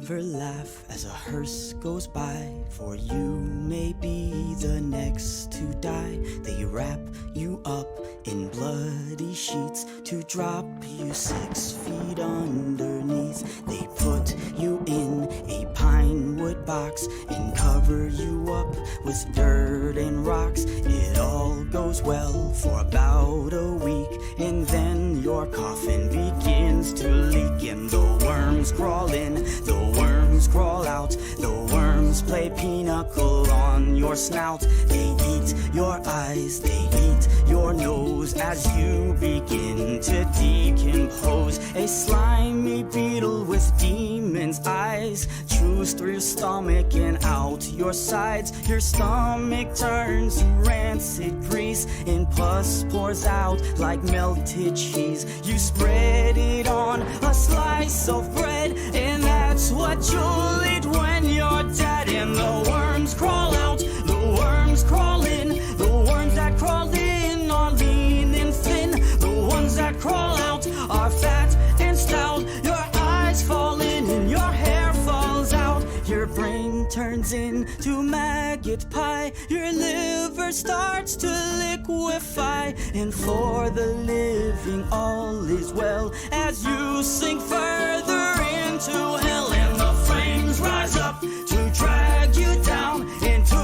never laugh as a hearse goes by, for you may be the next to die. They wrap you up in bloody sheets to drop you 6 feet underneath. They put you in a pine wood box and cover you up with dirt and rocks. It all goes well for about a week, and then your coffin begins to leak, and the worms crawl in, the worms crawl out, the worms play pinochle on your snout. They eat your eyes, they eat your nose as you begin to decompose. A slimy beetle with demon's eyes chews through your stomach and out your sides. Your stomach turns to rancid grease, and pus pours out like melted cheese. You spread it on a slice of bread, and that's what you'll eat when you're dead. And the worms crawl out, the worms crawl in, the worms that crawl in are lean and thin, the ones that crawl out are fat and stout. Your eyes fall in and your hair falls out. Your brain turns into maggot pie, your liver starts to liquefy, and for the living all is well as you sink further into hell. And the flames rise up to drag you down into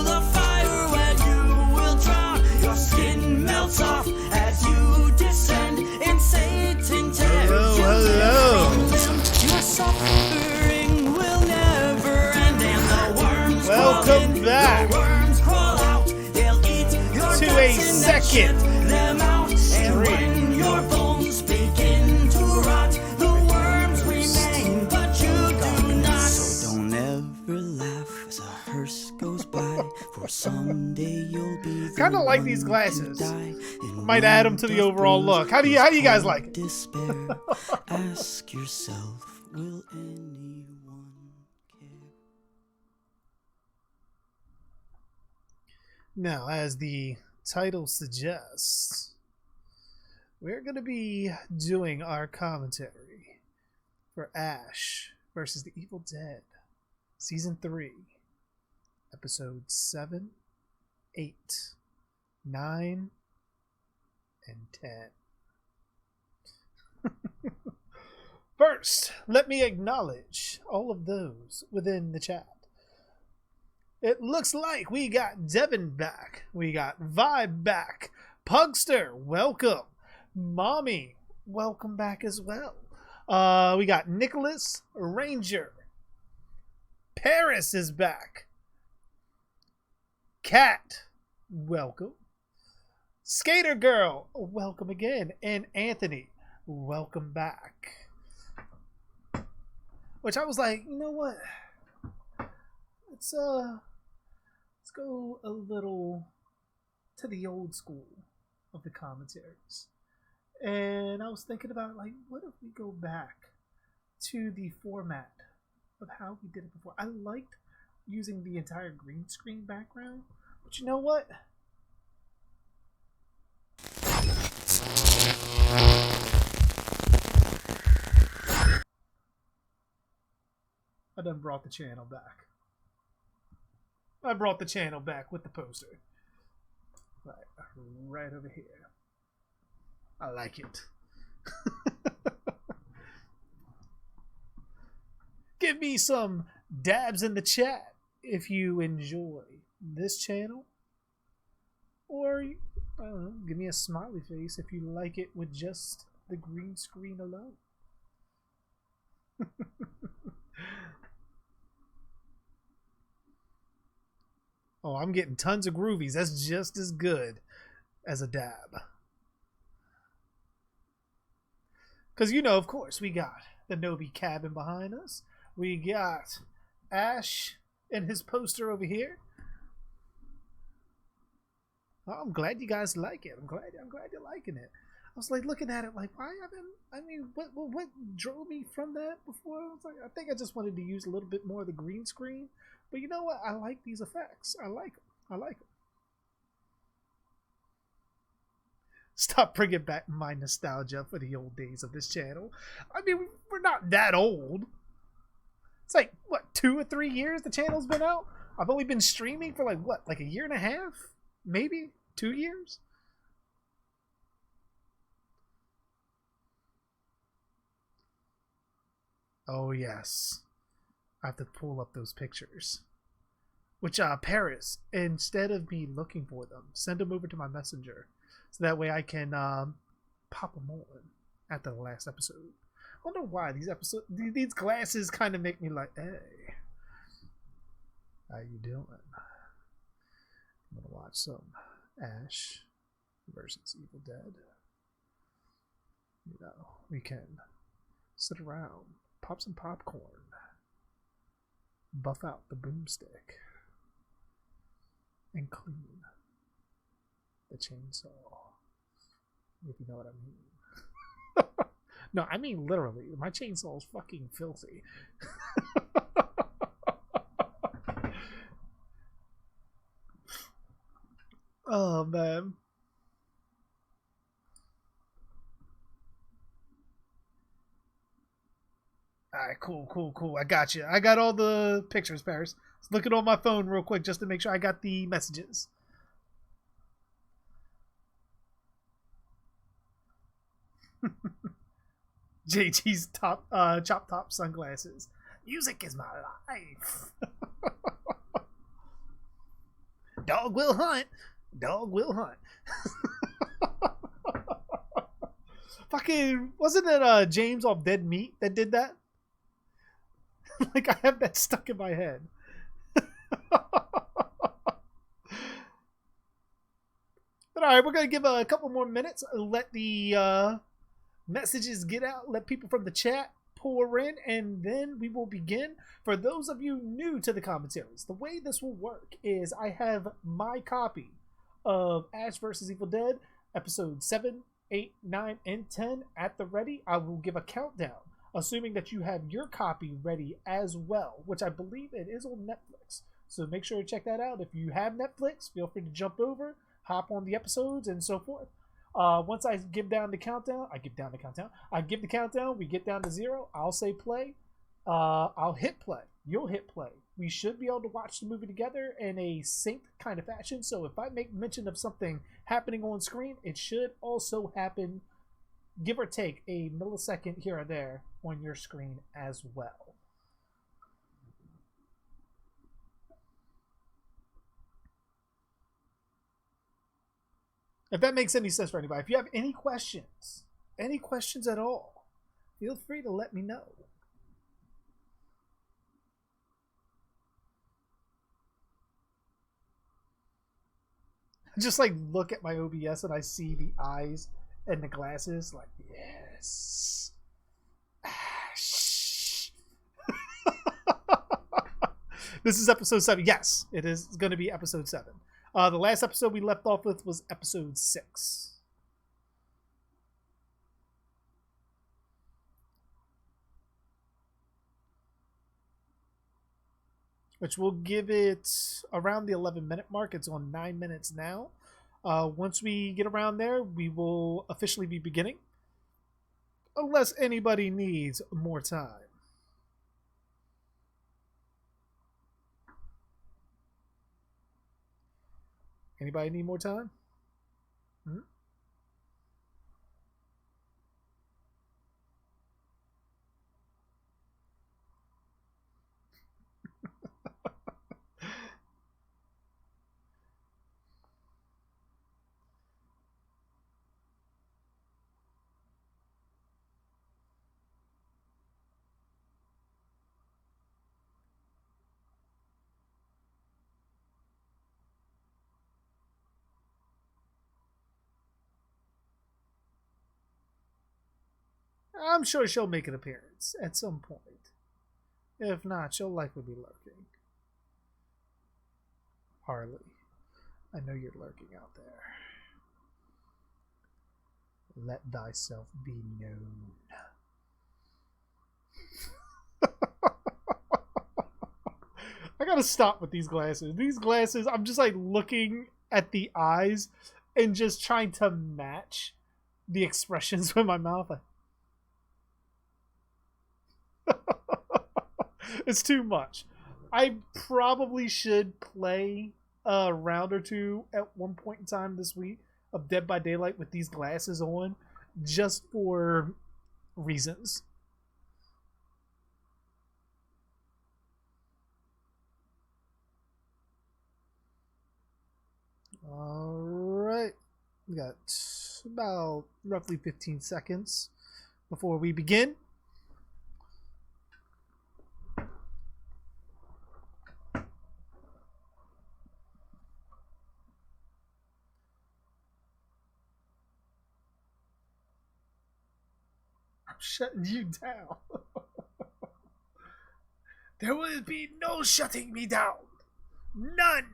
the fire where you will drown. Your skin melts off as you descend, and Satan tears you from them. Your suffering will never end, and the worms welcome back the worms crawl out. They'll eat your to a second them out, and when your bones begin to rot, the worms remain, but you do not. So don't ever laugh as a hearse goes by, for someday you'll be the kind of like one these to glasses. die. And Might add them to the overall look. How do you guys like it? Despair. Ask yourself, will anyone care? Now, as the title suggests, we're going to be doing our commentary for Ash versus the Evil Dead, Season 3, Episodes 7, 8, 9, and 10. First, let me acknowledge all of those within the chat. It looks like we got Devin back. We got Vibe back. Pugster, welcome. Mommy, welcome back as well. We got Nicholas Ranger. Paris is back. Cat, welcome. Skater Girl, welcome again. And Anthony, welcome back. Which I was like, you know what? Let's go a little to the old school of the commentaries. And I was thinking about, like, what if we go back to the format of how we did it before? I liked using the entire green screen background, but you know what? I done brought the channel back. I brought the channel back with the poster. Right over here. I like it. Give me some dabs in the chat if you enjoy this channel. Or, I don't know, give me a smiley face if you like it with just the green screen alone. Oh, I'm getting tons of groovies. That's just as good as a dab. Because, you know, of course, we got the Nobi cabin behind us. We got Ash and his poster over here. Oh, I'm glad you guys like it. I'm glad you're liking it. I was like looking at it like, why haven't, I mean, what drove me from that before? I was like, I think I just wanted to use a little bit more of the green screen. But you know what? I like these effects. I like them. Stop bringing back my nostalgia for the old days of this channel. I mean, we're not that old. It's like, what, 2 or 3 years the channel's been out? I've only been streaming for like, what, like a year and a half? Maybe 2 years? Oh, yes. I have to pull up those pictures. Which, Paris, instead of me looking for them, send them over to my messenger. So that way I can pop them on after the last episode. I wonder why these glasses kind of make me like, hey, how you doing? I'm gonna watch some Ash versus Evil Dead. You know, we can sit around, pop some popcorn, buff out the boomstick, and clean the chainsaw. If you know what I mean. No, I mean literally. My chainsaw is fucking filthy. Oh, man. Alright, cool. I got you. I got all the pictures, Paris. Let's look it on my phone real quick just to make sure I got the messages. JG's chop top sunglasses. Music is my life. Dog will hunt. Dog will hunt. Fucking, wasn't it James off Dead Meat that did that? Like, I have that stuck in my head. But alright, we're going to give a couple more minutes. Let the messages get out. Let people from the chat pour in. And then we will begin. For those of you new to the commentaries, the way this will work is I have my copy of Ash vs. Evil Dead, episode 7, 8, 9, and 10 at the ready. I will give a countdown, assuming that you have your copy ready as well, which I believe it is on Netflix. So make sure to check that out. If you have Netflix, feel free to jump over, hop on the episodes, and so forth. Once I give down the countdown, I give the countdown, we get down to 0, I'll say play. I'll hit play. You'll hit play. We should be able to watch the movie together in a synced kind of fashion. So if I make mention of something happening on screen, it should also happen, give or take, a millisecond here or there on your screen as well. If that makes any sense for anybody. If you have any questions at all, feel free to let me know. Just like look at my OBS and I see the eyes and the glasses, like, yes. Ash. This is episode 7. Yes, it is going to be episode 7. The last episode we left off with was episode 6. Which will give it around the 11-minute mark. It's on 9 minutes now. Once we get around there, we will officially be beginning. Unless anybody needs more time. Anybody need more time? Hmm? I'm sure she'll make an appearance at some point. If not, she'll likely be lurking. Harley, I know you're lurking out there. Let thyself be known. I gotta stop with these glasses. These glasses, I'm just like looking at the eyes and just trying to match the expressions with my mouth. It's too much. I probably should play a round or two at one point in time this week of Dead by Daylight with these glasses on, just for reasons. All right. We got about roughly 15 seconds before we begin. I'm shutting you down. There will be no shutting me down. None.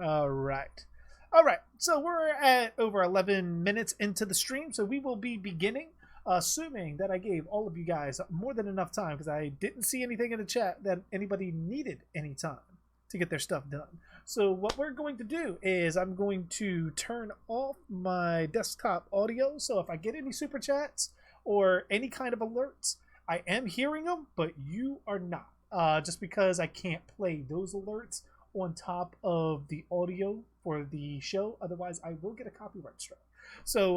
All right. All right. So we're at over 11 minutes into the stream. So we will be beginning, assuming that I gave all of you guys more than enough time, because I didn't see anything in the chat that anybody needed any time to get their stuff done. So what we're going to do is I'm going to turn off my desktop audio. So if I get any super chats or any kind of alerts, I am hearing them, but you are not. Just because I can't play those alerts on top of the audio for the show. Otherwise, I will get a copyright strike. So,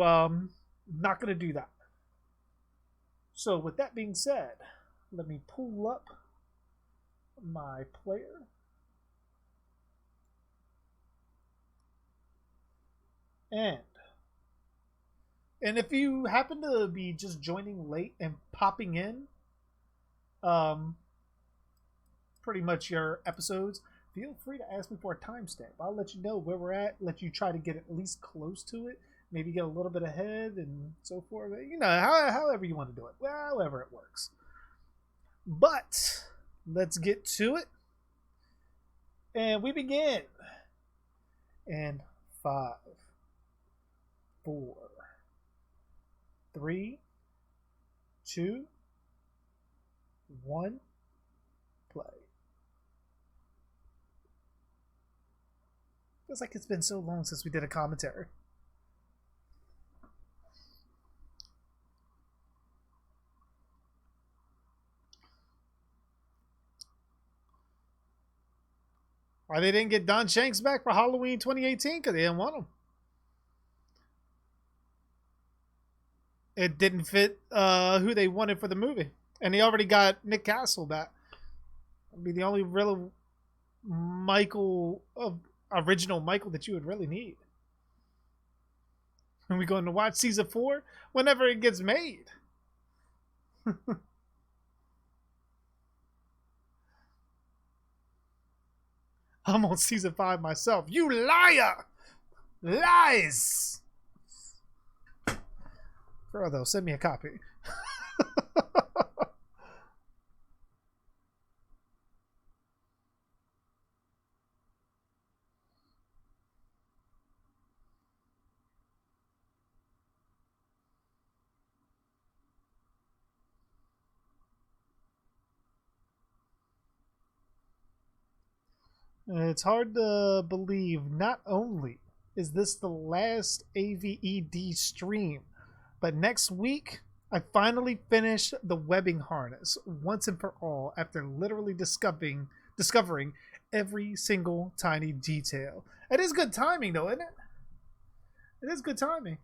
not going to do that. So, with that being said, let me pull up my player. And if you happen to be just joining late and popping in, pretty much your episodes, feel free to ask me for a timestamp. I'll let you know where we're at, let you try to get at least close to it, maybe get a little bit ahead and so forth. You know, however you want to do it, however it works. But let's get to it. And we begin in 5, 4, 3, 2, 1, play. Feels like it's been so long since we did a commentary. Why they didn't get Don Shanks back for Halloween 2018? Because they didn't want him. It didn't fit who they wanted for the movie. And they already got Nick Castle back. It'd be the only real Michael, original Michael that you would really need. And we going to watch season 4 whenever it gets made. I'm on season 5 myself. You liar! Lies! Girl, though, send me a copy. It's hard to believe not only is this the last AVED stream, but next week I finally finished the webbing harness once and for all after literally discovering every single tiny detail. It is good timing though, isn't it? It is good timing.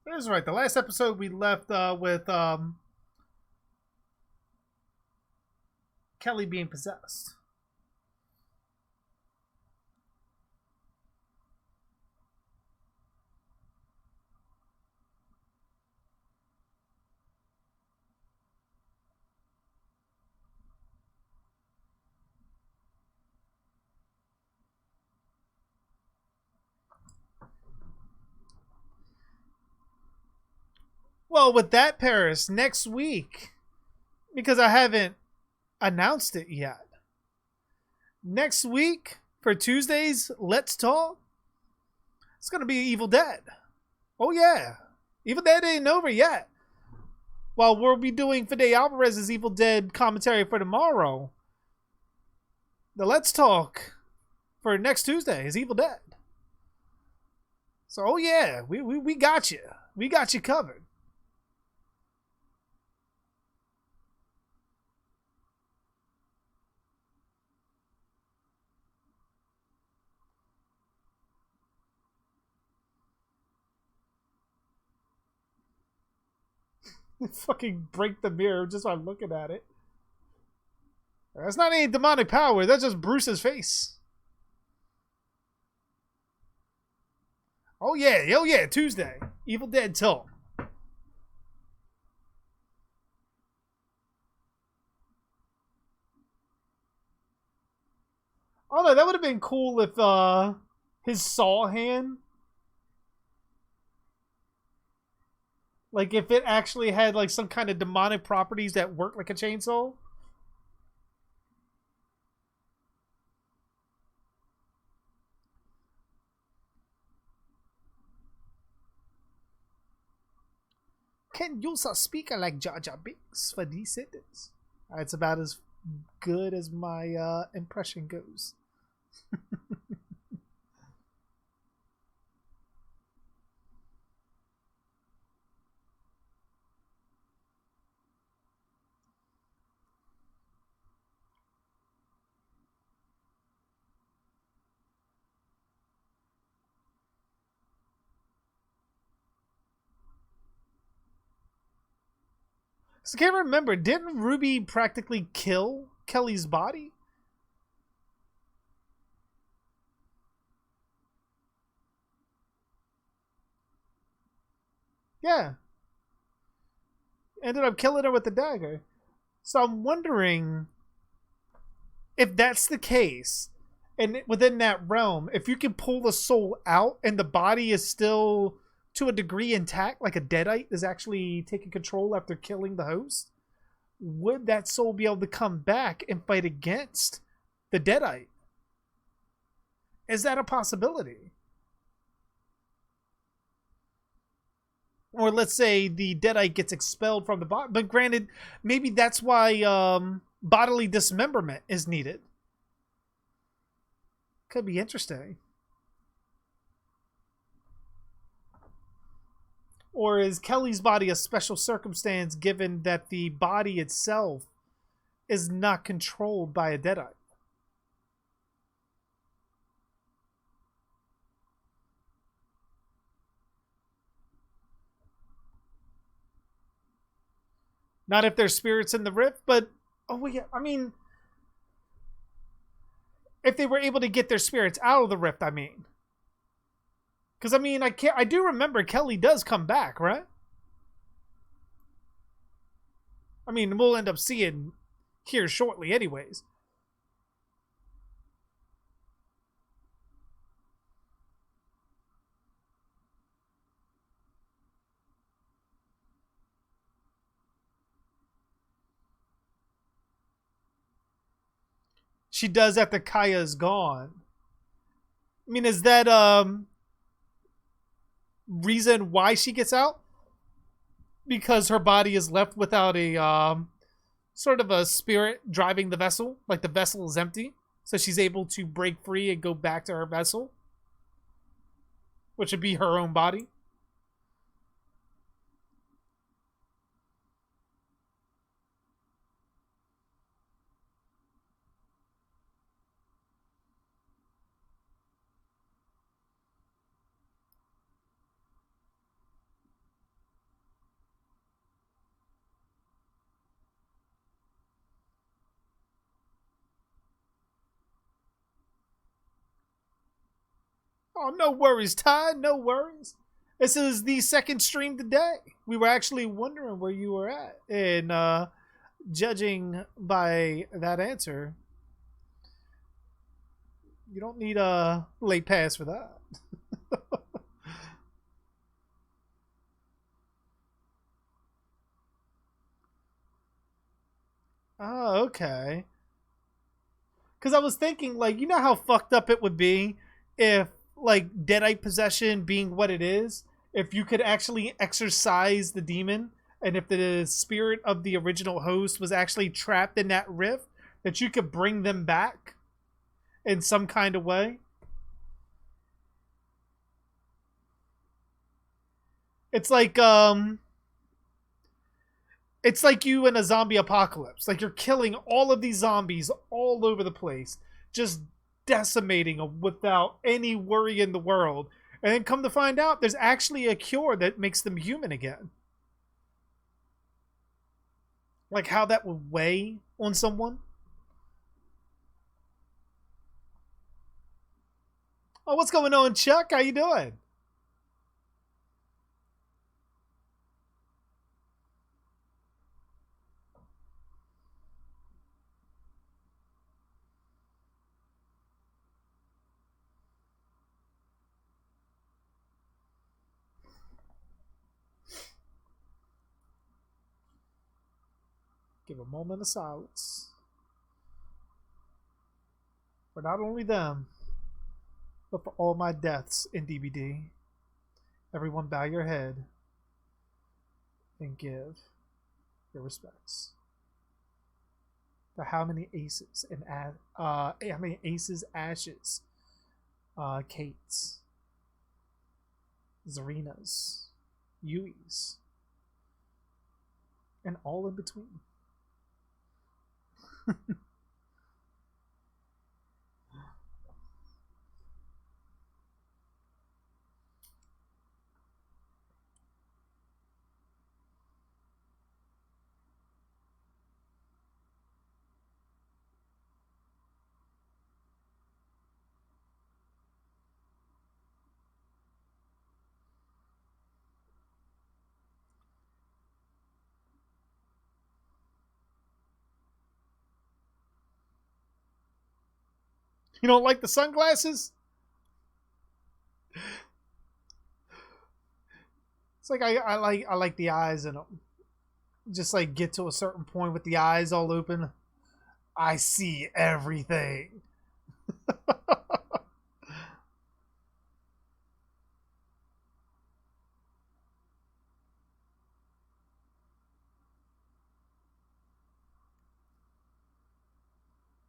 That's right. The last episode we left with Kelly being possessed. Well, with that, Paris, next week, because I haven't announced it yet. Next week for Tuesday's Let's Talk, it's gonna be Evil Dead. Oh yeah, Evil Dead ain't over yet. While we'll be doing Fede Alvarez's Evil Dead commentary for tomorrow, the Let's Talk for next Tuesday is Evil Dead. So, oh yeah, we got you. We got you covered. Fucking break the mirror just by looking at it. That's not any demonic power. That's just Bruce's face. Oh yeah, Tuesday. Evil Dead Talk. Oh no, that would have been cool if his saw hand, like if it actually had like some kind of demonic properties that work like a chainsaw. Can use a speaker like Jar Jar Binks for these sentences. It's about as good as my impression goes. So I can't remember. Didn't Ruby practically kill Kelly's body? Yeah. Ended up killing her with the dagger. So I'm wondering if that's the case, and within that realm, if you can pull the soul out and the body is still to a degree intact, like a deadite is actually taking control after killing the host, would that soul be able to come back and fight against the deadite? Is that a possibility? Or let's say the deadite gets expelled from the body, but granted, maybe that's why bodily dismemberment is needed. Could be interesting. Or is Kelly's body a special circumstance given that the body itself is not controlled by a deadite? Not if there's spirits in the rift, but oh yeah, I mean, if they were able to get their spirits out of the rift, I mean. Because I mean, I do remember Kelly does come back, right? I mean, we'll end up seeing here shortly anyways. She does after Kaya's gone. I mean, is that reason why she gets out? Because her body is left without a sort of a spirit driving the vessel, like the vessel is empty, so she's able to break free and go back to her vessel, which would be her own body. Oh, no worries, Ty. No worries. This is the second stream today. We were actually wondering where you were at. And judging by that answer, you don't need a late pass for that. Oh, okay. Because I was thinking, like, you know how fucked up it would be if, like, Deadite possession being what it is, if you could actually exorcise the demon, and if the spirit of the original host was actually trapped in that rift, that you could bring them back in some kind of way. It's like, it's like you in a zombie apocalypse. Like you're killing all of these zombies all over the place, just decimating them without any worry in the world. And then come to find out there's actually a cure that makes them human again. Like how that would weigh on someone. Oh, what's going on, Chuck? How you doing? Give a moment of silence for not only them, but for all my deaths in DBD. Everyone bow your head and give your respects. For how many aces and how many aces, ashes, Kates, Zarenas, Yuis, and all in between. You don't like the sunglasses? It's like I like the eyes in them. Just like get to a certain point with the eyes all open. I see everything.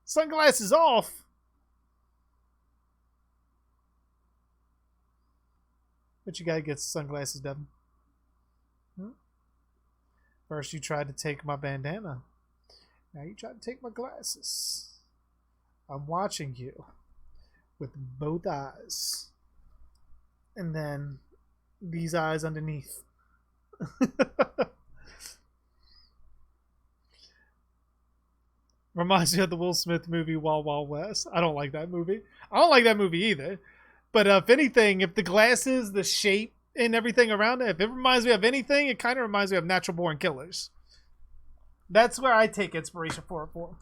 Sunglasses off. But you gotta get sunglasses, Devin. First you tried to take my bandana. Now you try to take my glasses. I'm watching you with both eyes. And then these eyes underneath. Reminds me of the Will Smith movie Wild Wild West. I don't like that movie. I don't like that movie either. But if anything, if the glasses, the shape, and everything around it, if it reminds me of anything, it kind of reminds me of Natural Born Killers. That's where I take inspiration for it for.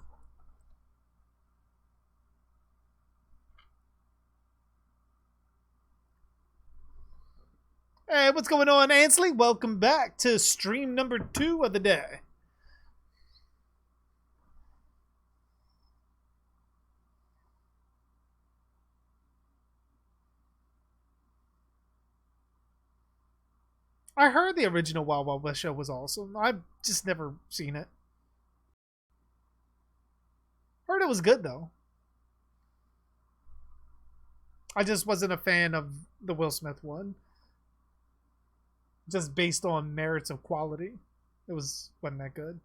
Hey, what's going on, Ansley? Welcome back to stream number 2 of the day. I heard the original Wild Wild West show was awesome. I've just never seen it. Heard it was good, though. I just wasn't a fan of the Will Smith one. Just based on merits of quality. It wasn't that good.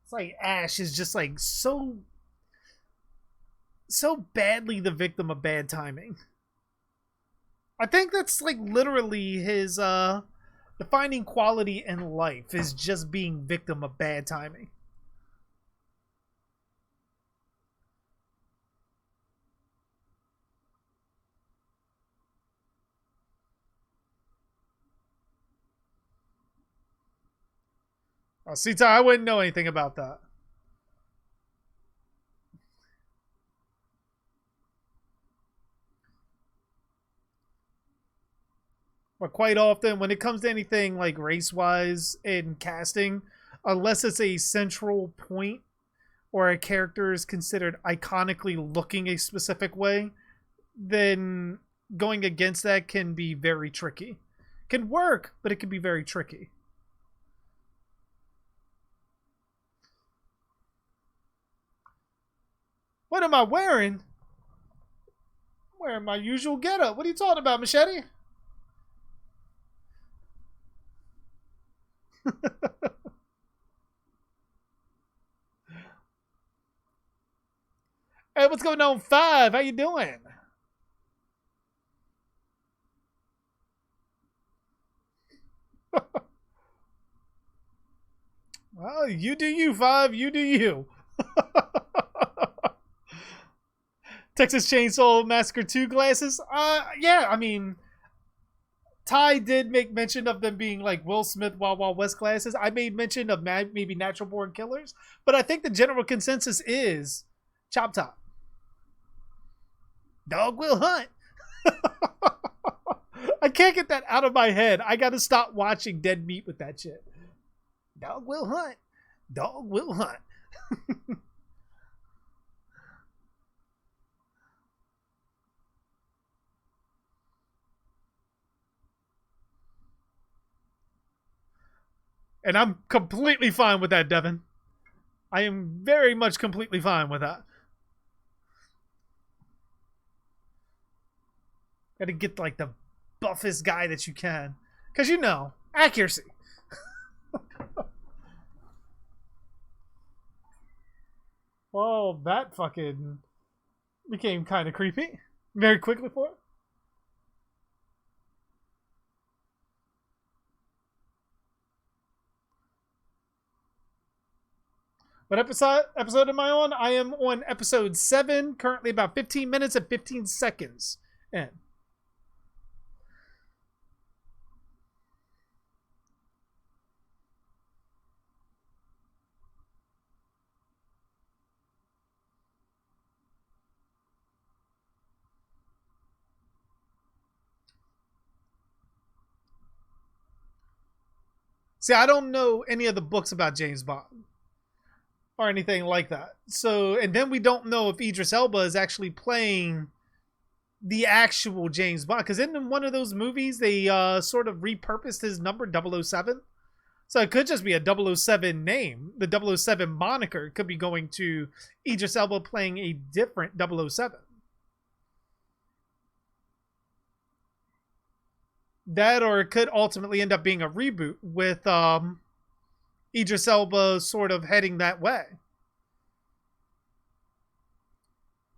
It's like Ash is just like so badly the victim of bad timing. I think that's like literally his defining quality in life is just being victim of bad timing. Oh, see, Ty, I wouldn't know anything about that. But quite often, when it comes to anything like race-wise in casting, unless it's a central point or a character is considered iconically looking a specific way, then going against that can be very tricky. Can work, but it can be very tricky. What am I wearing? I'm wearing my usual getup. What are you talking about, Machete? Hey, what's going on, Five? How you doing? Well, you do you, Five. You do you. Texas Chainsaw Massacre 2 glasses? Yeah, I mean, Ty did make mention of them being like Will Smith Wild Wild West glasses. I made mention of maybe Natural Born Killers, but I think the general consensus is Chop Top. Dog will hunt. I can't get that out of my head. I gotta stop watching Dead Meat with that shit. Dog will hunt. Dog will hunt. And I'm completely fine with that, Devin. I am very much completely fine with that. Gotta get like the buffest guy that you can. Because you know, accuracy. Well, that fucking became kind of creepy. Very quickly for it. What episode am I on? I am on episode 7, currently about 15 minutes and 15 seconds in. See, I don't know any of the books about James Bond or anything like that. So, and then we don't know if Idris Elba is actually playing the actual James Bond. Because in one of those movies, they sort of repurposed his number 007. So it could just be a 007 name. The 007 moniker could be going to Idris Elba playing a different 007. That, or it could ultimately end up being a reboot with Idris Elba sort of heading that way.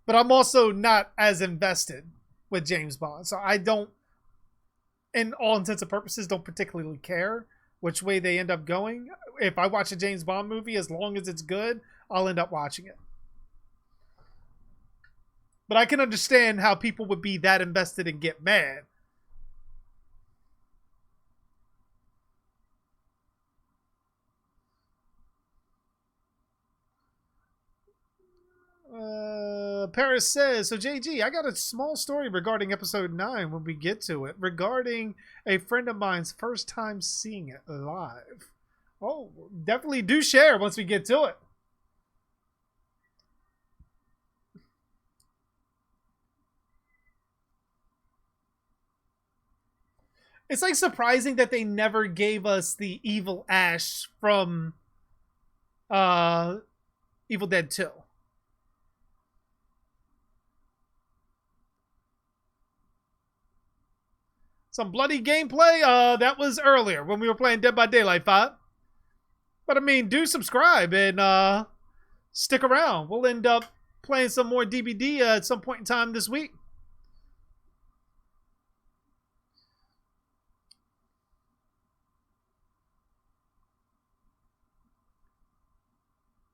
But I'm also not as invested with James Bond. So I don't, in all intents and purposes, don't particularly care which way they end up going. If I watch a James Bond movie, as long as it's good, I'll end up watching it. But I can understand how people would be that invested and get mad. Paris says, so JG, I got a small story regarding episode 9 when we get to it, regarding a friend of mine's first time seeing it live. Oh, definitely do share once we get to it. It's like surprising that they never gave us the evil Ash from Evil Dead 2. Some bloody gameplay? That was earlier when we were playing Dead by Daylight 5. But I mean, do subscribe and stick around. We'll end up playing some more DBD at some point in time this week.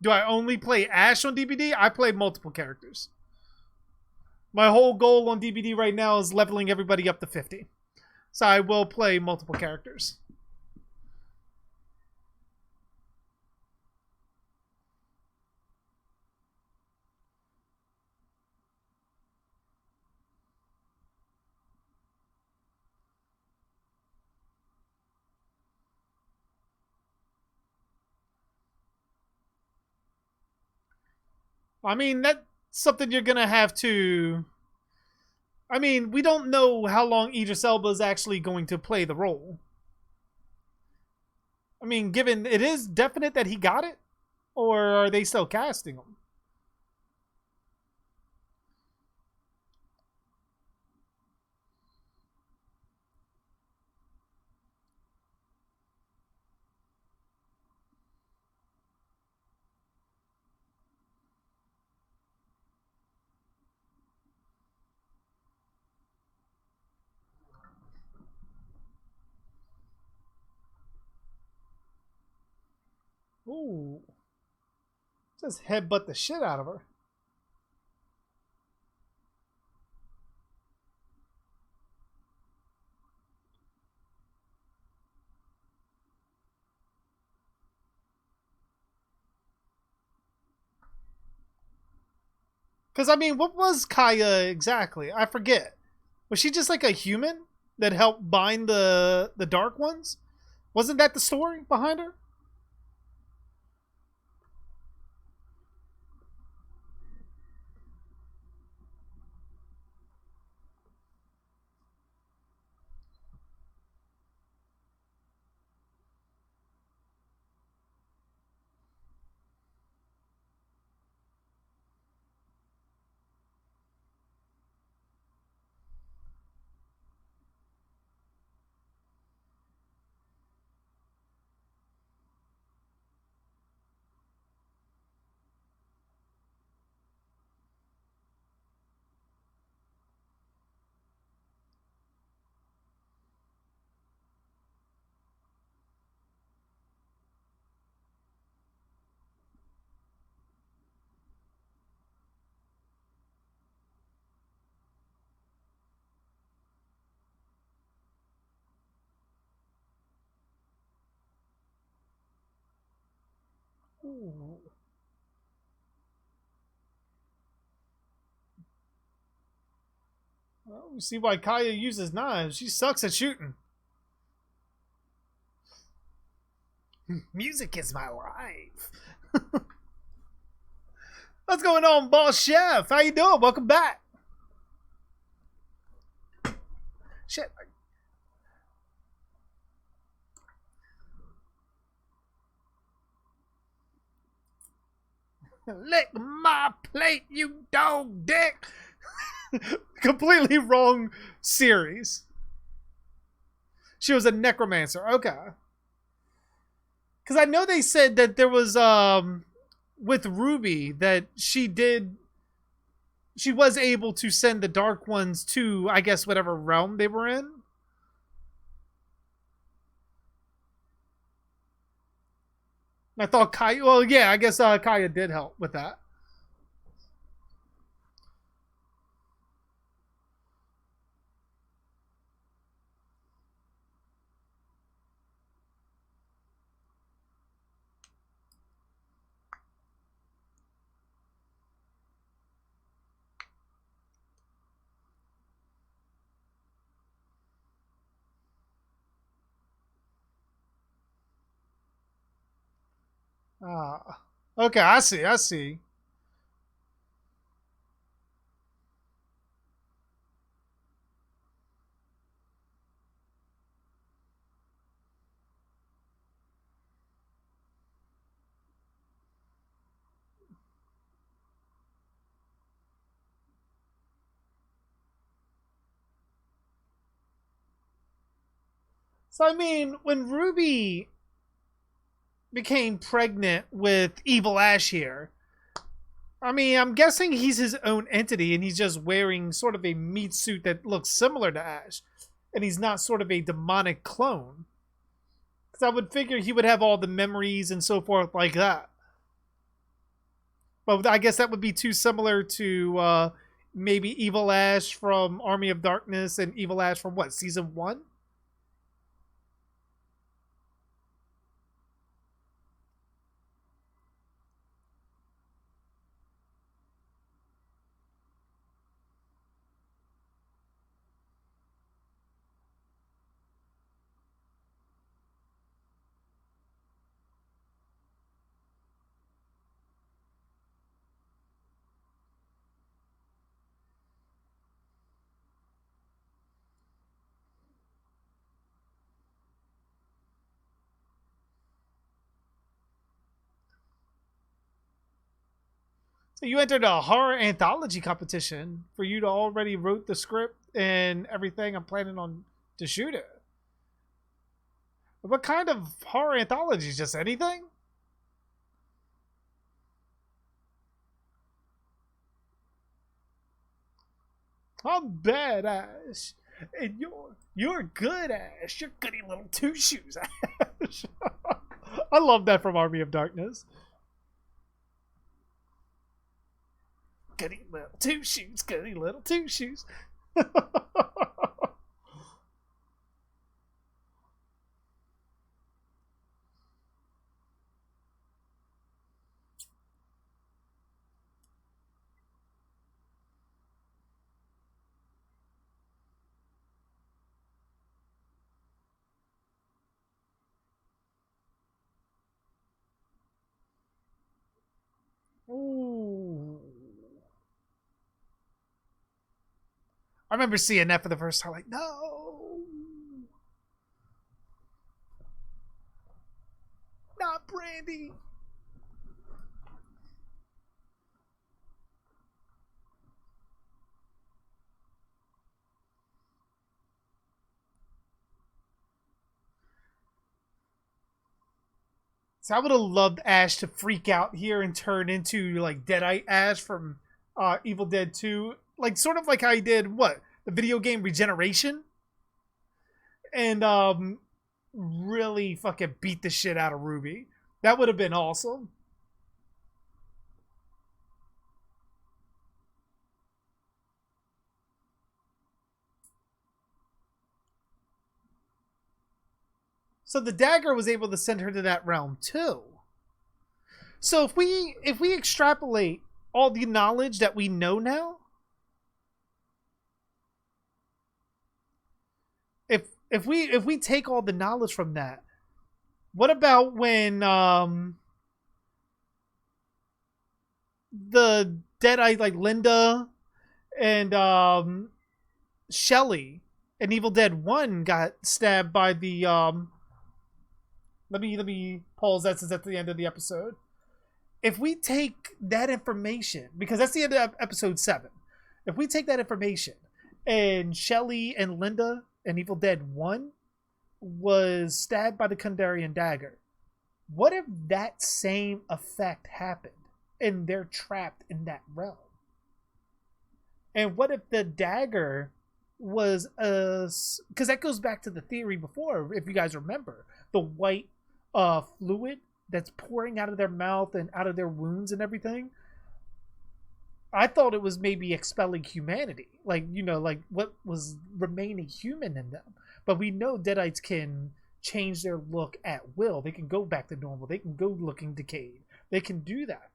Do I only play Ash on DBD? I play multiple characters. My whole goal on DBD right now is leveling everybody up to 50. So I will play multiple characters. I mean, that's something you're gonna have to. I mean, we don't know how long Idris Elba is actually going to play the role. I mean, given it is definite that he got it, or are they still casting him? Ooh. Just headbutt the shit out of her. Because, I mean, what was Kaya exactly? I forget. Was she just like a human that helped bind the Dark Ones? Wasn't that the story behind her? Ooh. Well, we see why Kaya uses knives. She sucks at shooting. Music is my life. What's going on, Boss Chef? How you doing? Welcome back. Shit. Lick my plate, you dog dick. Completely wrong series. She was a necromancer. Okay. Because I know they said that there was with Ruby that she was able to send the Dark Ones to, I guess, whatever realm they were in. I thought Kaya, well, yeah, I guess Kaya did help with that. Okay, I see. So, I mean, when Ruby became pregnant with Evil Ash here, I mean, I'm guessing he's his own entity and he's just wearing sort of a meat suit that looks similar to Ash. And he's not sort of a demonic clone. Because I would figure he would have all the memories and so forth like that. But I guess that would be too similar to maybe Evil Ash from Army of Darkness and Evil Ash from what, season 1? So you entered a horror anthology competition for you to already wrote the script and everything. I'm planning on to shoot it. What kind of horror anthology? Just anything? I'm bad, Ash. And you're good, Ash. You're goody little two shoes, Ash. I love that from Army of Darkness. Goody little two shoes, goody little two shoes. Ooh. I remember seeing that for the first time, like, no, not Brandy. So I would have loved Ash to freak out here and turn into like Deadite Ash from Evil Dead 2. Like sort of like how he did what? The video game Regeneration? And really fucking beat the shit out of Ruby. That would have been awesome. So the dagger was able to send her to that realm too. So if we extrapolate all the knowledge that we know now, if we take all the knowledge from that, what about when the Deadite like Linda and Shelly in Evil Dead 1 got stabbed by the let me pause that since that's the end of the episode. If we take that information, because that's the end of episode 7, if we take that information and Shelly and Linda in Evil Dead 1 was stabbed by the Kandarian dagger, what if that same effect happened and they're trapped in that realm? And what if the dagger was because that goes back to the theory before, if you guys remember, the white fluid that's pouring out of their mouth and out of their wounds and everything. I thought it was maybe expelling humanity, like, you know, like what was remaining human in them. But we know Deadites can change their look at will. They can go back to normal. They can go looking decayed. They can do that.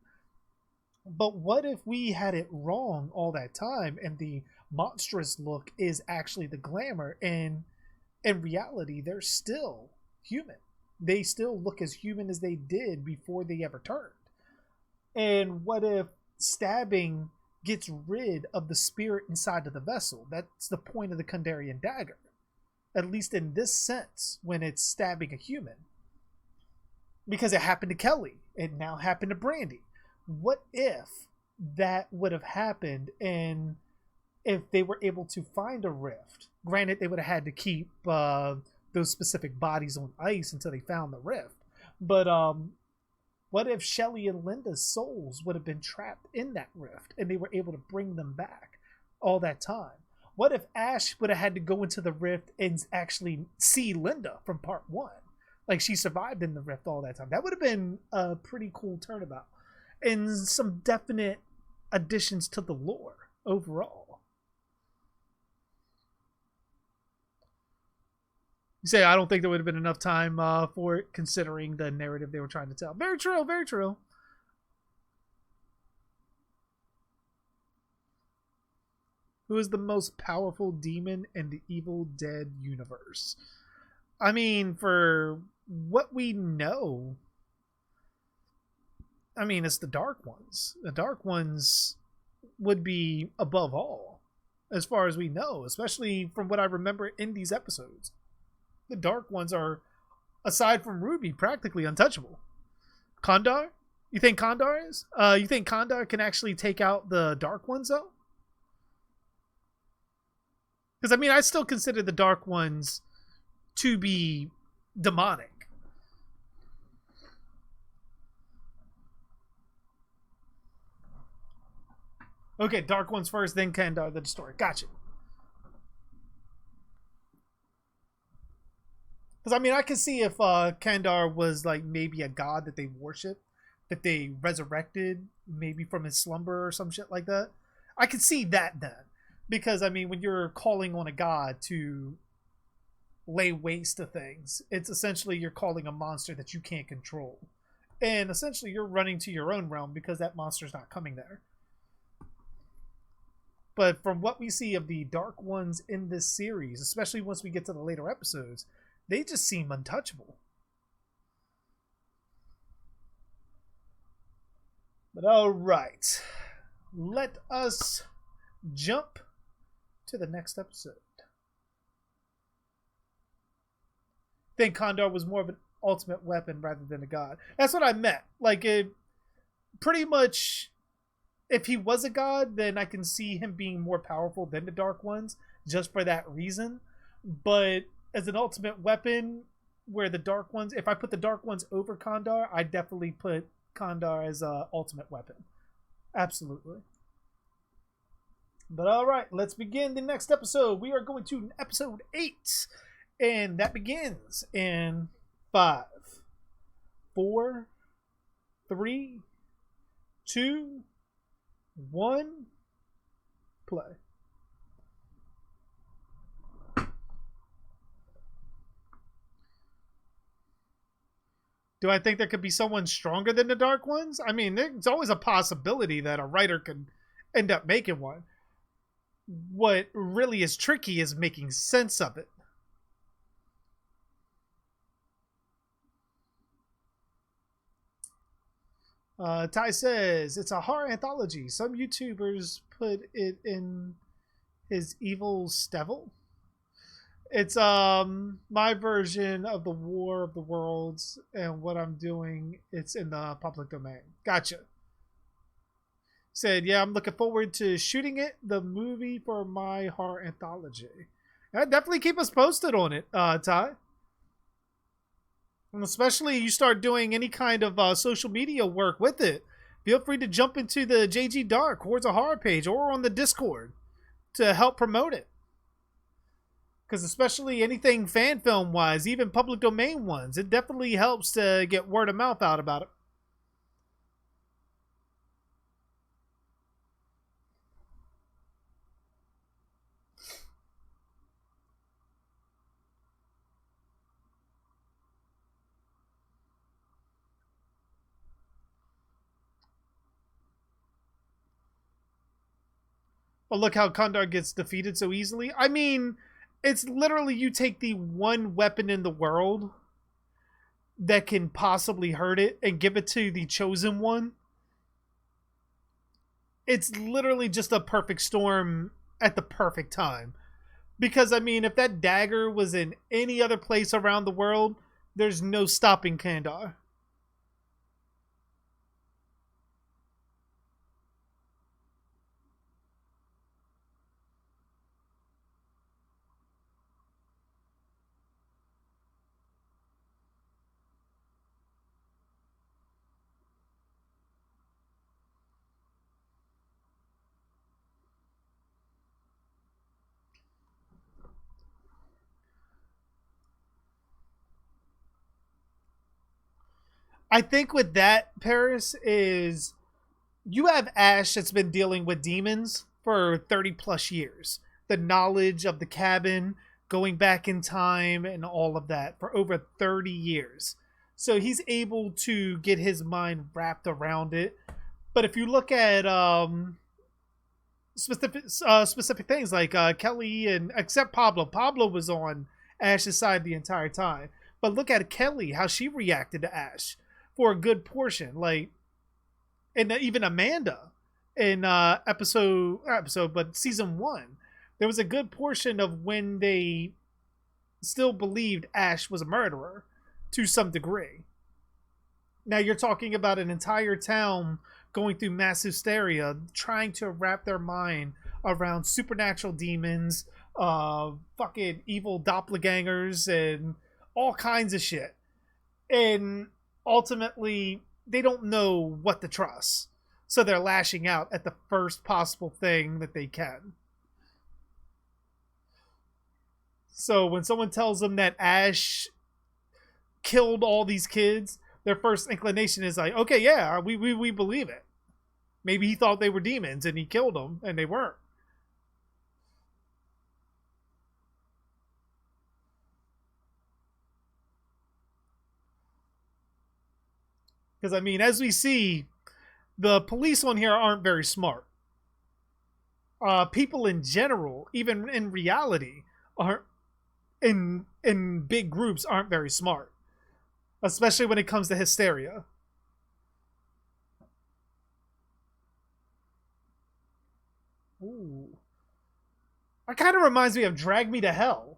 But what if we had it wrong all that time and the monstrous look is actually the glamour, and in reality they're still human? They still look as human as they did before they ever turned. And what if stabbing gets rid of the spirit inside of the vessel? That's the point of the Kandarian dagger, at least in this sense, when it's stabbing a human. Because it happened to Kelly, it now happened to Brandy. What if that would have happened, and if they were able to find a rift? Granted, they would have had to keep those specific bodies on ice until they found the rift. But what if Shelly and Linda's souls would have been trapped in that rift and they were able to bring them back all that time? What if Ash would have had to go into the rift and actually see Linda from part 1? Like, she survived in the rift all that time. That would have been a pretty cool turnabout and some definite additions to the lore overall. You say, I don't think there would have been enough time for it, considering the narrative they were trying to tell. Very true, very true. Who is the most powerful demon in the Evil Dead universe? I mean, for what we know, I mean, it's the Dark Ones. The Dark Ones would be above all, as far as we know, especially from what I remember in these episodes. The Dark Ones are, aside from Ruby, practically untouchable. Kandar? You think Kandar is? You think Kandar can actually take out the Dark Ones, though? Because, I mean, I still consider the Dark Ones to be demonic. Okay, Dark Ones first, then Kandar the Destroyer. Gotcha. Because, I mean, I can see if Kandar was, like, maybe a god that they worship, that they resurrected, maybe from his slumber or some shit like that. I could see that then. Because, I mean, when you're calling on a god to lay waste to things, it's essentially you're calling a monster that you can't control. And essentially you're running to your own realm because that monster's not coming there. But from what we see of the Dark Ones in this series, especially once we get to the later episodes, they just seem untouchable. But alright, let us jump to the next episode. I think Kandar was more of an ultimate weapon rather than a god. That's what I meant. Like, it pretty much, if he was a god, then I can see him being more powerful than the Dark Ones, just for that reason. But as an ultimate weapon, where the Dark Ones, if I put the Dark Ones over Kandar, I definitely put Kandar as an ultimate weapon. Absolutely. But alright, let's begin the next episode. We are going to episode 8. And that begins in 5, 4, 3, 2, 1, play. Do I think there could be someone stronger than the Dark Ones? I mean, there's always a possibility that a writer could end up making one. What really is tricky is making sense of it. Ty says, it's a horror anthology. Some YouTubers put it in his evil Stevel. It's my version of the War of the Worlds, and what I'm doing, it's in the public domain. Gotcha. Said, yeah, I'm looking forward to shooting it, the movie for my horror anthology. Definitely keep us posted on it, Ty. And especially you start doing any kind of social media work with it, feel free to jump into the JG Dark Hordes of Horror page or on the Discord to help promote it. Because especially anything fan film wise, even public domain ones, it definitely helps to get word of mouth out about it. But look how Kandar gets defeated so easily. I mean, it's literally you take the one weapon in the world that can possibly hurt it and give it to the chosen one. It's literally just a perfect storm at the perfect time. Because, I mean, if that dagger was in any other place around the world, there's no stopping Kandar. I think with that, Paris, is you have Ash that's been dealing with demons for 30 plus years. The knowledge of the cabin, going back in time, and all of that for over 30 years. So he's able to get his mind wrapped around it. But if you look at specific things like Kelly, and except Pablo was on Ash's side the entire time. But look at Kelly, how she reacted to Ash for a good portion, like, and even Amanda in season 1, there was a good portion of when they still believed Ash was a murderer to some degree. Now you're talking about an entire town going through mass hysteria, trying to wrap their mind around supernatural demons, fucking evil doppelgangers, and all kinds of shit. And ultimately, they don't know what to trust. So they're lashing out at the first possible thing that they can. So when someone tells them that Ash killed all these kids, their first inclination is like, okay, yeah, we believe it. Maybe he thought they were demons and he killed them and they weren't. Because, I mean, as we see, the police on here aren't very smart. People in general, even in reality, aren't in big groups aren't very smart. Especially when it comes to hysteria. Ooh. That kind of reminds me of Drag Me to Hell.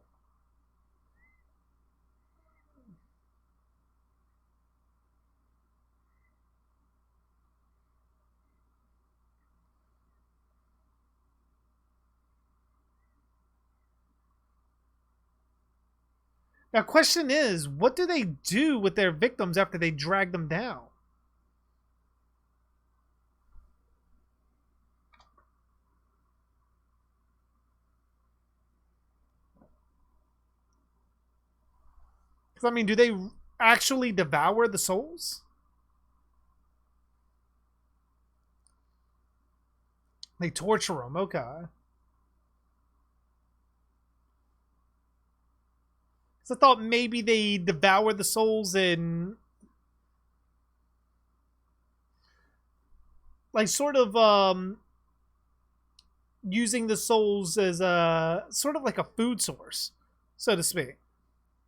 Now, question is, what do they do with their victims after they drag them down? Because, I mean, do they actually devour the souls? They torture them, okay. So I thought maybe they devour the souls in, like, sort of using the souls as a sort of like a food source, so to speak.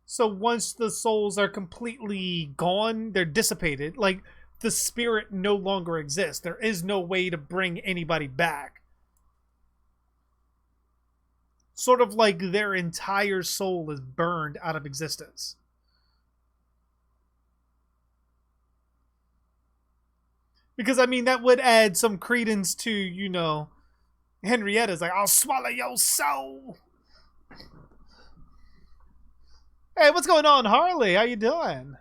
So once the souls are completely gone, they're dissipated. Like, the spirit no longer exists. There is no way to bring anybody back. Sort of like their entire soul is burned out of existence. Because, I mean, that would add some credence to, you know, Henrietta's like, I'll swallow your soul. Hey, what's going on, Harley? How you doing?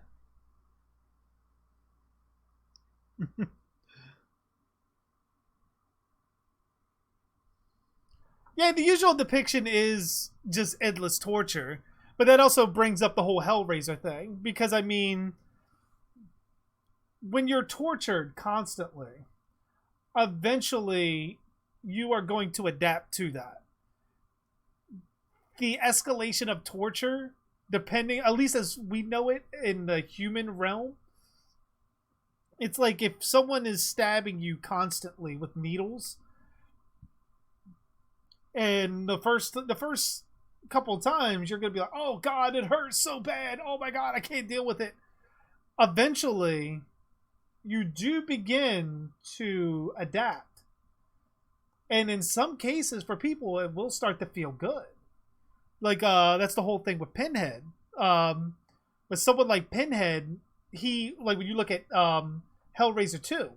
Yeah, the usual depiction is just endless torture. But that also brings up the whole Hellraiser thing. Because, I mean, when you're tortured constantly, eventually you are going to adapt to that. The escalation of torture, depending, at least as we know it in the human realm, it's like if someone is stabbing you constantly with needles, and the first couple of times you're gonna be like, oh god, it hurts so bad, oh my god, I can't deal with it. Eventually you do begin to adapt, and in some cases for people it will start to feel good. Like, that's the whole thing with Pinhead. With someone like Pinhead, he, like, when you look at Hellraiser 2,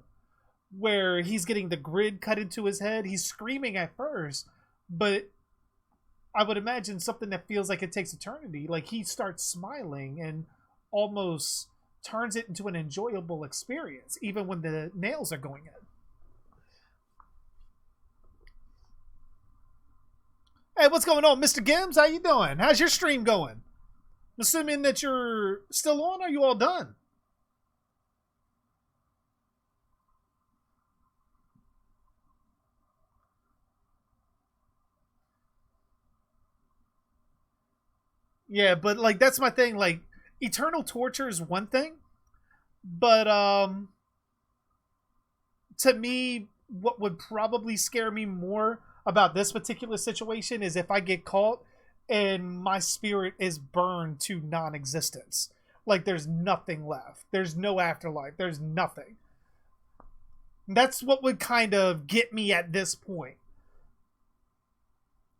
where he's getting the grid cut into his head, he's screaming at first, but I would imagine something that feels like it takes eternity, like he starts smiling and almost turns it into an enjoyable experience, even when the nails are going in. Hey, what's going on, Mr. Gims? How you doing? How's your stream going? I'm assuming that you're still on, or are you all done? Yeah, but, like, that's my thing. Like, eternal torture is one thing, but to me, what would probably scare me more about this particular situation is if I get caught and my spirit is burned to non-existence. Like, there's nothing left. There's no afterlife. There's nothing. That's what would kind of get me at this point.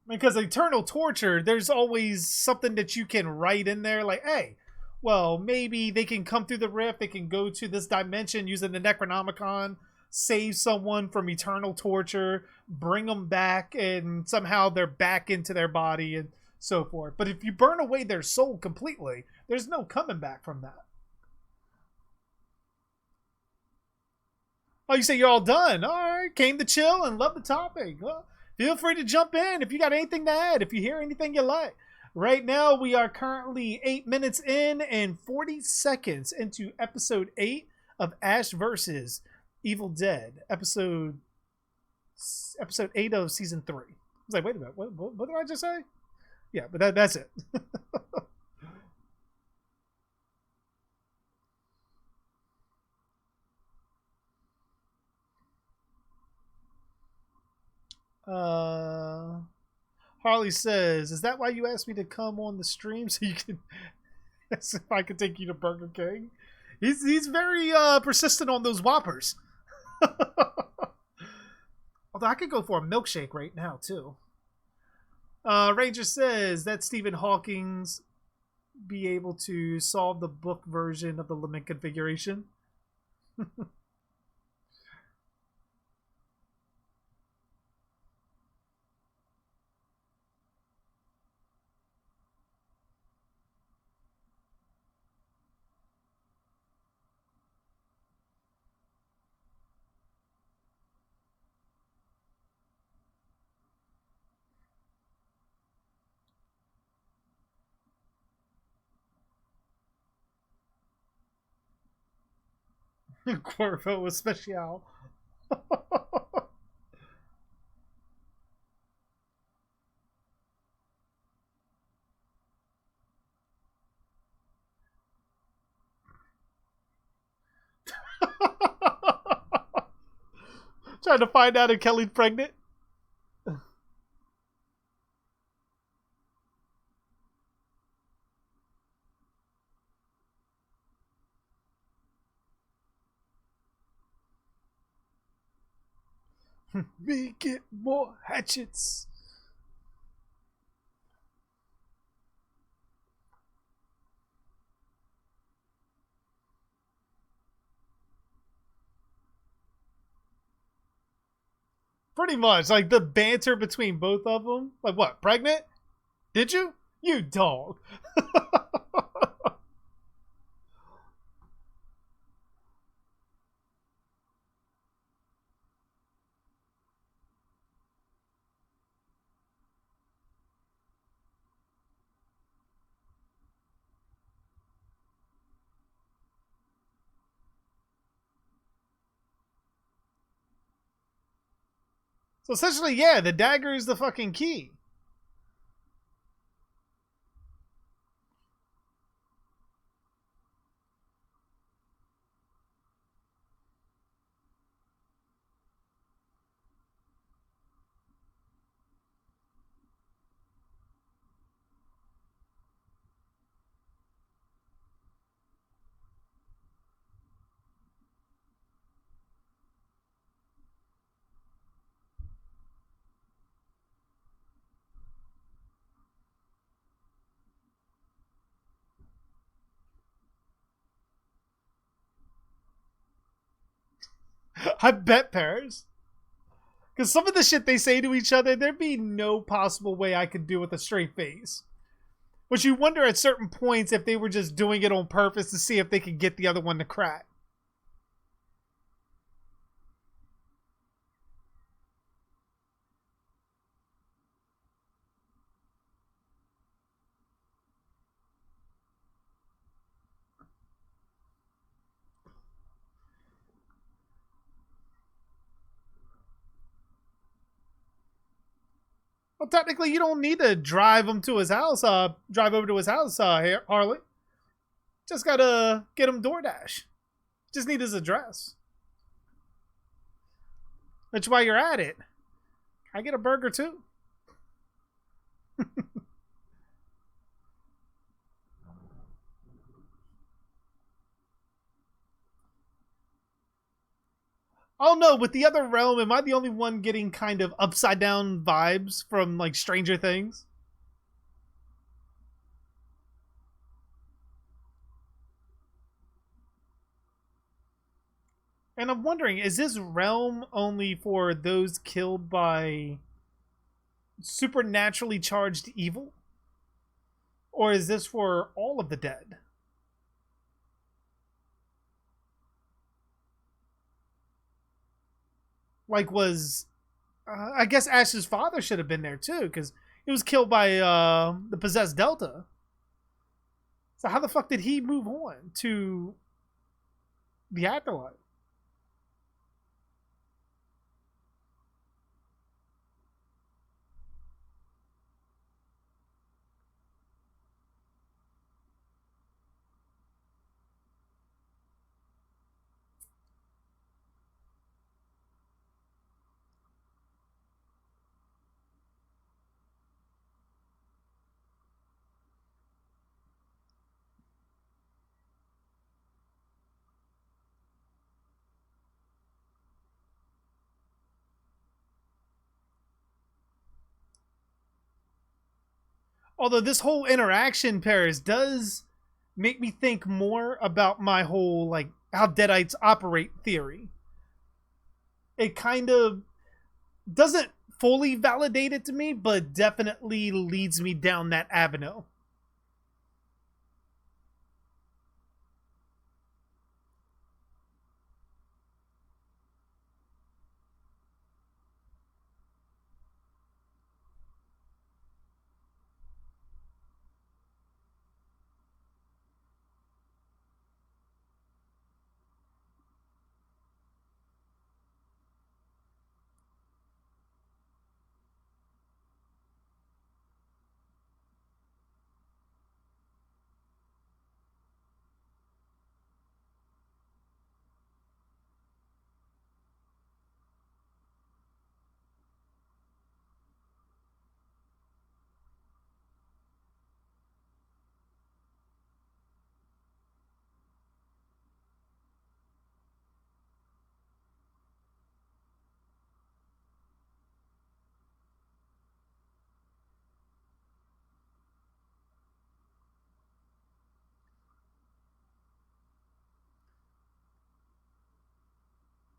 Because eternal torture, there's always something that you can write in there, like, hey, well, maybe they can come through the rift, they can go to this dimension using the Necronomicon, save someone from eternal torture, bring them back, and somehow they're back into their body and so forth. But if you burn away their soul completely, there's no coming back from that. Oh, you say you're all done. All right, came to chill and love the topic. Well, feel free to jump in if you got anything to add, if you hear anything you like. Right now, we are currently 8 minutes in and 40 seconds into episode 8 of Ash vs. Evil Dead, episode 8 of season 3. I was like, wait a minute, what did I just say? Yeah, but that's it. Harley says, is that why you asked me to come on the stream so you can ask if I could take you to Burger King? He's very persistent on those Whoppers. Although I could go for a milkshake right now too. Ranger says that Stephen Hawking's be able to solve the book version of the limit configuration. Corvo Especial. Trying to find out if Kelly's pregnant. We get more hatchets. Pretty much, like the banter between both of them. Like what, pregnant? Did you? You dog. So essentially, yeah, the dagger is the fucking key. I bet Paris. Because some of the shit they say to each other, there'd be no possible way I could do with a straight face. Which you wonder at certain points if they were just doing it on purpose to see if they could get the other one to crack. Well, technically, you don't need to drive him to his house. Drive over to his house, Harley. Just gotta get him DoorDash. Just need his address. Which, while you're at it, I get a burger too. Oh no, with the other realm, am I the only one getting kind of upside down vibes from like Stranger Things? And I'm wondering, is this realm only for those killed by supernaturally charged evil? Or is this for all of the dead? Like, I guess Ash's father should have been there too, because he was killed by the possessed Delta. So how the fuck did he move on to the afterlife? Although this whole interaction, Paris, does make me think more about my whole, like, how Deadites operate theory. It kind of doesn't fully validate it to me, but definitely leads me down that avenue.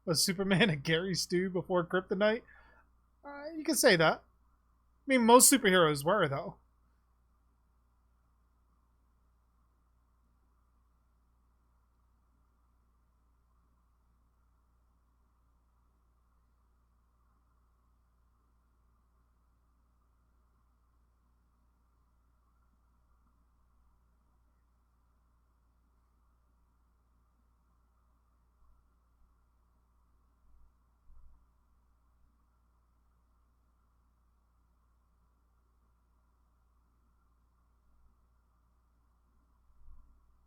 Was Superman a Gary Stu before Kryptonite? You can say that. I mean, most superheroes were, though.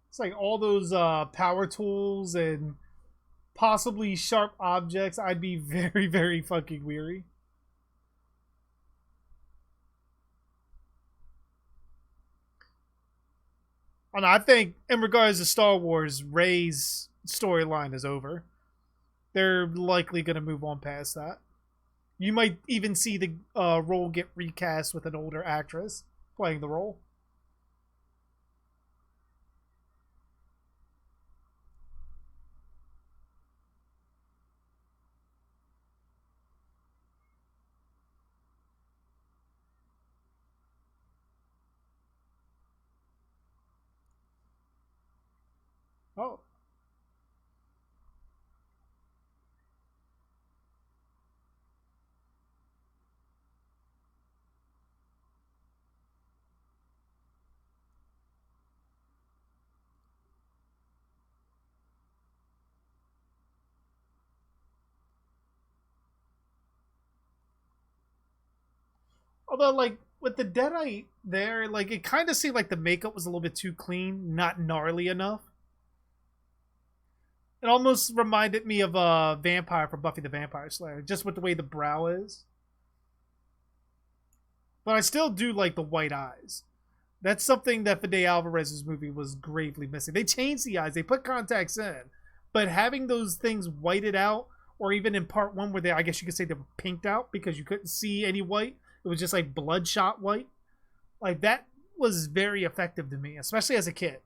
It's like all those power tools and possibly sharp objects. I'd be very, very fucking weary. And I think, in regards to Star Wars, Rey's storyline is over. They're likely going to move on past that. You might even see the role get recast with an older actress playing the role. Oh. Although, like, with the Deadite there, like, it kind of seemed like the makeup was a little bit too clean, not gnarly enough. It almost reminded me of a vampire from Buffy the Vampire Slayer, just with the way the brow is. But I still do like the white eyes. That's something that Fede Alvarez's movie was gravely missing. They changed the eyes, they put contacts in, but having those things whited out, or even in part one where they, I guess you could say they were pinked out because you couldn't see any white. It was just like bloodshot white. Like, that was very effective to me, especially as a kid.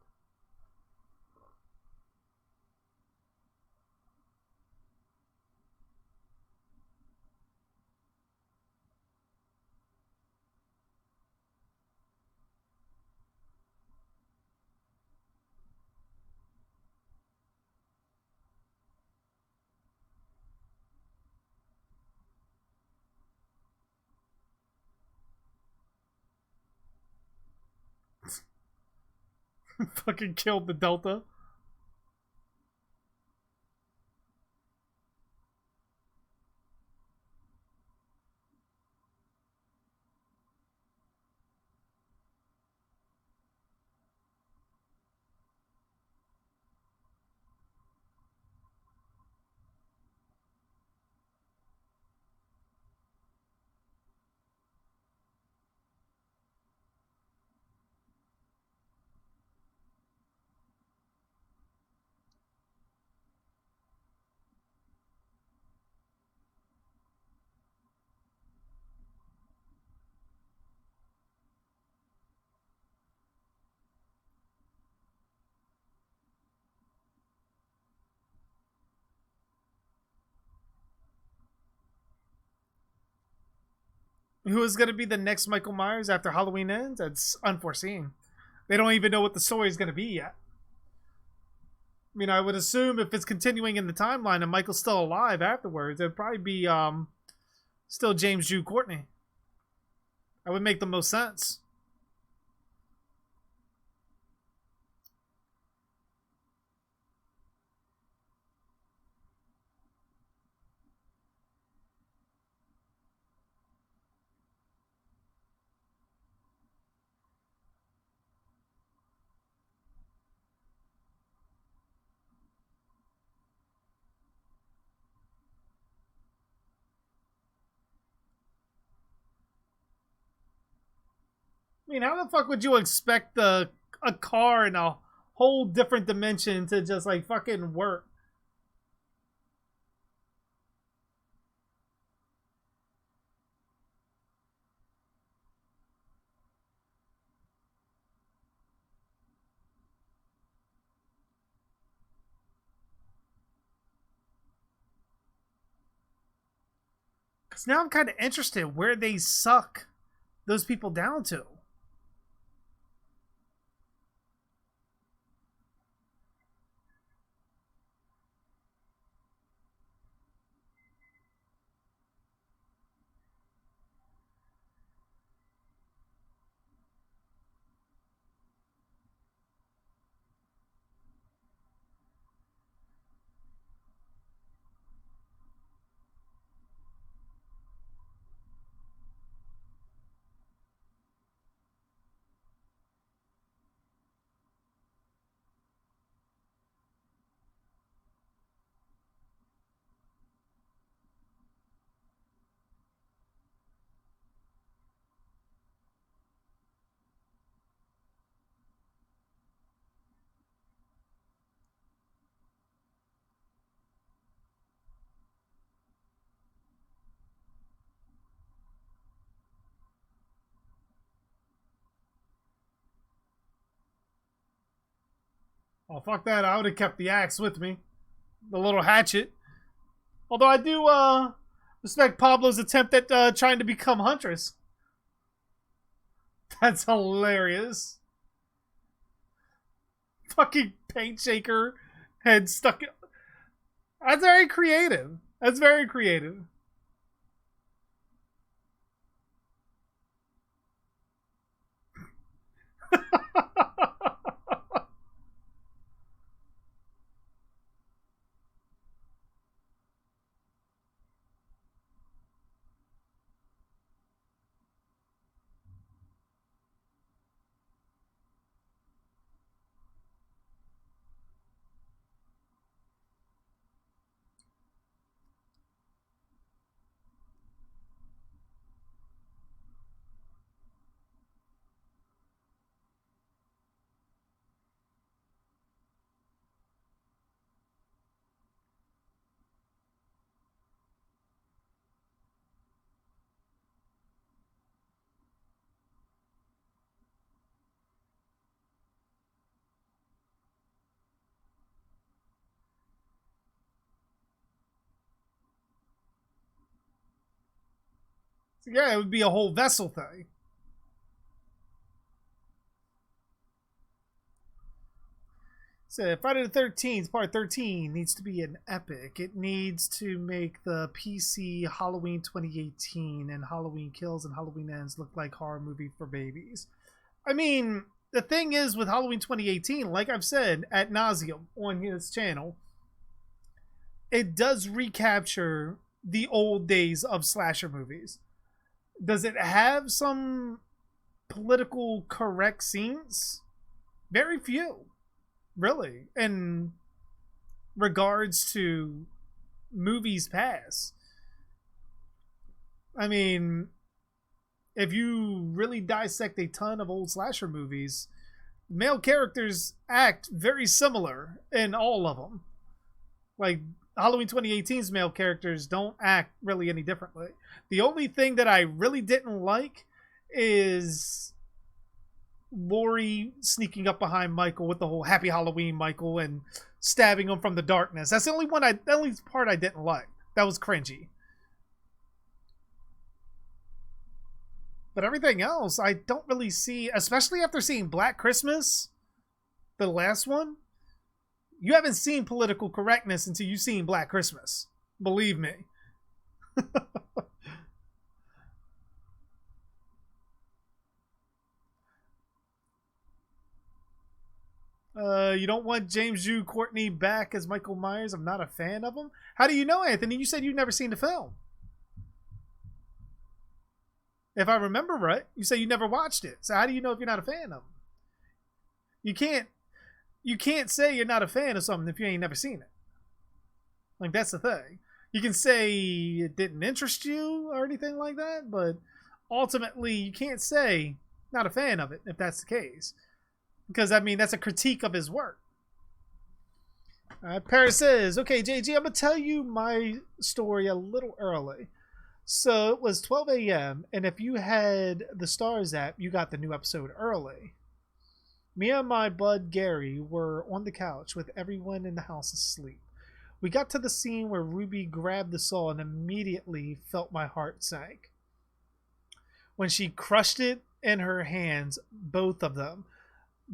Fucking killed the Delta. Who is going to be the next Michael Myers after Halloween ends? That's unforeseen. They don't even know what the story is going to be yet. I mean, I would assume if it's continuing in the timeline and Michael's still alive afterwards, it'd probably be still James Jude Courtney. That would make the most sense. I mean, how the fuck would you expect a car in a whole different dimension to just like fucking work? Because now I'm kind of interested where they suck those people down to. Oh, fuck that. I would have kept the axe with me. The little hatchet. Although I do respect Pablo's attempt at trying to become Huntress. That's hilarious. Fucking paint shaker head stuck. That's very creative. That's very creative. So yeah, it would be a whole vessel thing. So Friday the 13th, part 13, needs to be an epic. It needs to make the PC Halloween 2018 and Halloween Kills and Halloween Ends look like horror movie for babies. I mean, the thing is with Halloween 2018, like I've said ad nauseum on his channel, it does recapture the old days of slasher movies. Does it have some political correct scenes? Very few, really, in regards to movies past. I mean, if you really dissect a ton of old slasher movies, male characters act very similar in all of them. Like, Halloween 2018's male characters don't act really any differently. The only thing that I really didn't like is Laurie sneaking up behind Michael with the whole Happy Halloween, Michael, and stabbing him from the darkness. That's the only part I didn't like. That was cringy. But everything else, I don't really see, especially after seeing Black Christmas, the last one. You haven't seen political correctness until you've seen Black Christmas. Believe me. You don't want James Jude Courtney back as Michael Myers? I'm not a fan of him. How do you know, Anthony? You said you've never seen the film. If I remember right, you say you never watched it. So how do you know if you're not a fan of him? You can't say you're not a fan of something if you ain't never seen it. Like, that's the thing. You can say it didn't interest you or anything like that, but ultimately you can't say not a fan of it if that's the case. Because, I mean, that's a critique of his work. Paris says, okay, JG, I'm going to tell you my story a little early. So it was 12 a.m. and if you had the Stars app, you got the new episode early. Me and my bud Gary were on the couch with everyone in the house asleep. We got to the scene where Ruby grabbed the saw and immediately felt my heart sank. When she crushed it in her hands, both of them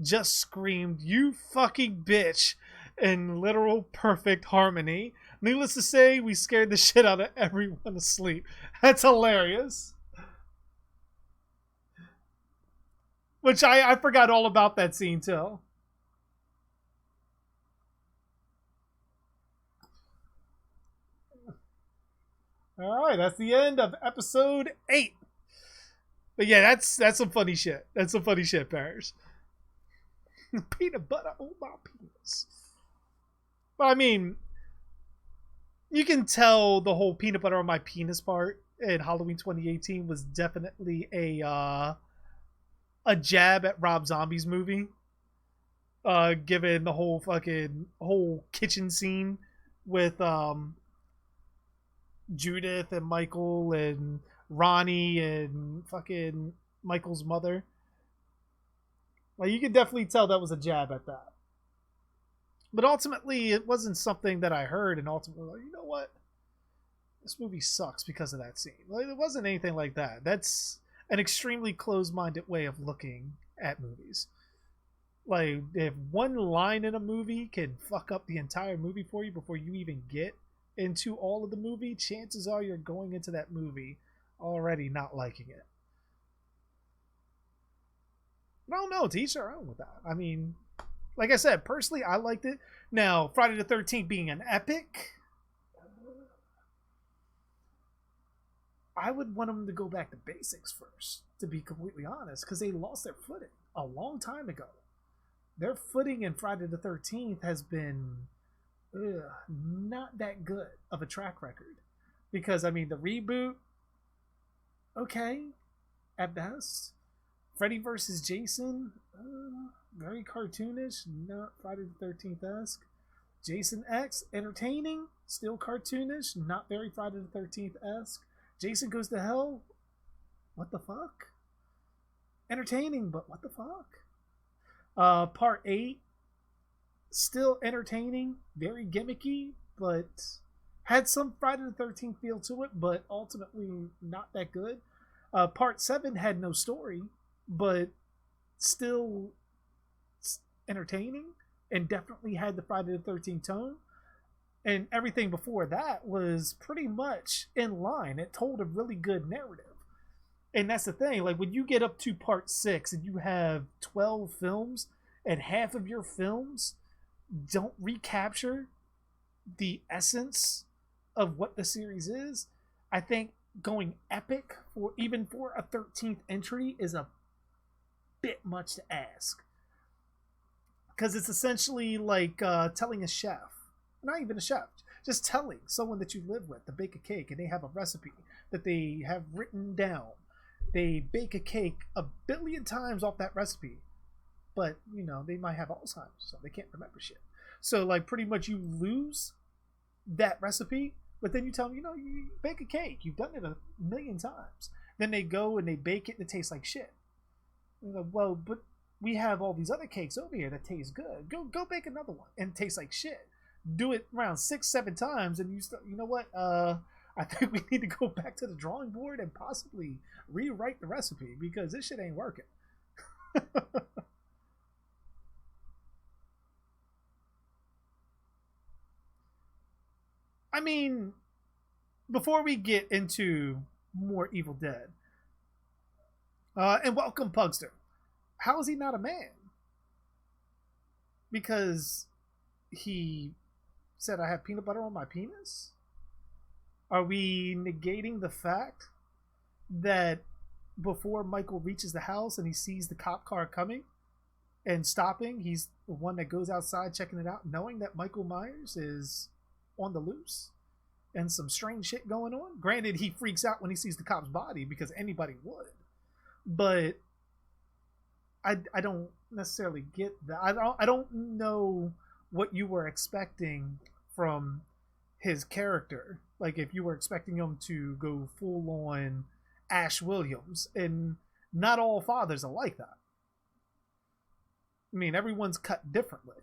just screamed, "You fucking bitch," in literal perfect harmony. Needless to say, we scared the shit out of everyone asleep. That's hilarious. Which I forgot all about that scene too. Alright, that's the end of episode 8. But yeah, that's some funny shit. That's some funny shit, Paris. Peanut butter on my penis. But I mean, you can tell the whole peanut butter on my penis part in Halloween 2018 was definitely a jab at Rob Zombie's movie. Given the whole kitchen scene with Judith and Michael and Ronnie and fucking Michael's mother. Like, you can definitely tell that was a jab at that. But ultimately, it wasn't something that I heard, and ultimately, like, you know what? This movie sucks because of that scene. Like, it wasn't anything like that. That's an extremely closed-minded way of looking at movies. Like, if one line in a movie can fuck up the entire movie for you before you even get into all of the movie, chances are you're going into that movie already not liking it. I don't know, to each their own with that. I mean, like I said, personally, I liked it. Now, Friday the 13th being an epic, I would want them to go back to basics first, to be completely honest, because they lost their footing a long time ago. Their footing in Friday the 13th has been not that good of a track record. Because, I mean, the reboot, okay, at best. Freddy vs. Jason, very cartoonish, not Friday the 13th-esque. Jason X, entertaining, still cartoonish, not very Friday the 13th-esque. Jason Goes to Hell, what the fuck? Entertaining, but what the fuck? Part 8, still entertaining, very gimmicky, but had some Friday the 13th feel to it, but ultimately not that good. Part 7 had no story, but still entertaining and definitely had the Friday the 13th tone. And everything before that was pretty much in line. It told a really good narrative. And that's the thing. Like when you get up to part 6 and you have 12 films, and half of your films don't recapture the essence of what the series is, I think going epic for even for a 13th entry is a bit much to ask. Because it's essentially like telling a chef, not even a chef, just telling someone that you live with to bake a cake, and they have a recipe that they have written down. They bake a cake a billion times off that recipe, but you know they might have Alzheimer's, so they can't remember shit. So like pretty much you lose that recipe, but then you tell them, you know, you bake a cake, you've done it a million times. Then they go and they bake it and it tastes like shit. Like, well, but we have all these other cakes over here that taste good. Go bake another one and it tastes like shit. Do it around 6-7 times, and you know what? I think we need to go back to the drawing board and possibly rewrite the recipe because this shit ain't working. I mean, before we get into more Evil Dead, and welcome Pugster. How is he not a man? Because he said I have peanut butter on my penis? Are we negating the fact that before Michael reaches the house and he sees the cop car coming and stopping, he's the one that goes outside checking it out, knowing that Michael Myers is on the loose and some strange shit going on? Granted, he freaks out when he sees the cop's body because anybody would. But I don't necessarily get that. I don't know what you were expecting from his character. Like if you were expecting him to go full on Ash Williams, and not all fathers are like that. I mean, everyone's cut differently.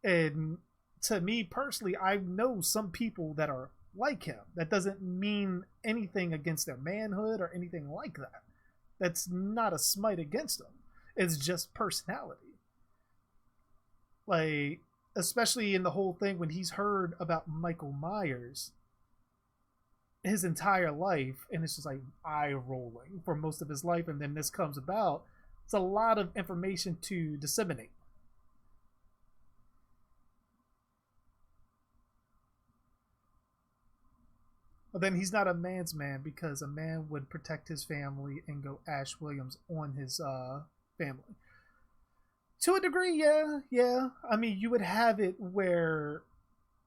And to me personally, I know some people that are like him. That doesn't mean anything against their manhood or anything like that. That's not a smite against them. It's just personality. Like, especially in the whole thing when he's heard about Michael Myers his entire life, and it's just like eye rolling for most of his life, and then this comes about. It's a lot of information to disseminate. But then he's not a man's man because a man would protect his family and go Ash Williams on his family. To a degree, yeah. I mean, you would have it where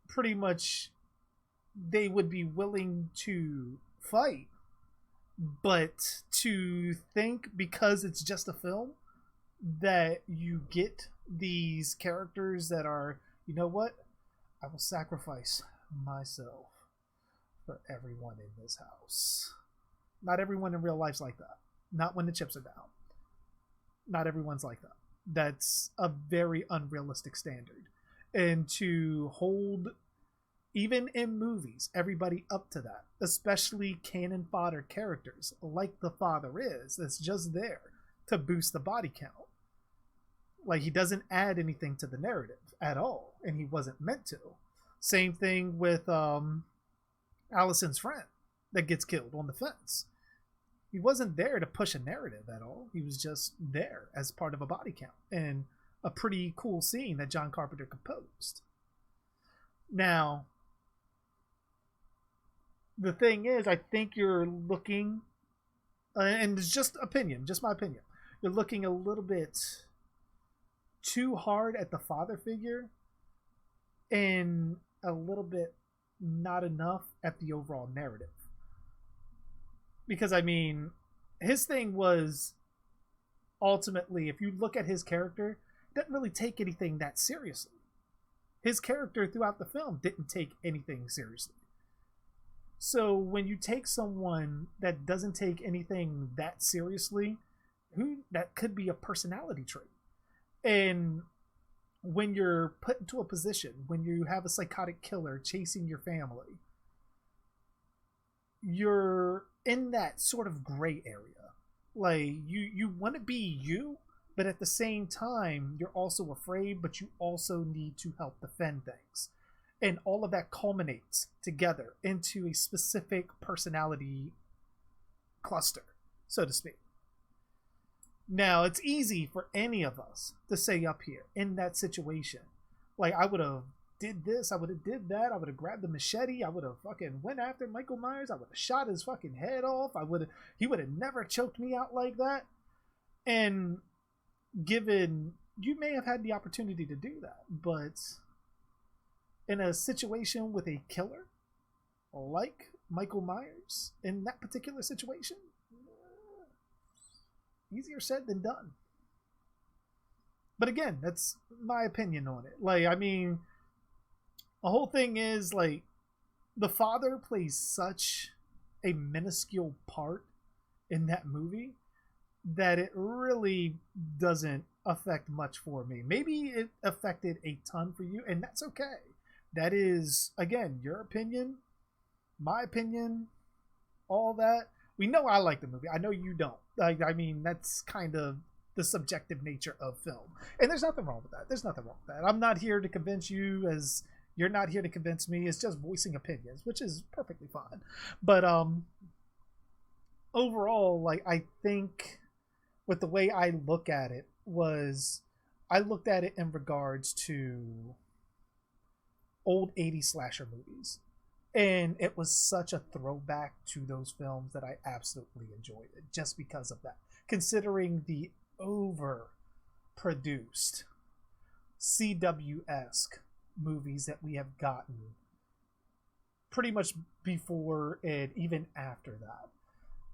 pretty much they would be willing to fight, but to think because it's just a film that you get these characters that are, you know what, I will sacrifice myself for everyone in this house. Not everyone in real life's like that. Not when the chips are down. Not everyone's like that. That's a very unrealistic standard. And to hold, even in movies, everybody up to that, especially cannon fodder characters like the father is, that's just there to boost the body count. Like, he doesn't add anything to the narrative at all, and he wasn't meant to. Same thing with Allison's friend that gets killed on the fence. He wasn't there to push a narrative at all. He was just there as part of a body count and a pretty cool scene that John Carpenter composed. Now, the thing is, I think you're looking, and it's just opinion, just my opinion, you're looking a little bit too hard at the father figure and a little bit not enough at the overall narrative. Because, I mean, his thing was, ultimately, if you look at his character, he doesn't really take anything that seriously. His character throughout the film didn't take anything seriously. So when you take someone that doesn't take anything that seriously, that could be a personality trait. And when you're put into a position, when you have a psychotic killer chasing your family, you're in that sort of gray area. Like, you want to be you, but at the same time, you're also afraid, but you also need to help defend things. And all of that culminates together into a specific personality cluster, so to speak. Now, it's easy for any of us to say up here in that situation, like, I would have did this, I would have did that, I would have grabbed the machete, I would have fucking went after Michael Myers, I would have shot his fucking head off, he would have never choked me out like that. And given, you may have had the opportunity to do that, but in a situation with a killer like Michael Myers, in that particular situation, easier said than done. But again, that's my opinion on it. Like, I mean, the whole thing is, like, the father plays such a minuscule part in that movie that it really doesn't affect much for me. Maybe it affected a ton for you, and that's okay. That is, again, your opinion, my opinion, all that. We know I like the movie. I know you don't. Like, I mean, that's kind of the subjective nature of film. And there's nothing wrong with that. There's nothing wrong with that. I'm not here to convince you, as you're not here to convince me. It's just voicing opinions, which is perfectly fine. But overall, like, I think with the way I look at it was, I looked at it in regards to old 80s slasher movies. And it was such a throwback to those films that I absolutely enjoyed it just because of that. Considering the overproduced CW-esque movies that we have gotten pretty much before and even after that.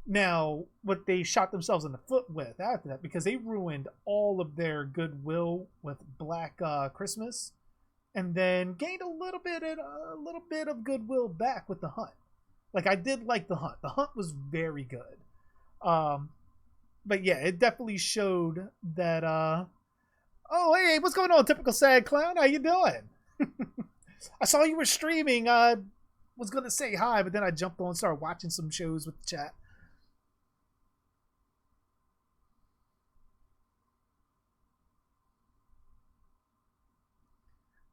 Now, what they shot themselves in the foot with after that, because they ruined all of their goodwill with Black Christmas, and then gained a little bit of goodwill back with The Hunt. Like, I did like The Hunt. The Hunt was very good. But yeah, it definitely showed that, oh, hey, what's going on, typical sad clown? How you doing? I saw you were streaming. Was going to say hi, but then I jumped on and started watching some shows with the chat.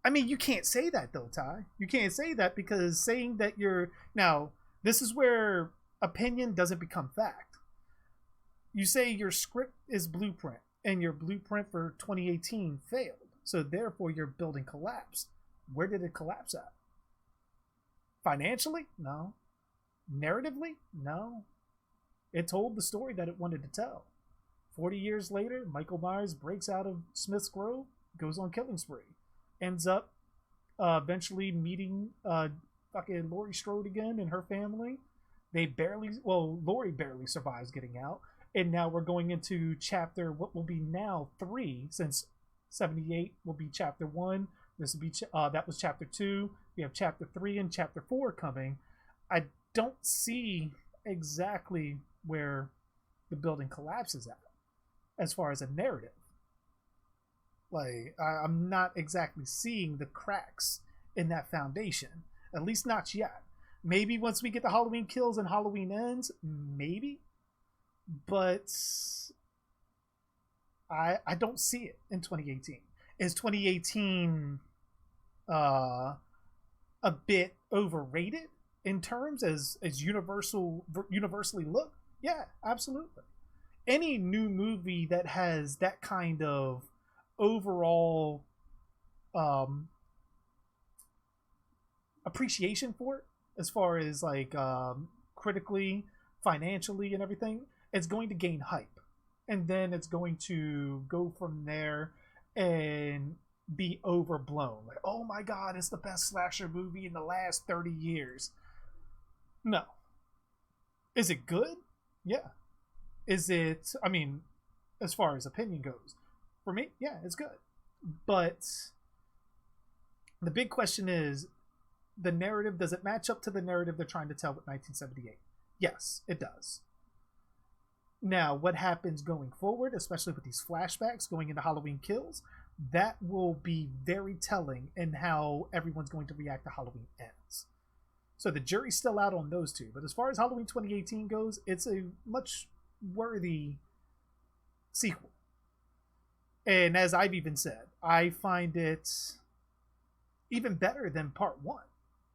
I mean, you can't say that, though, Ty. You can't say that, because saying that you're... Now, this is where opinion doesn't become fact. You say your script is blueprint, and your blueprint for 2018 failed. So, therefore, your building collapsed. Where did it collapse at? Financially? No. Narratively? No. It told the story that it wanted to tell. 40 years later, Michael Myers breaks out of Smith's Grove, goes on killing spree. Ends up eventually meeting fucking Laurie Strode again and her family. Laurie barely survives getting out. And now we're going into chapter, what will be now 3, since 78 will be chapter 1. This will be, that was chapter 2. We have chapter 3 and chapter 4 coming. I don't see exactly where the building collapses at, as far as a narrative. Like, I'm not exactly seeing the cracks in that foundation. At least not yet. Maybe once we get the Halloween Kills and Halloween Ends, maybe. But I don't see it in 2018. Is 2018 a bit overrated in terms as universally looked? Yeah, absolutely. Any new movie that has that kind of overall appreciation for it, as far as like critically, financially, and everything, it's going to gain hype, and then it's going to go from there and be overblown. Like, oh my god, it's the best slasher movie in the last 30 years. No. Is it good? Yeah. Is it, I mean, as far as opinion goes, for me, yeah, it's good. But the big question is, the narrative, does it match up to the narrative they're trying to tell with 1978? Yes, it does. Now, what happens going forward, especially with these flashbacks going into Halloween Kills, that will be very telling in how everyone's going to react to Halloween Ends. So the jury's still out on those two. But as far as Halloween 2018 goes, it's a much worthy sequel. And as I've even said, I find it even better than part 1.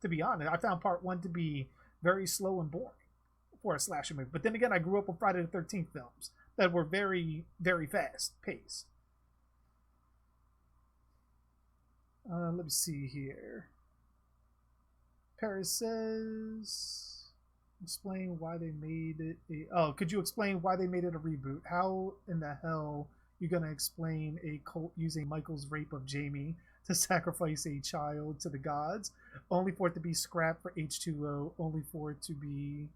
To be honest, I found part 1 to be very slow and boring for a slasher movie. But then again, I grew up with Friday the 13th films that were very, very fast paced. Let me see here. Paris says, explain why they made it could you explain why they made it a reboot? How in the hell you gonna explain a cult using Michael's rape of Jamie to sacrifice a child to the gods, only for it to be scrapped for H2O, only for it to be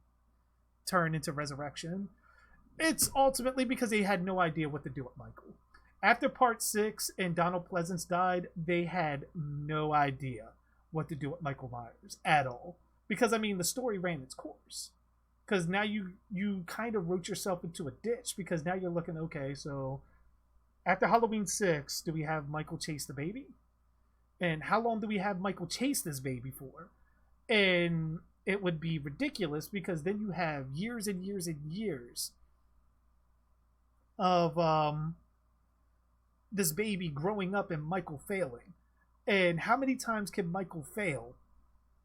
turned into resurrection? It's ultimately because they had no idea what to do with Michael. After part 6 and Donald Pleasance died, they had no idea what to do with Michael Myers at all. Because, I mean, the story ran its course. Because now you kind of wrote yourself into a ditch, because now you're looking, okay, so after Halloween 6, do we have Michael chase the baby? And how long do we have Michael chase this baby for? And it would be ridiculous, because then you have years and years and years of this baby growing up and Michael failing. And how many times can Michael fail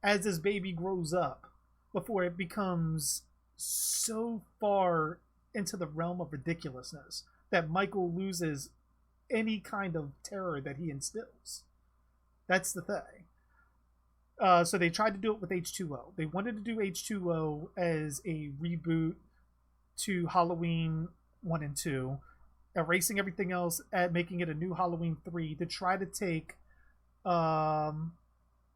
as this baby grows up before it becomes so far into the realm of ridiculousness that Michael loses any kind of terror that he instills? That's the thing. So they tried to do it with H2O. They wanted to do H2O as a reboot to Halloween 1 and 2, erasing everything else and making it a new Halloween 3 to try to take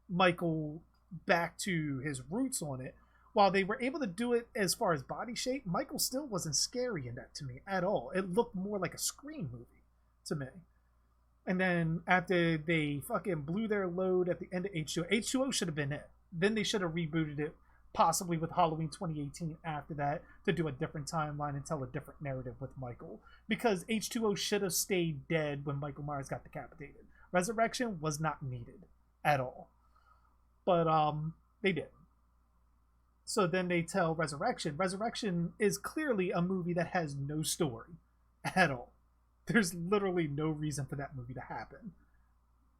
Michael back to his roots on it. While they were able to do it as far as body shape, Michael still wasn't scary in that to me at all. It looked more like a Scream movie to me. And then after they fucking blew their load at the end of H2O, H2O should have been it. Then they should have rebooted it, possibly with Halloween 2018 after that, to do a different timeline and tell a different narrative with Michael. Because H2O should have stayed dead when Michael Myers got decapitated. Resurrection was not needed at all. But they did. So then they tell Resurrection. Resurrection is clearly a movie that has no story at all. There's literally no reason for that movie to happen.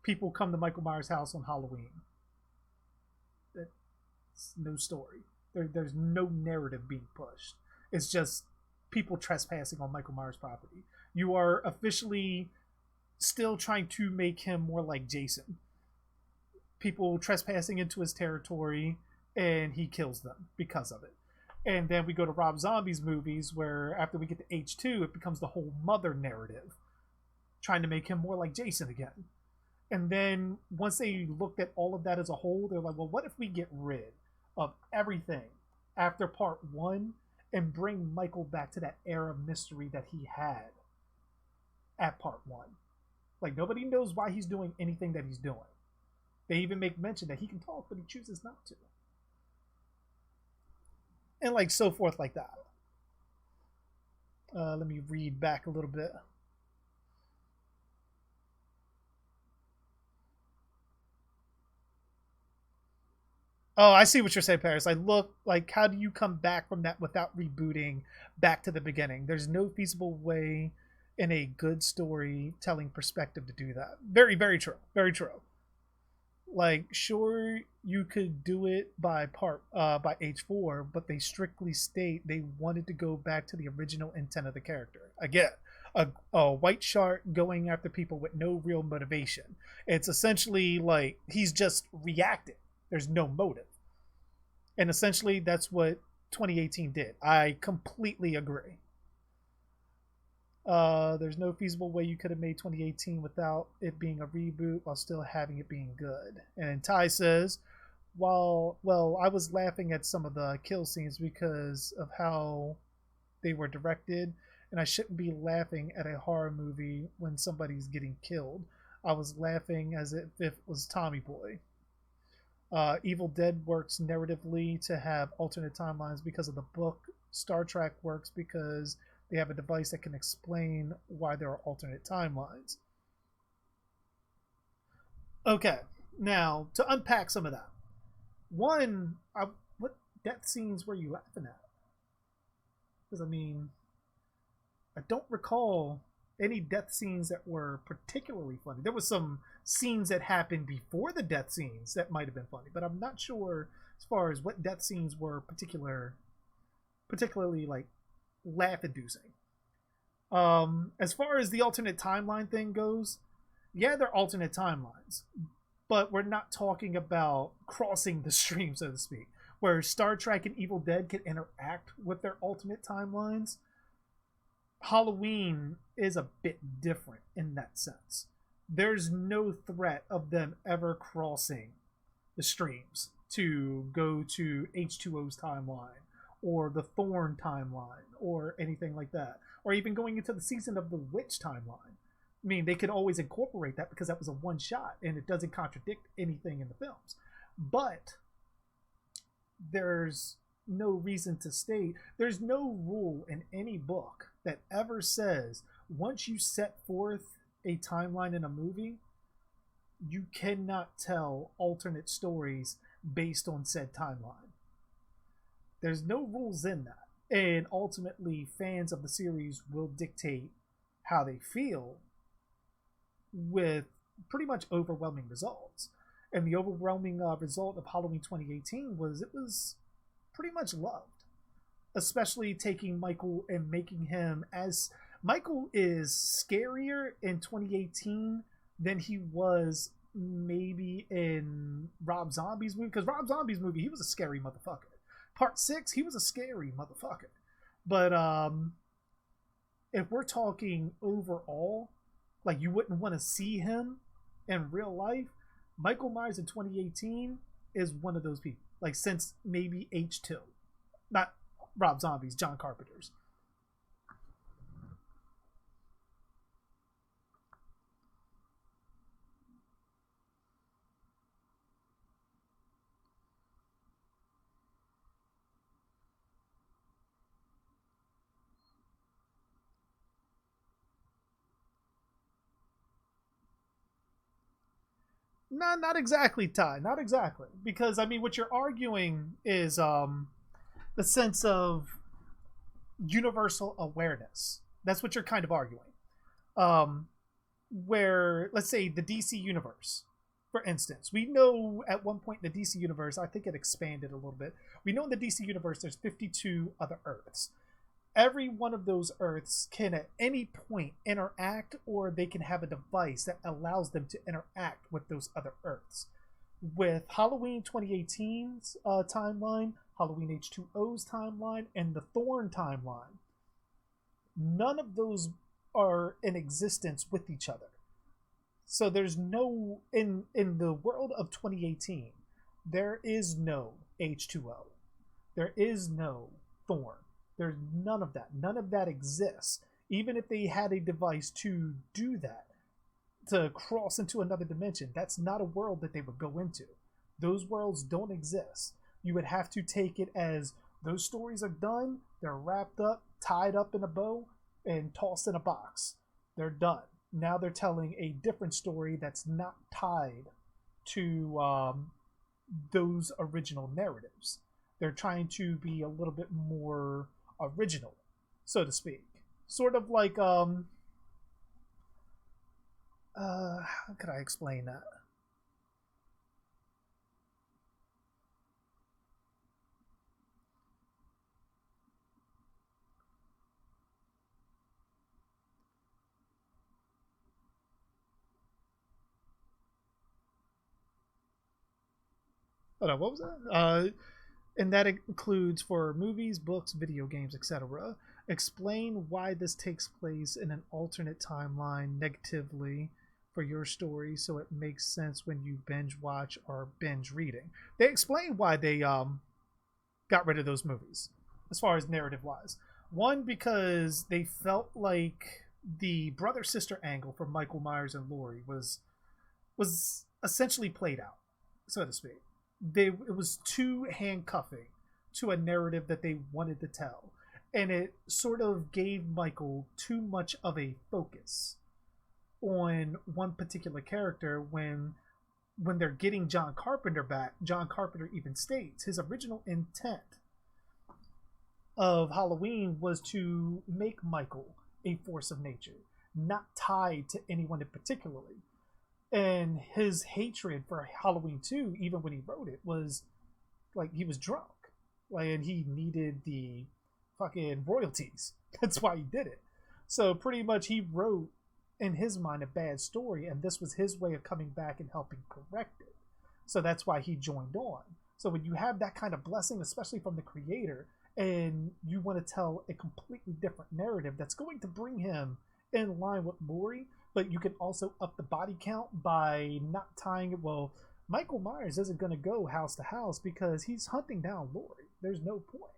People come to Michael Myers' house on Halloween. It's no story. There's no narrative being pushed. It's just people trespassing on Michael Myers' property. You are officially still trying to make him more like Jason. People trespassing into his territory, and he kills them because of it. And then we go to Rob Zombie's movies, where after we get to H2, it becomes the whole mother narrative, trying to make him more like Jason again. And then once they looked at all of that as a whole, they're like, well, what if we get rid of everything after part 1 and bring Michael back to that era of mystery that he had at part 1? Like, nobody knows why he's doing anything that he's doing. They even make mention that he can talk, but he chooses not to. And like so forth like that. Let me read back a little bit. Oh, I see what you're saying, Paris. I look like, how do you come back from that without rebooting back to the beginning? There's no feasible way in a good storytelling perspective to do that. Very, very true. Very true. Like, sure, you could do it by H4, but they strictly state they wanted to go back to the original intent of the character. Again, a white shark going after people with no real motivation. It's essentially like he's just reacting. There's no motive. And essentially, that's what 2018 did. I completely agree. There's no feasible way you could have made 2018 without it being a reboot while still having it being good. And Ty says, I was laughing at some of the kill scenes because of how they were directed, and I shouldn't be laughing at a horror movie when somebody's getting killed. I was laughing as if it was Tommy Boy. Evil Dead works narratively to have alternate timelines because of the book. Star Trek works because they have a device that can explain why there are alternate timelines. Okay, now to unpack some of that. One, what death scenes were you laughing at? Because, I mean, I don't recall any death scenes that were particularly funny. There was some scenes that happened before the death scenes that might have been funny, but I'm not sure as far as what death scenes were particular particularly like laugh-inducing. As far as the alternate timeline thing goes, yeah, they're alternate timelines, but we're not talking about crossing the stream, so to speak, where Star Trek and Evil Dead can interact with their alternate timelines. Halloween is a bit different in that sense. There's no threat of them ever crossing the streams to go to H2O's timeline or the Thorn timeline or anything like that, or even going into the Season of the Witch timeline. I mean, they could always incorporate that because that was a one shot and it doesn't contradict anything in the films. But there's no reason to state, there's no rule in any book that ever says once you set forth a timeline in a movie, you cannot tell alternate stories based on said timeline. There's no rules in that. And ultimately, fans of the series will dictate how they feel with pretty much overwhelming results. And the overwhelming result of Halloween 2018 was it was pretty much loved. Especially taking Michael and making him as... Michael is scarier in 2018 than he was maybe in Rob Zombie's movie. Because Rob Zombie's movie, he was a scary motherfucker. Part 6, he was a scary motherfucker. But if we're talking overall, like you wouldn't want to see him in real life, Michael Myers in 2018 is one of those people. Like since maybe H2. Not Rob Zombie's, John Carpenter's. No, not exactly, Ty. Not exactly. Because, I mean, what you're arguing is the sense of universal awareness. That's what you're kind of arguing. Where, let's say, the DC universe, for instance. We know at one point in the DC universe, I think it expanded a little bit. We know in the DC universe there's 52 other Earths. Every one of those Earths can at any point interact, or they can have a device that allows them to interact with those other Earths. With Halloween 2018's timeline, Halloween H2O's timeline, and the Thorn timeline, none of those are in existence with each other. So there's no, in the world of 2018, there is no H2O. There is no Thorn. There's none of that. None of that exists. Even if they had a device to do that, to cross into another dimension, that's not a world that they would go into. Those worlds don't exist. You would have to take it as those stories are done, they're wrapped up, tied up in a bow, and tossed in a box. They're done. Now they're telling a different story that's not tied to those original narratives. They're trying to be a little bit more original, so to speak. Sort of like how could I explain that? Hold on, what was that? And that includes for movies, books, video games, etc. Explain why this takes place in an alternate timeline negatively for your story so it makes sense when you binge watch or binge reading. They explain why they got rid of those movies as far as narrative wise. One, because they felt like the brother-sister angle for Michael Myers and Laurie was essentially played out, so to speak. It was too handcuffing to a narrative that they wanted to tell, and it sort of gave Michael too much of a focus on one particular character. When they're getting John Carpenter back, John Carpenter even states his original intent of Halloween was to make Michael a force of nature, not tied to anyone in particularly. And his hatred for Halloween 2, even when he wrote it, was like he was drunk. Like, and he needed the fucking royalties. That's why he did it. So pretty much he wrote in his mind a bad story, and this was his way of coming back and helping correct it. So that's why he joined on. So when you have that kind of blessing, especially from the creator, and you want to tell a completely different narrative that's going to bring him in line with Laurie, but you can also up the body count by not tying it. Well, Michael Myers isn't going to go house to house because he's hunting down Laurie. There's no point.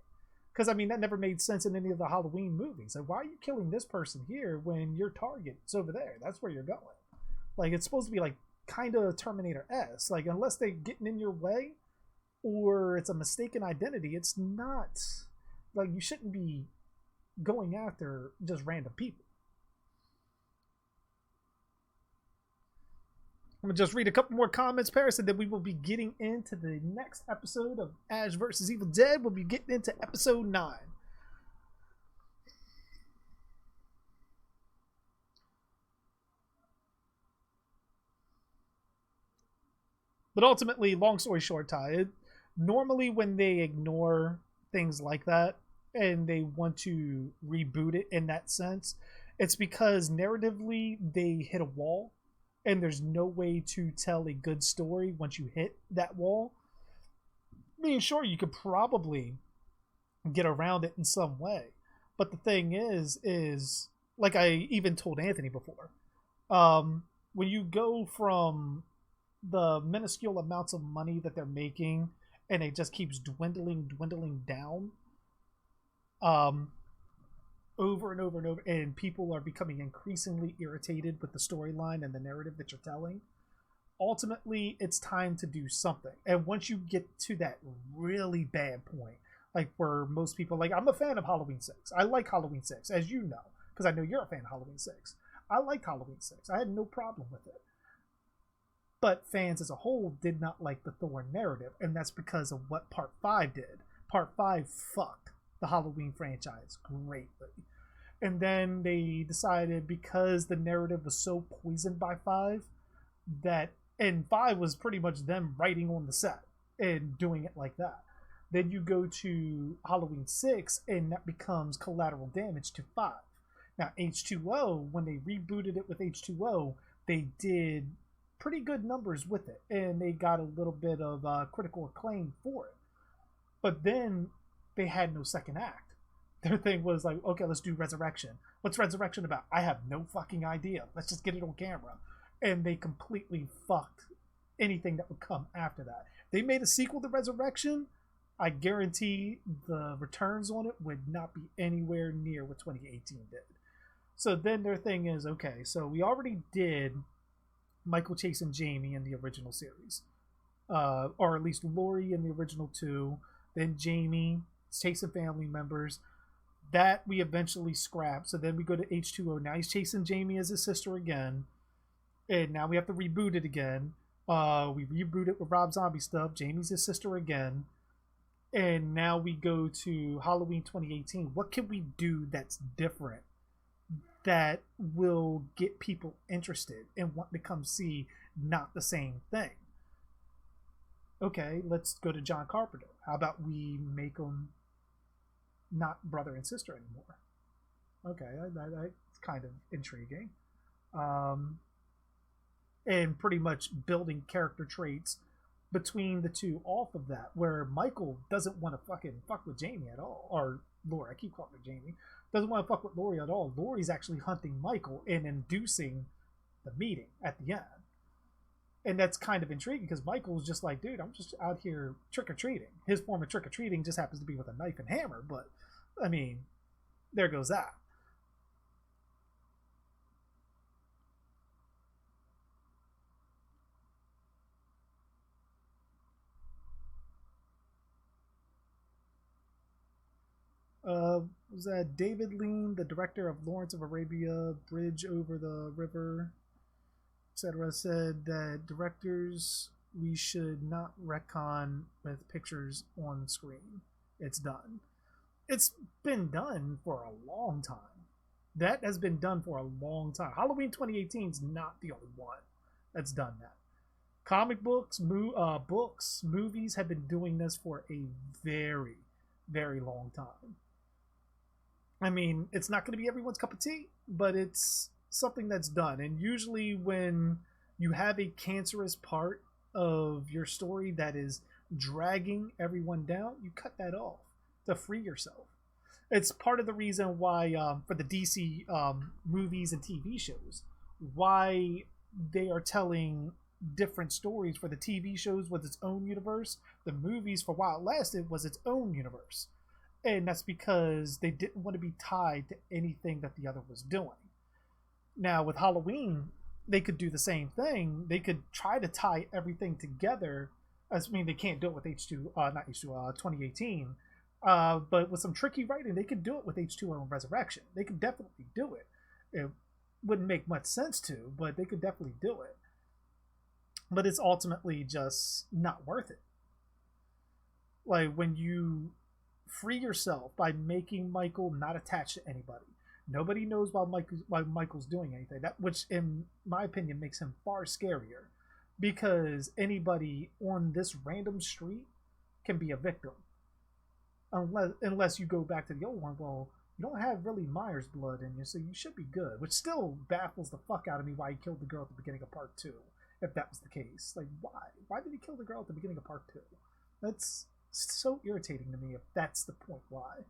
Because, I mean, that never made sense in any of the Halloween movies. Like, why are you killing this person here when your target is over there? That's where you're going. Like, it's supposed to be, like, kind of Terminator-esque. Like, unless they're getting in your way or it's a mistaken identity, it's not... Like, you shouldn't be going after just random people. I'm going to just read a couple more comments, Paris, and then we will be getting into the next episode of Ash vs. Evil Dead. We'll be getting into episode 9. But ultimately, long story short, Ty, normally when they ignore things like that and they want to reboot it in that sense, it's because narratively they hit a wall. And there's no way to tell a good story once you hit that wall. I mean, sure, you could probably get around it in some way. But the thing is like I even told Anthony before, when you go from the minuscule amounts of money that they're making and it just keeps dwindling down, over and over and over, and people are becoming increasingly irritated with the storyline and the narrative that you're telling, ultimately it's time to do something. And once you get to that really bad point, like where most people, like, I'm a fan of Halloween 6. I like Halloween 6, as you know, because I know you're a fan of Halloween 6. I liked Halloween 6. I had no problem with it. But fans as a whole did not like the Thorn narrative, and that's because of what Part 5 did. Part 5 fucked the Halloween franchise greatly. And then they decided, because the narrative was so poisoned by 5, that, and 5 was pretty much them writing on the set and doing it like that. Then you go to Halloween 6 and that becomes collateral damage to 5. Now H2O, when they rebooted it with H2O, they did pretty good numbers with it and they got a little bit of critical acclaim for it. But then they had no second act. Their thing was like, okay, let's do Resurrection. What's Resurrection about? I have no fucking idea. Let's just get it on camera. And they completely fucked anything that would come after that. They made a sequel to Resurrection. I guarantee the returns on it would not be anywhere near what 2018 did. So then their thing is, okay, so we already did Michael chasing Jamie in the original series. Or at least Laurie in the original 2. Then Jamie chasing family members. That we eventually scrapped. So then we go to H2O. Now he's chasing Jamie as his sister again. And now we have to reboot it again. We reboot it with Rob Zombie stuff. Jamie's his sister again. And now we go to Halloween 2018. What can we do that's different that will get people interested and want to come see not the same thing? Okay, let's go to John Carpenter. How about we make them not brother and sister anymore? Okay, that's kind of intriguing. And pretty much building character traits between the two off of that, where Michael doesn't want to fucking fuck with Jamie at all. Or Laurie, I keep calling her Jamie. Doesn't want to fuck with Laurie at all. Laurie's actually hunting Michael and inducing the meeting at the end. And that's kind of intriguing because Michael's just like, dude, I'm just out here trick-or-treating. His form of trick-or-treating just happens to be with a knife and hammer, but, I mean, there goes that. Was that David Lean, the director of Lawrence of Arabia, Bridge Over the River, etc., said that directors, we should not retcon with pictures on screen. It's done. It's been done for a long time. That has been done for a long time. Halloween 2018 is not the only one that's done that. Comic books, movies have been doing this for a very, very long time. I mean, it's not going to be everyone's cup of tea, but it's something that's done. And usually, when you have a cancerous part of your story that is dragging everyone down, you cut that off to free yourself. It's part of the reason why, for the DC movies and TV shows, why they are telling different stories. For the TV shows was its own universe, the movies for while it lasted was its own universe. And that's because they didn't want to be tied to anything that the other was doing. Now with Halloween, they could do the same thing. They could try to tie everything together. I mean, they can't do it with H2, not H2, 2018. But with some tricky writing, they could do it with H2O and Resurrection. They could definitely do it. It wouldn't make much sense to, but they could definitely do it. But it's ultimately just not worth it. Like, when you free yourself by making Michael not attached to anybody. Nobody knows why Michael's doing anything. That, which, in my opinion, makes him far scarier. Because anybody on this random street can be a victim. Unless you go back to the old one, well, you don't have really Myers blood in you, so you should be good. Which still baffles the fuck out of me why he killed the girl at the beginning of part 2. If that was the case. Like, why? Why did he kill the girl at the beginning of part 2? That's so irritating to me if that's the point why.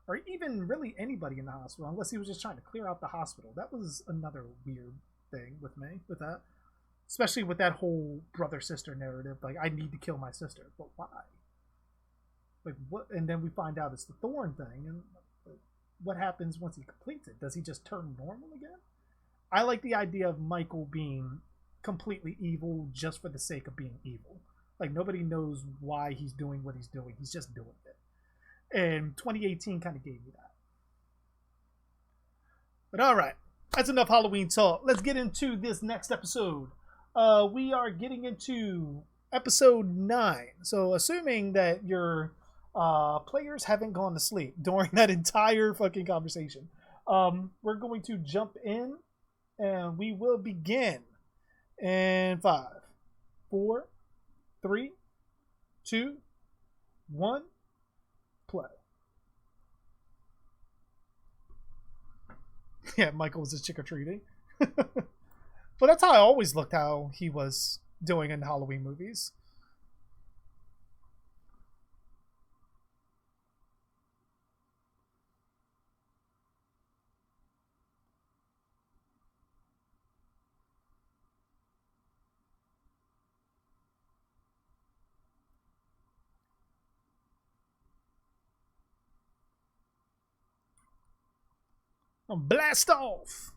Or even really anybody in the hospital, unless he was just trying to clear out the hospital. That was another weird thing with me, with that. Especially with that whole brother-sister narrative. Like, I need to kill my sister. But why? Like, what? And then we find out it's the Thorn thing. And what happens once he completes it? Does he just turn normal again? I like the idea of Michael being completely evil just for the sake of being evil. Like, nobody knows why he's doing what he's doing. He's just doing it. And 2018 kind of gave me that. But alright, that's enough Halloween talk. Let's get into this next episode. We are getting into episode 9. So assuming that your players haven't gone to sleep during that entire fucking conversation, we're going to jump in and we will begin in 5, 4, 3, 2, 1, play. Yeah, Michael was just trick-or-treating. But that's how I always looked how he was doing in Halloween movies. Blast off!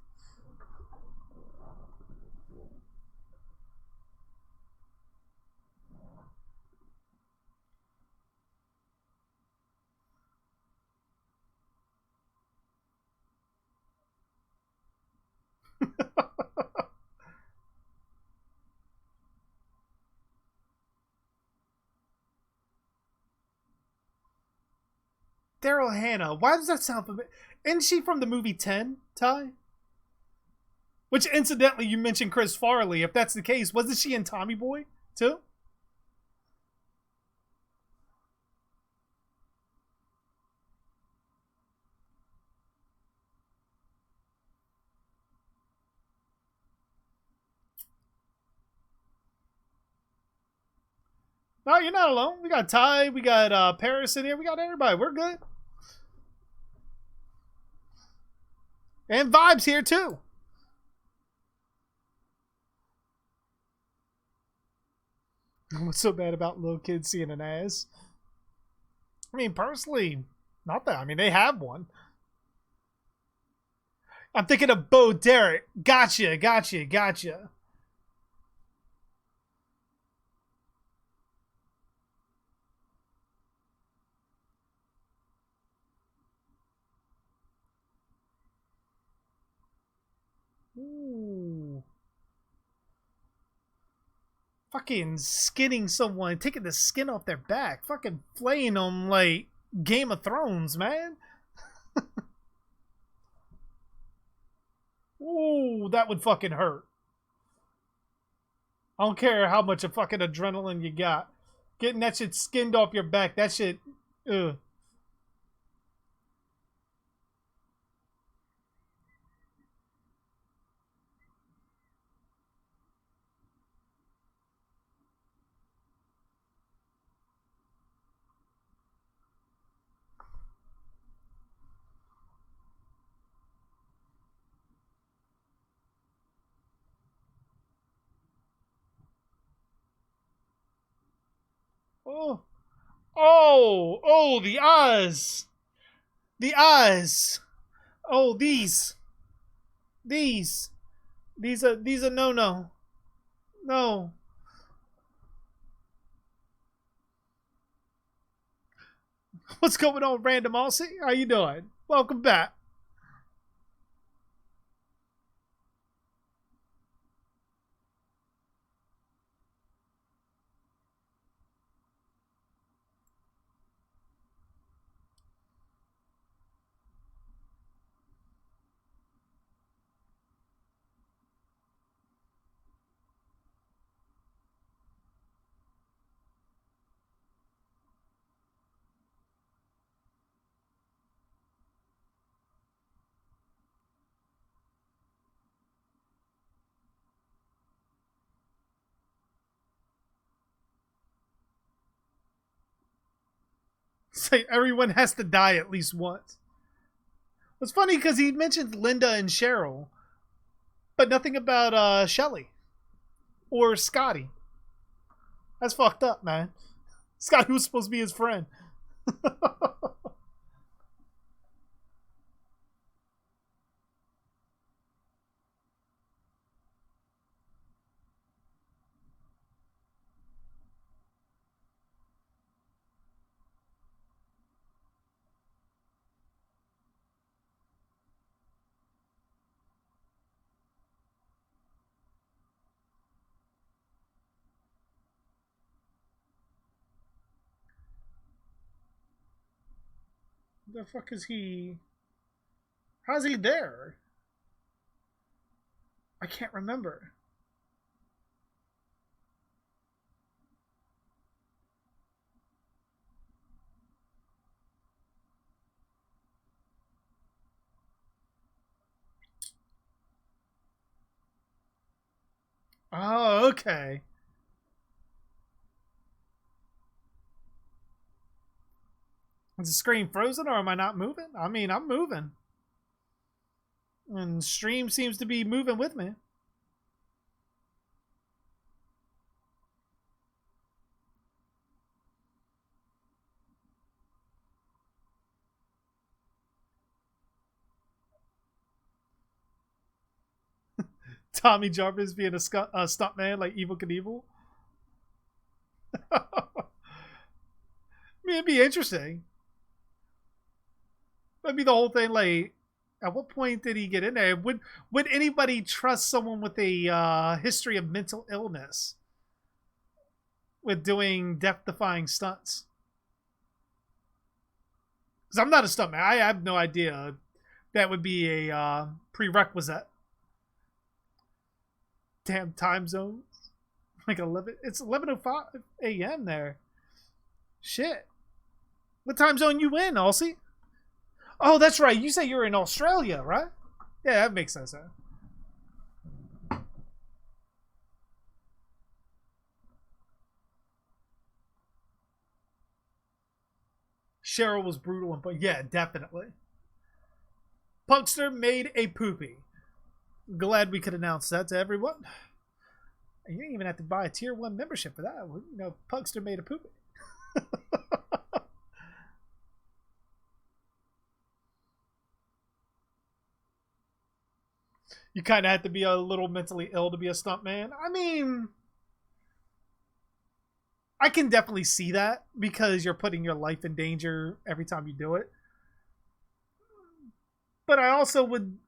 Daryl Hannah. Why does that sound familiar? Isn't she from the movie 10, Ty? Which, incidentally, you mentioned Chris Farley. If that's the case, wasn't she in Tommy Boy, too? No, you're not alone. We got Ty, we got Paris in here, we got everybody. We're good. And Vibes here, too. What's so bad about little kids seeing an ass? I mean, personally, not that. I mean, they have one. I'm thinking of Bo Derek. Gotcha. Ooh. Fucking skinning someone, taking the skin off their back, fucking flaying them like Game of Thrones, man. Ooh, that would fucking hurt. I don't care how much of fucking adrenaline you got. Getting that shit skinned off your back, that shit, ugh. Oh, the eyes. The eyes. Oh, these. These are no. No. What's going on, Random Aussie? How you doing? Welcome back. Say everyone has to die at least once. It's funny because he mentioned Linda and Cheryl, but nothing about Shelly or Scotty. That's fucked up, man. Scotty was supposed to be his friend. The fuck is he? How's he there? I can't remember. Oh, okay. Is the screen frozen or am I not moving? I mean, I'm moving. And stream seems to be moving with me. Tommy Jarvis being a stuntman like Evil Knievel. I mean, it'd be interesting. That'd be the whole thing. Like, at what point did he get in there? Would anybody trust someone with a history of mental illness with doing death-defying stunts? Because I'm not a stuntman. I have no idea that would be a prerequisite. Damn time zones. Like 11. It's 11:05 a.m. there. Shit. What time zone you in, Aussie? Oh, that's right. You say you're in Australia, right? Yeah, that makes sense. Huh? Cheryl was brutal, but yeah, definitely. Punkster made a poopy. Glad we could announce that to everyone. You didn't even have to buy a tier 1 membership for that. You know, Punkster made a poopy. You kind of have to be a little mentally ill to be a stuntman. I mean, I can definitely see that because you're putting your life in danger every time you do it. But I also would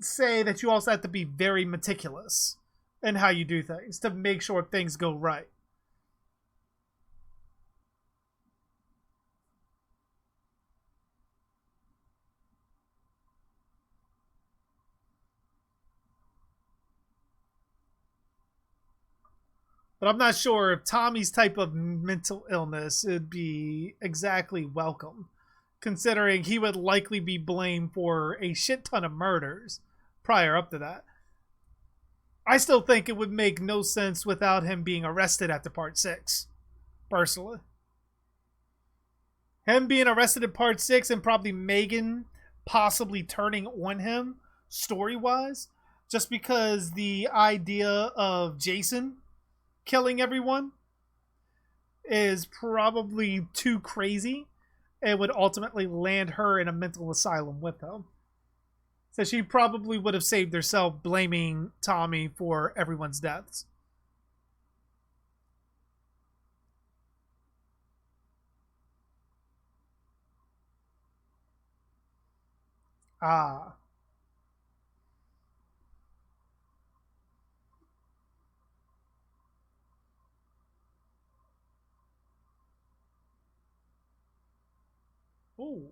say that you also have to be very meticulous in how you do things to make sure things go right. But I'm not sure if Tommy's type of mental illness would be exactly welcome, considering he would likely be blamed for a shit ton of murders prior up to that. I still think it would make no sense without him being arrested after part 6, personally. Him being arrested in part 6 and probably Megan possibly turning on him story-wise, just because the idea of Jason killing everyone is probably too crazy and would ultimately land her in a mental asylum with him. So she probably would have saved herself blaming Tommy for everyone's deaths. Ah. Ooh.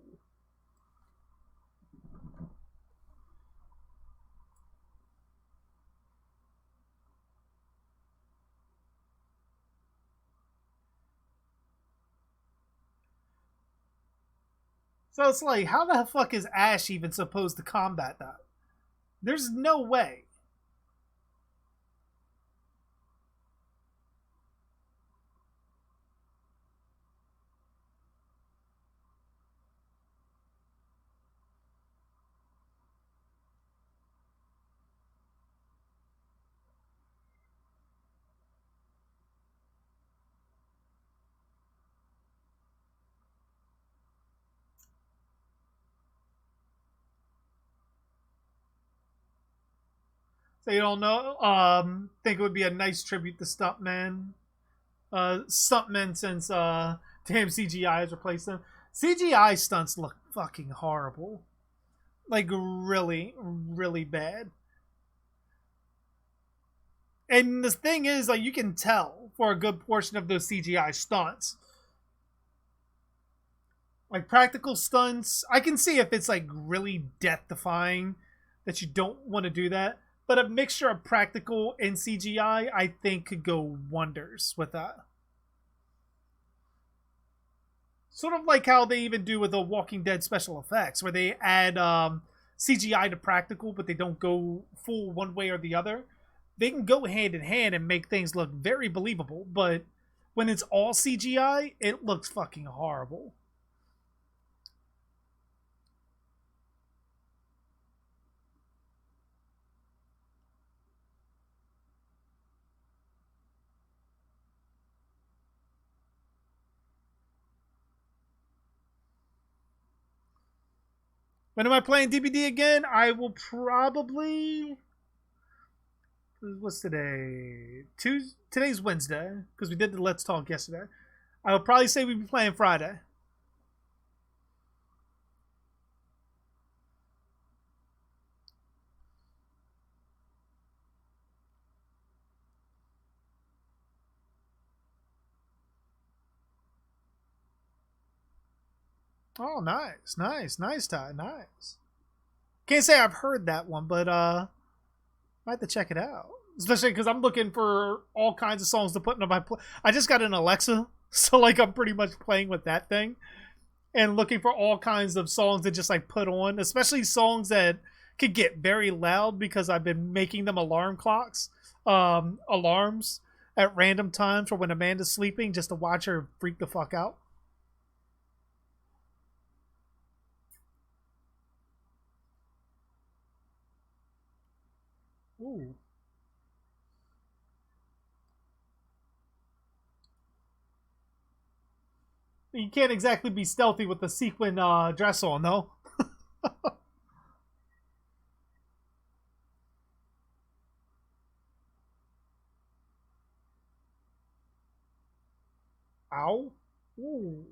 So it's like, how the fuck is Ash even supposed to combat that? There's no way. So you don't know. Think it would be a nice tribute to Stuntman. Stuntmen since damn CGI has replaced them. CGI stunts look fucking horrible. Like really, really bad. And the thing is, like, you can tell for a good portion of those CGI stunts. Like practical stunts, I can see if it's like really death defying that you don't want to do that. But a mixture of practical and CGI, I think, could go wonders with that. Sort of like how they even do with the Walking Dead special effects, where they add CGI to practical, but they don't go full one way or the other. They can go hand in hand and make things look very believable, but when it's all CGI, it looks fucking horrible. When am I playing DBD again? I will probably. What's today? Today's Wednesday because we did the Let's Talk yesterday. I would probably say we'd be playing Friday. Oh, nice, Ty, nice. Can't say I've heard that one, but might have to check it out. Especially because I'm looking for all kinds of songs to put into my play. I just got an Alexa, so like I'm pretty much playing with that thing and looking for all kinds of songs to just like put on, especially songs that could get very loud because I've been making them alarm clocks, alarms at random times for when Amanda's sleeping, just to watch her freak the fuck out. Ooh. You can't exactly be stealthy with the sequin dress on, though. Ow. Ooh.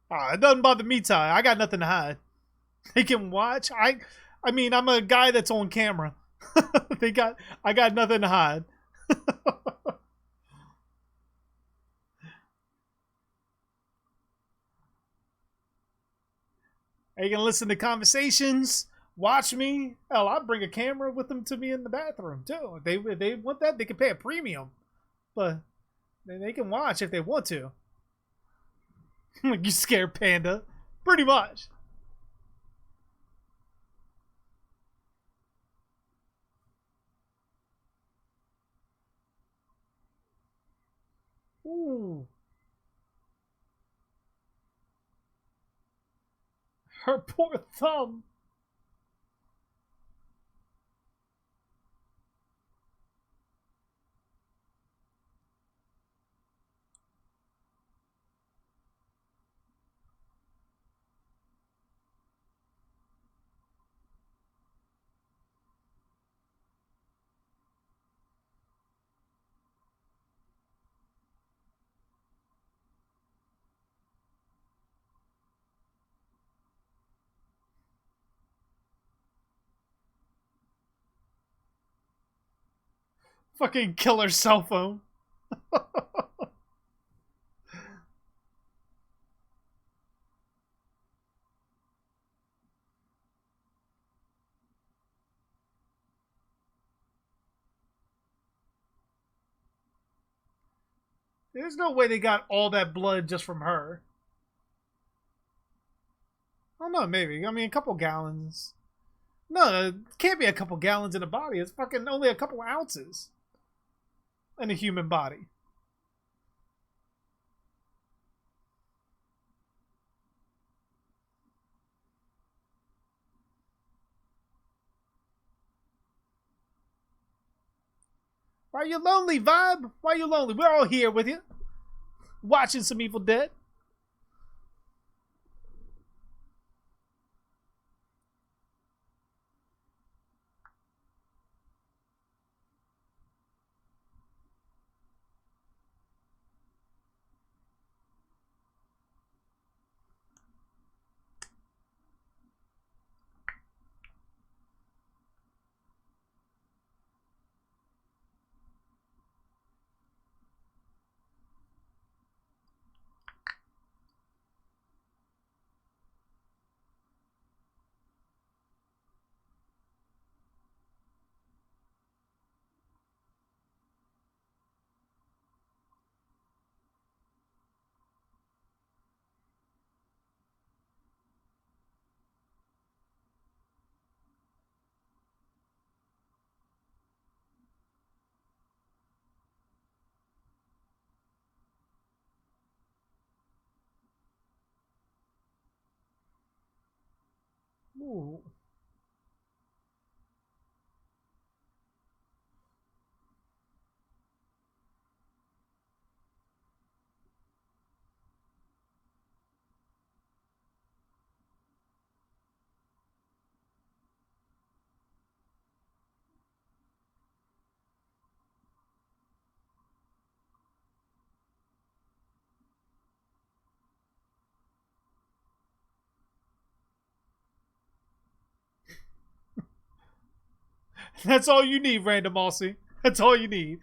It doesn't bother me, Ty. I got nothing to hide. They can watch. I mean, I'm a guy that's on camera. I got nothing to hide. They can listen to conversations, watch me. Hell, I'll bring a camera with them to me in the bathroom too. If they want that, they can pay a premium, but they can watch if they want to. Like, you scared panda, pretty much. Ooh. Her poor thumb. Fucking killer cell phone. There's no way they got all that blood just from her. Oh no, maybe. I mean, a couple gallons. No, it can't be a couple gallons in a body. It's fucking only a couple ounces in a human body. Why you lonely, Vibe? Why you lonely? We're all here with you, watching some Evil Dead. Ooh. That's all you need, Random Aussie. That's all you need.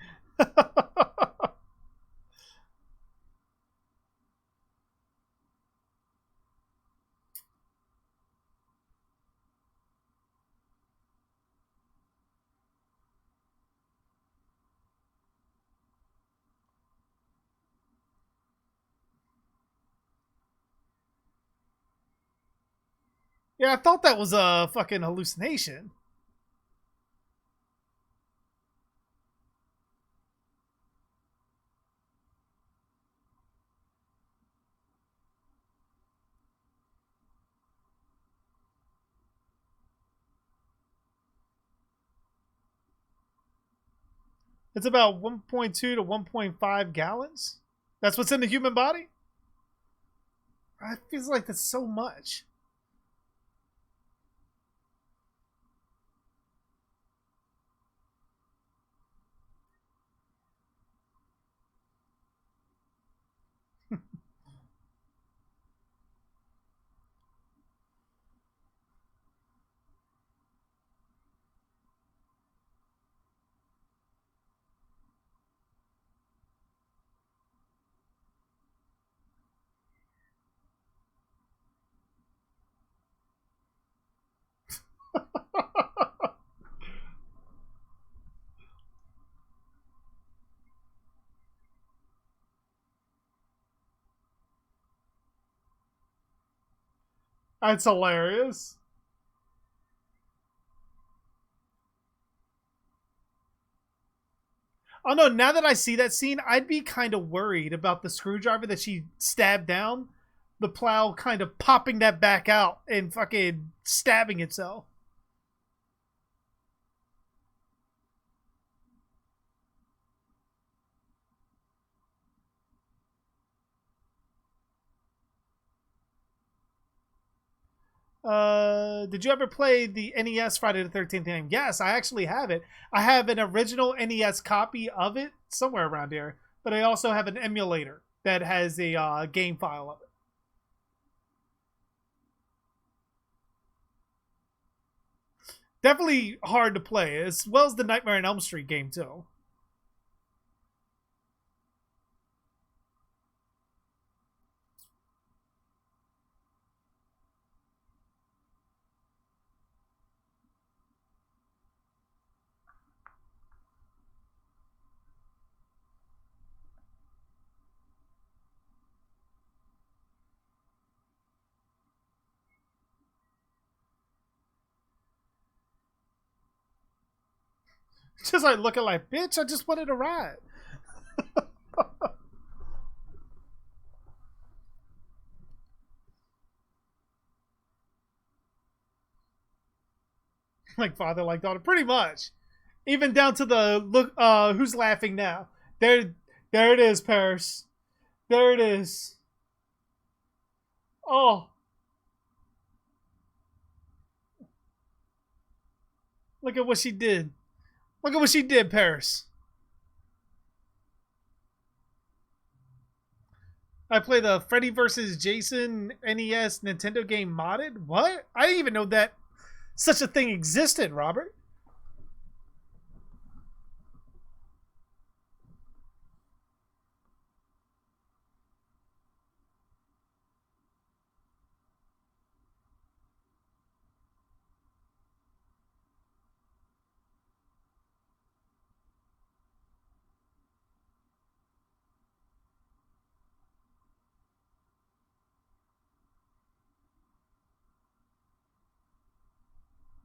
Yeah, I thought that was a fucking hallucination. It's about 1.2 to 1.5 gallons. That's what's in the human body? It feels like that's so much. That's hilarious. Oh no, now that I see that scene, I'd be kind of worried about the screwdriver that she stabbed down, the plow kind of popping that back out and fucking stabbing itself. Did you ever play the NES Friday the 13th game? Yes, I actually have it. I have an original NES copy of it somewhere around here, but I also have an emulator that has a game file of it. Definitely hard to play, as well as the Nightmare on Elm Street game too. Just like looking like, bitch, I just wanted to ride. Like father, like daughter, pretty much. Even down to the look. Who's laughing now? There it is, Paris. There it is. Oh, look at what she did. Look at what she did, Paris. I play the Freddy vs. Jason NES Nintendo game modded. What? I didn't even know that such a thing existed, Robert.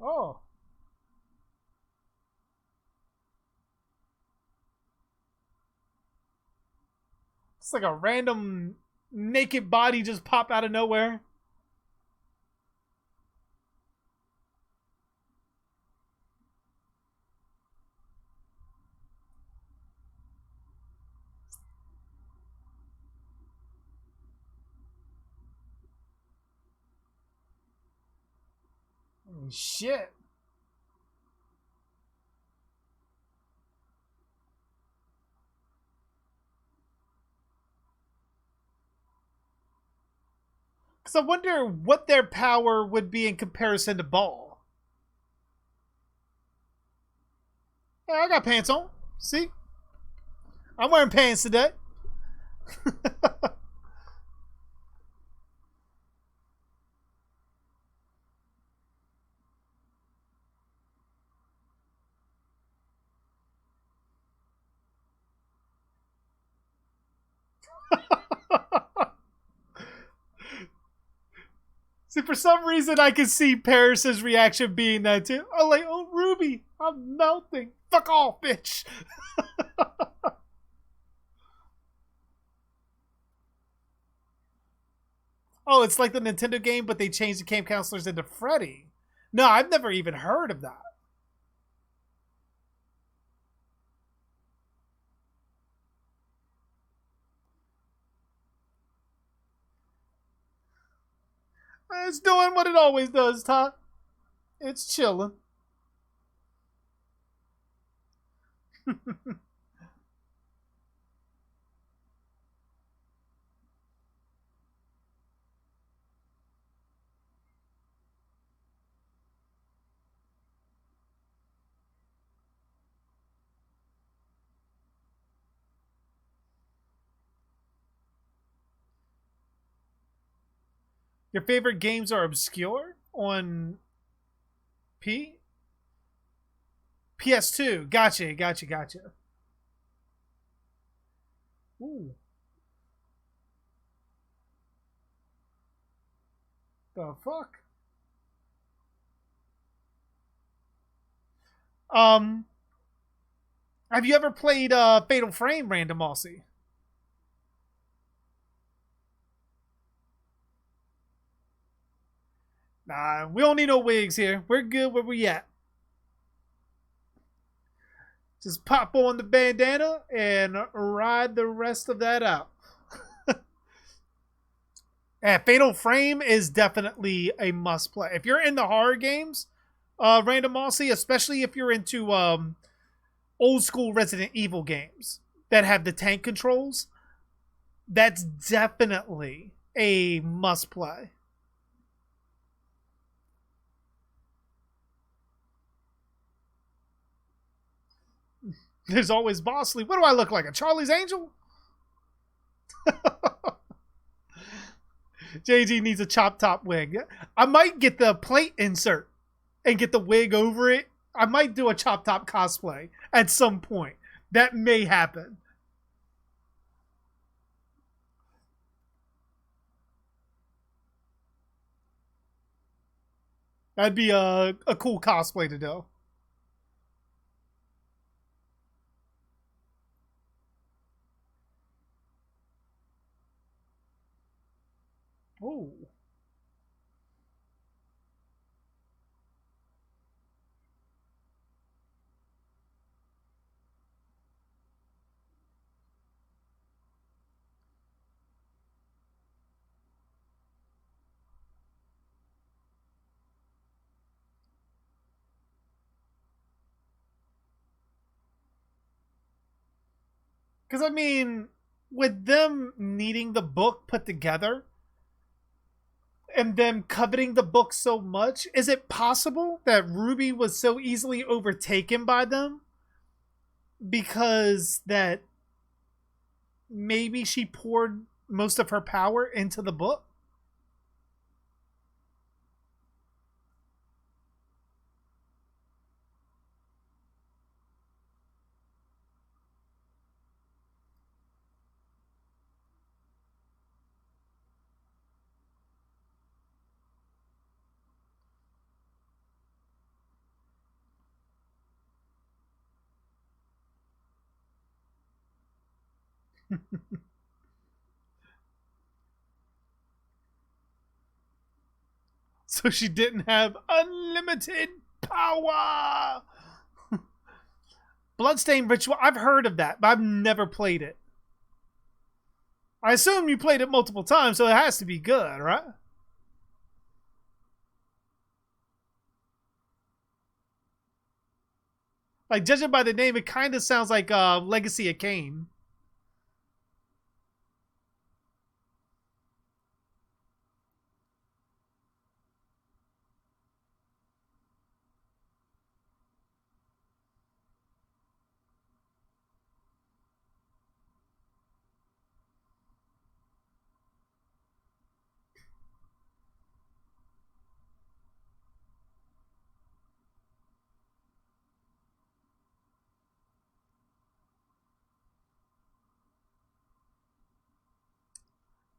Oh. It's like a random naked body just pop out of nowhere. Shit. Because I wonder what their power would be in comparison to Ball. Yeah, I got pants on. See? I'm wearing pants today. See, for some reason, I can see Paris's reaction being that too. I'm like, oh, Ruby, I'm melting. Fuck off, bitch. Oh, it's like the Nintendo game, but they changed the camp counselors into Freddy. No, I've never even heard of that. It's doing what it always does, Todd. It's chilling. Your favorite games are obscure on PS2. Gotcha. Ooh. The fuck? Um, Have you ever played Fatal Frame, Random Aussie? Nah, we don't need no wigs here. We're good where we at. Just pop on the bandana and ride the rest of that out. And Fatal Frame is definitely a must play. If you're in the horror games, Random Aussie, especially if you're into old school Resident Evil games that have the tank controls, that's definitely a must play. There's always Bosley. What do I look like? A Charlie's Angel? JG needs a chop top wig. I might get the plate insert and get the wig over it. I might do a chop top cosplay at some point. That may happen. That'd be a cool cosplay to do. Oh. Because, I mean, with them needing the book put together and them coveting the book so much, is it possible that Ruby was so easily overtaken by them because that maybe she poured most of her power into the book? So she didn't have unlimited power. Bloodstained Ritual. I've heard of that, but I've never played it. I assume you played it multiple times, so it has to be good, right? Like, judging by the name, it kind of sounds like Legacy of Kain.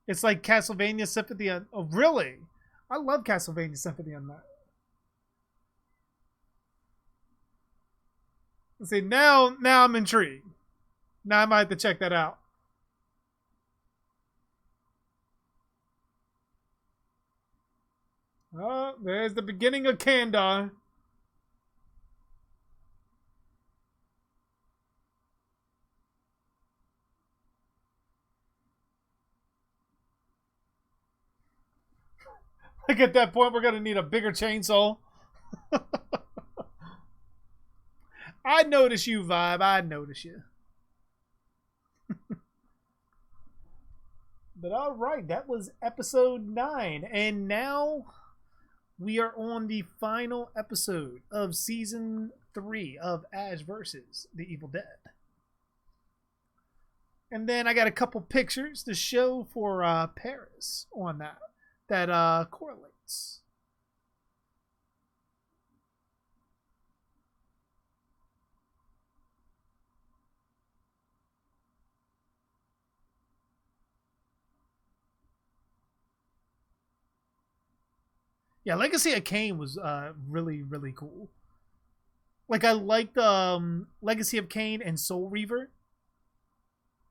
It's like Castlevania Symphony on... Oh, really? I love Castlevania Symphony on that. See, now I'm intrigued. Now I might have to check that out. Oh, there's the beginning of Kandar. Like, at that point, we're going to need a bigger chainsaw. I notice you, Vibe. I notice you. But all right, that was episode 9. And now we are on the final episode of season 3 of Ash versus the Evil Dead. And then I got a couple pictures to show for Paris on that correlates. Yeah, Legacy of Kain was really, really cool. Like, I liked Legacy of Kain and Soul Reaver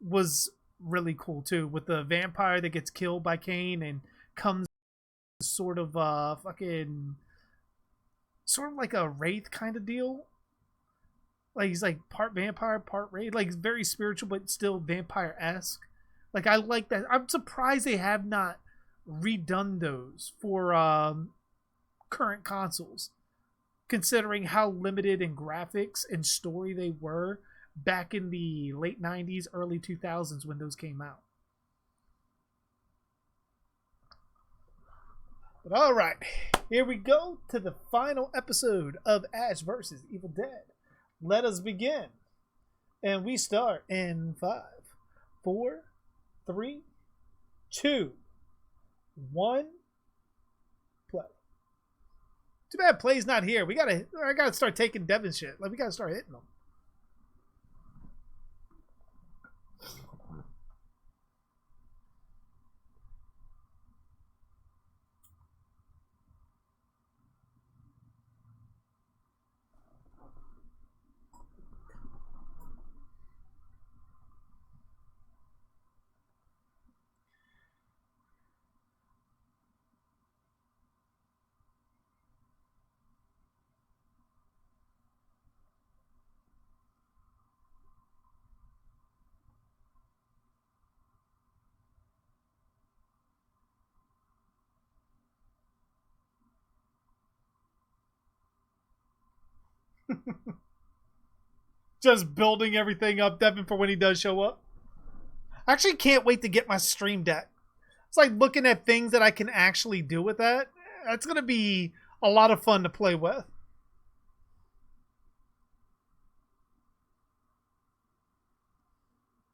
was really cool too, with the vampire that gets killed by Kain and comes sort of sort of like a wraith kind of deal. Like, he's like part vampire, part wraith. Like, he's very spiritual, but still vampire-esque. Like, I like that. I'm surprised they have not redone those for current consoles, considering how limited in graphics and story they were back in the late 90s, early 2000s when those came out. But all right, here we go to the final episode of Ash vs. Evil Dead. Let us begin. And we start in 5, 4, 3, 2, 1, play. Too bad Play's not here. I gotta start taking Devin shit. Like, we gotta start hitting them. Just building everything up, Devin, for when he does show up. I actually can't wait to get my Stream Deck. It's like looking at things that I can actually do with that. That's going to be a lot of fun to play with.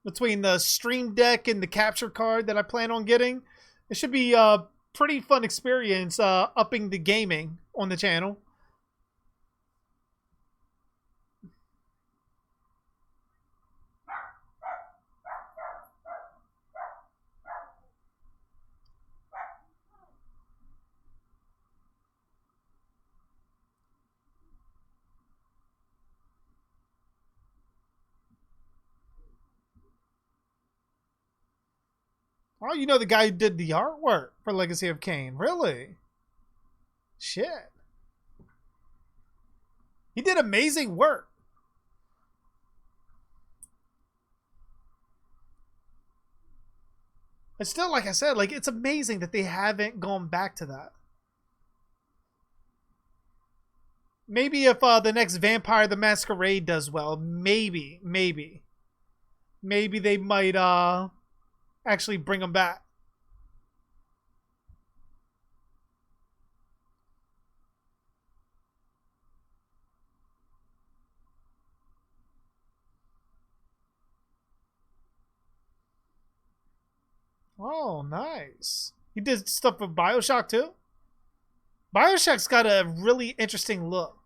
Between the Stream Deck and the capture card that I plan on getting, it should be a pretty fun experience upping the gaming on the channel. Oh, you know the guy who did the artwork for Legacy of Kain. Really? Shit. He did amazing work. It's still, like I said, like, it's amazing that they haven't gone back to that. Maybe if the next Vampire the Masquerade does well, maybe they might actually bring them back. Oh, nice. He did stuff for BioShock too? BioShock's got a really interesting look.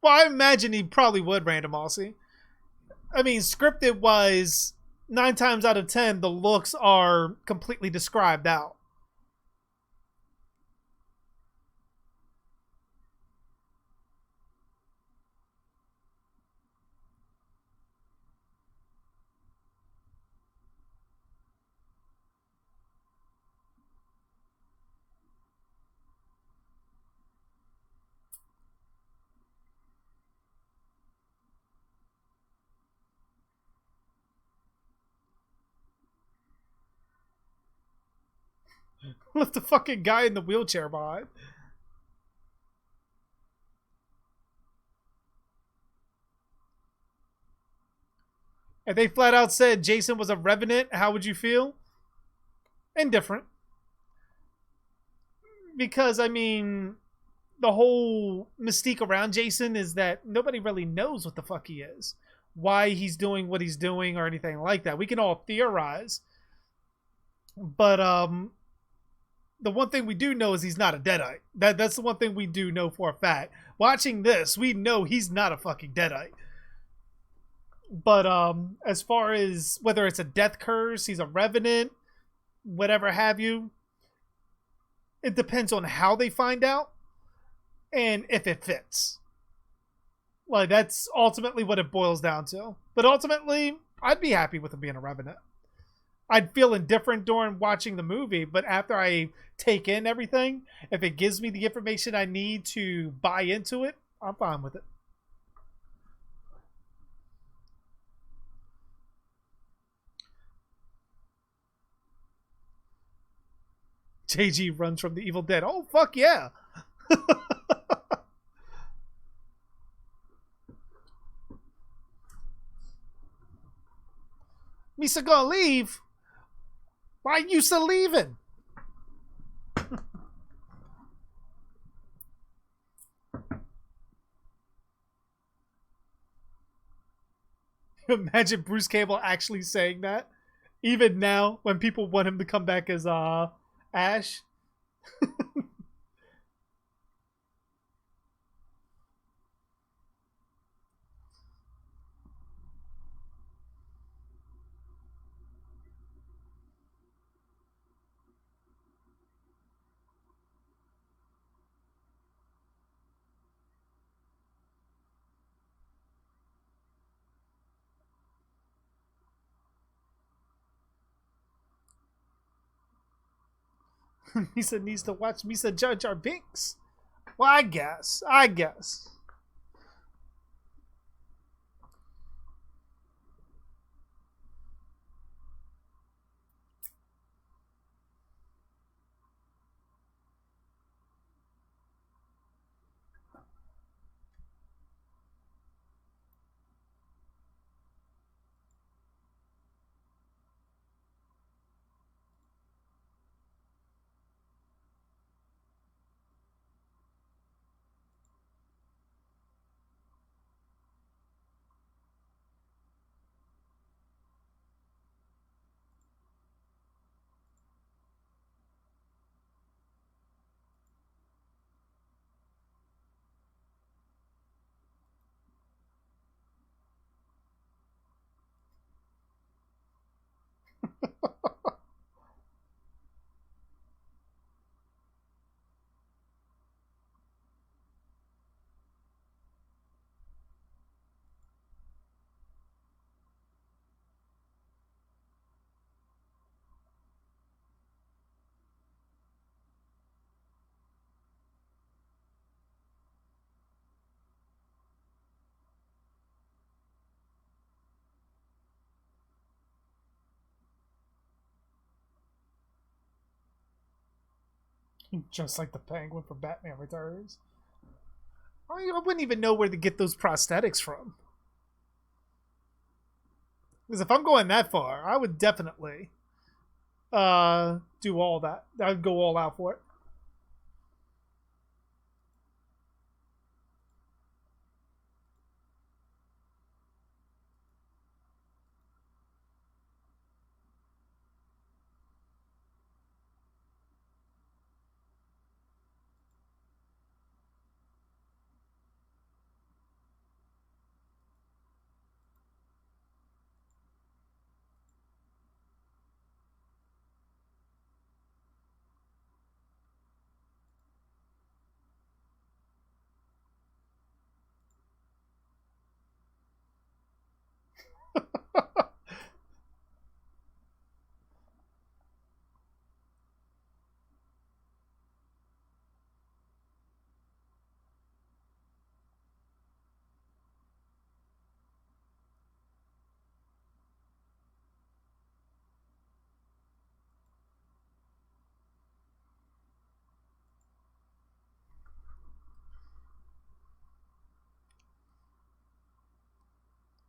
Well, I imagine he probably would, Random Aussie. I mean, scripted wise, 9 times out of 10, the looks are completely described out. Left the fucking guy in the wheelchair behind. If they flat out said Jason was a revenant, how would you feel? Indifferent. Because, I mean, the whole mystique around Jason is that nobody really knows what the fuck he is. Why he's doing what he's doing or anything like that. We can all theorize. But, the one thing we do know is he's not a Deadite. That's the one thing we do know for a fact. Watching this, we know he's not a fucking Deadite. But as far as whether it's a death curse, he's a revenant, whatever have you, it depends on how they find out and if it fits. Like, that's ultimately what it boils down to. But ultimately, I'd be happy with him being a revenant. I'd feel indifferent during watching the movie, but after I take in everything, if it gives me the information I need to buy into it, I'm fine with it. JG runs from the Evil Dead. Oh, fuck yeah. Misa gonna leave? Why you still leaving? Imagine Bruce Campbell actually saying that. Even now, when people want him to come back as Ash. Misa needs to watch Misa judge our Binks. Well, I guess. Just like the Penguin for Batman Returns. I wouldn't even know where to get those prosthetics from. Because if I'm going that far, I would definitely do all that. I'd go all out for it.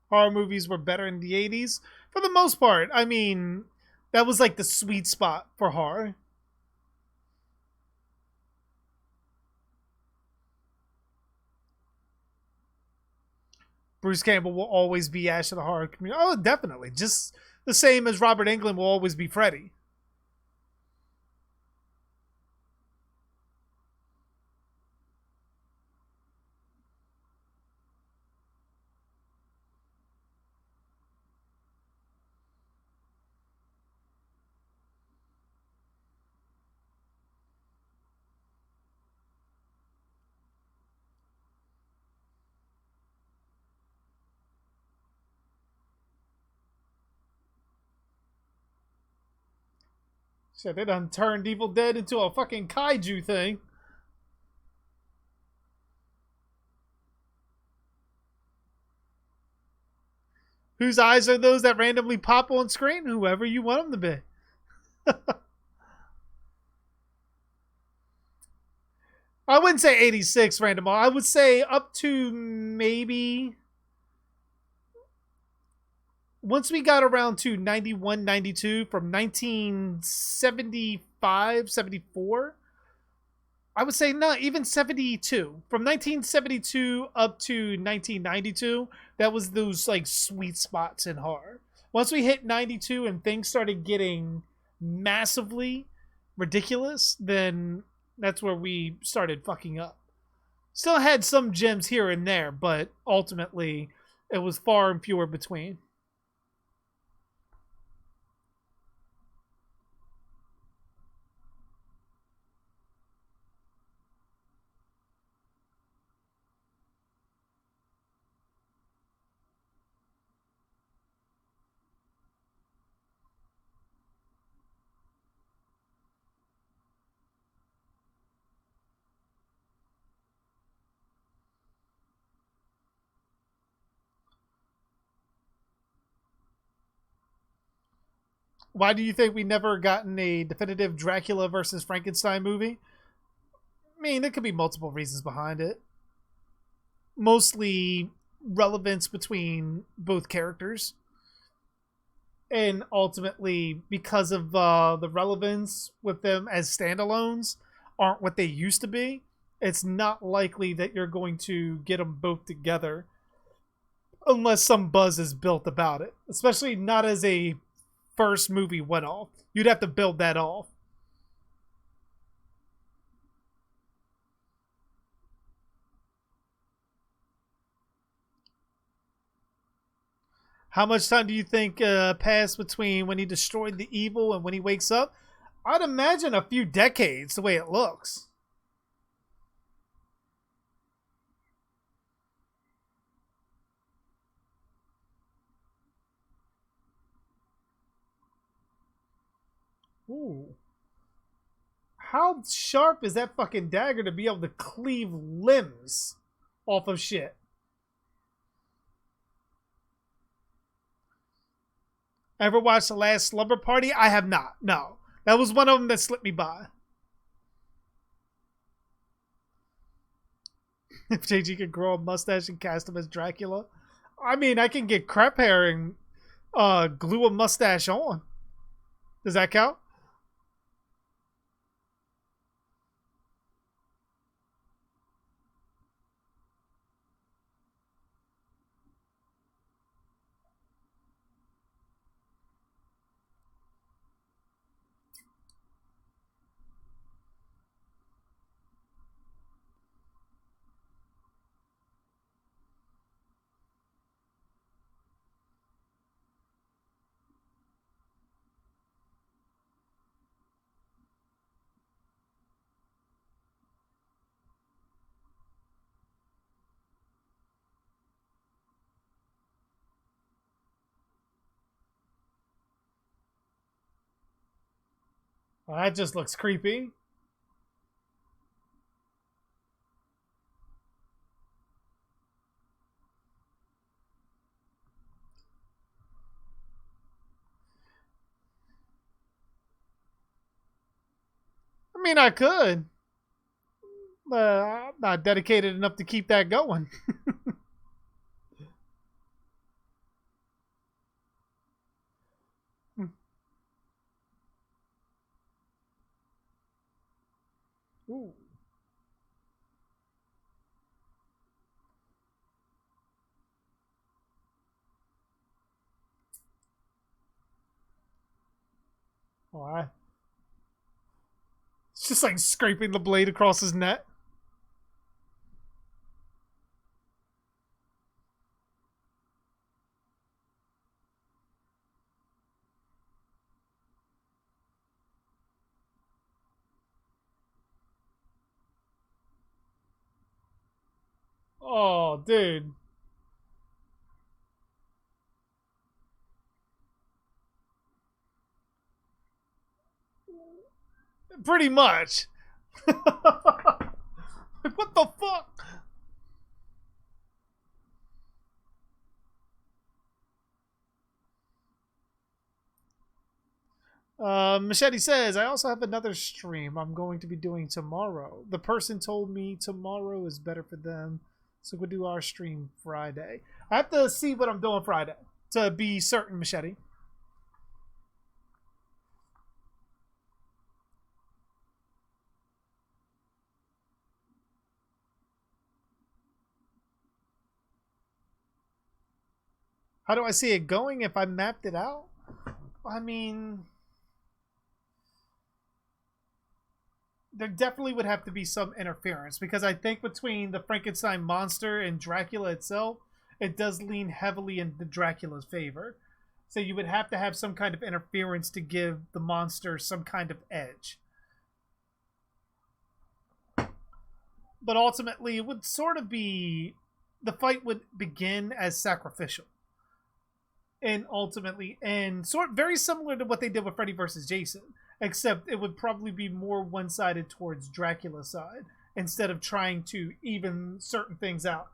Horror movies were better in the 80s. For the most part, I mean, that was like the sweet spot for horror. Bruce Campbell will always be Ash of the horror community. Oh, definitely. Just the same as Robert Englund will always be Freddy. Shit, they done turned Evil Dead into a fucking kaiju thing. Whose eyes are those that randomly pop on screen? Whoever you want them to be. I wouldn't say 86 random. I would say up to maybe... Once we got around to 91, 92, from 1975, 74, I would say no, even 72. From 1972 up to 1992, that was those like sweet spots in horror. Once we hit 92 and things started getting massively ridiculous, then that's where we started fucking up. Still had some gems here and there, but ultimately it was far and fewer between. Why do you think we never gotten a definitive Dracula versus Frankenstein movie? I mean, there could be multiple reasons behind it. Mostly relevance between both characters. And ultimately, because of the relevance with them as standalones aren't what they used to be, it's not likely that you're going to get them both together unless some buzz is built about it. Especially not as a first movie went off. You'd have to build that off. How much time do you think passed between when he destroyed the evil and when he wakes up? I'd imagine a few decades, the way it looks. Ooh. How sharp is that fucking dagger to be able to cleave limbs off of shit? Ever watched The Last Slumber Party? I have not. No. That was one of them that slipped me by. If JG could grow a mustache and cast him as Dracula. I mean, I can get crap hair and glue a mustache on. Does that count? Well, that just looks creepy. I mean, I could. But I'm not dedicated enough to keep that going. Ooh. All right. It's just like scraping the blade across his neck. Oh, dude. Pretty much. Like, what the fuck? Machete says, I also have another stream I'm going to be doing tomorrow. The person told me tomorrow is better for them, so we'll do our stream Friday. I have to see what I'm doing Friday to be certain, Machete. How do I see it going if I mapped it out? I mean, there definitely would have to be some interference because I think between the Frankenstein monster and Dracula itself, it does lean heavily in the Dracula's favor. So you would have to have some kind of interference to give the monster some kind of edge. But ultimately, it would sort of be... the fight would begin as sacrificial. And ultimately, and very similar to what they did with Freddy vs. Jason. Except it would probably be more one-sided towards Dracula's side instead of trying to even certain things out.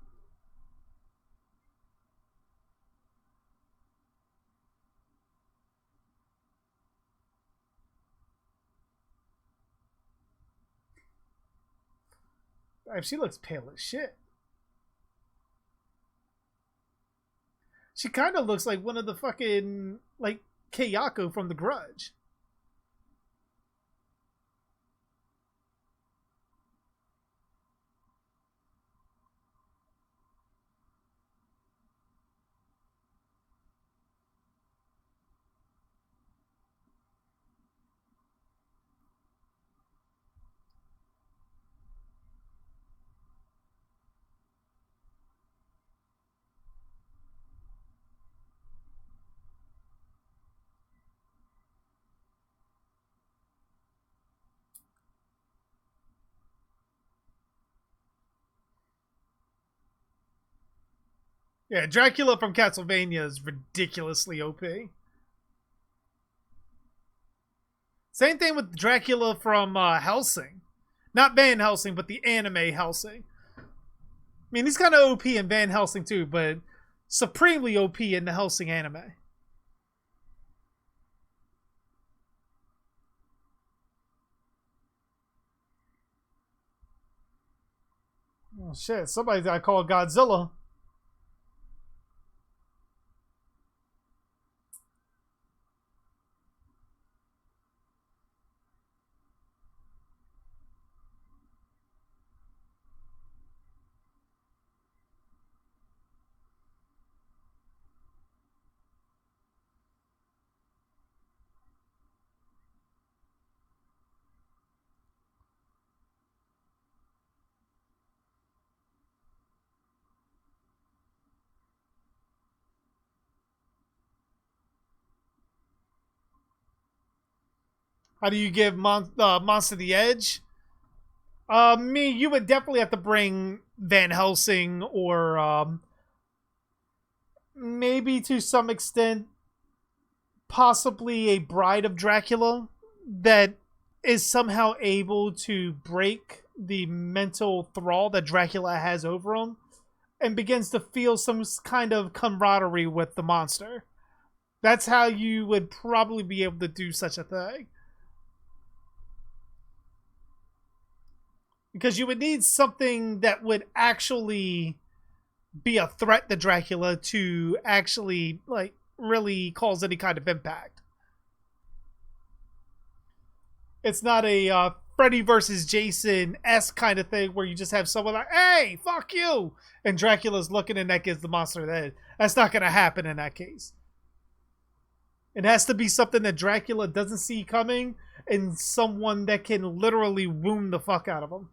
She looks pale as shit. She kind of looks like one of the fucking, like, Kayako from The Grudge. Yeah, Dracula from Castlevania is ridiculously OP. Same thing with Dracula from Hellsing. Not Van Helsing, but the anime Hellsing. I mean, he's kind of OP in Van Helsing too, but supremely OP in the Hellsing anime. Oh shit, somebody got called Godzilla. How do you give Monster the edge? You would definitely have to bring Van Helsing or maybe to some extent, possibly a Bride of Dracula that is somehow able to break the mental thrall that Dracula has over him and begins to feel some kind of camaraderie with the monster. That's how you would probably be able to do such a thing. Because you would need something that would actually be a threat to Dracula to actually, like, really cause any kind of impact. It's not a Freddy versus Jason-esque kind of thing where you just have someone like, hey, fuck you! And Dracula's looking and that gives the monster the head. That's not going to happen in that case. It has to be something that Dracula doesn't see coming and someone that can literally wound the fuck out of him.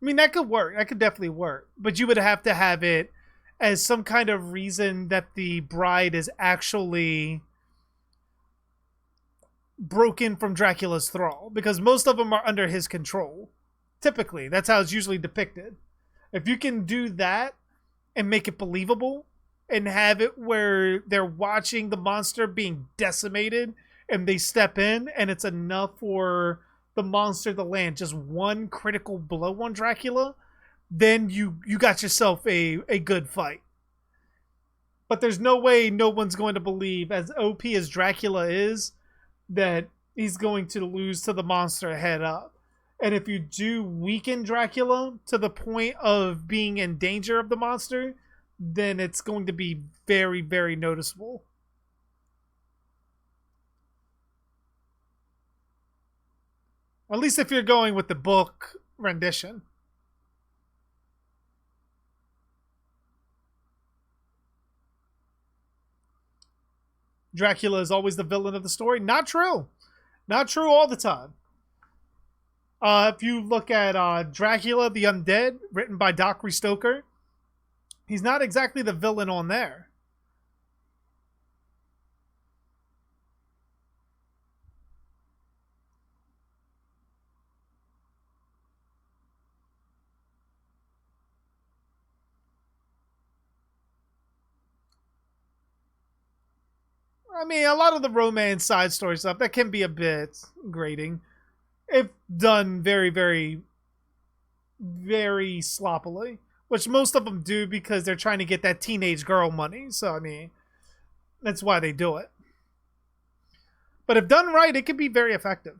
I mean, that could work. That could definitely work. But you would have to have it as some kind of reason that the bride is actually broken from Dracula's thrall, because most of them are under his control. Typically, that's how it's usually depicted. If you can do that and make it believable and have it where they're watching the monster being decimated and they step in and it's enough for the monster to land just one critical blow on Dracula, then you got yourself a good fight. But there's no way no one's going to believe, as OP as Dracula is, that he's going to lose to the monster head up. And if you do weaken Dracula to the point of being in danger of the monster, then it's going to be very, very noticeable. At least if you're going with the book rendition. Dracula is always the villain of the story. Not true. Not true all the time. If you look at Dracula the Undead, written by Darhk Stoker, he's not exactly the villain on there. I mean, a lot of the romance side story stuff, that can be a bit grating if done very, very, very sloppily, which most of them do because they're trying to get that teenage girl money. So, I mean, that's why they do it. But if done right, it can be very effective.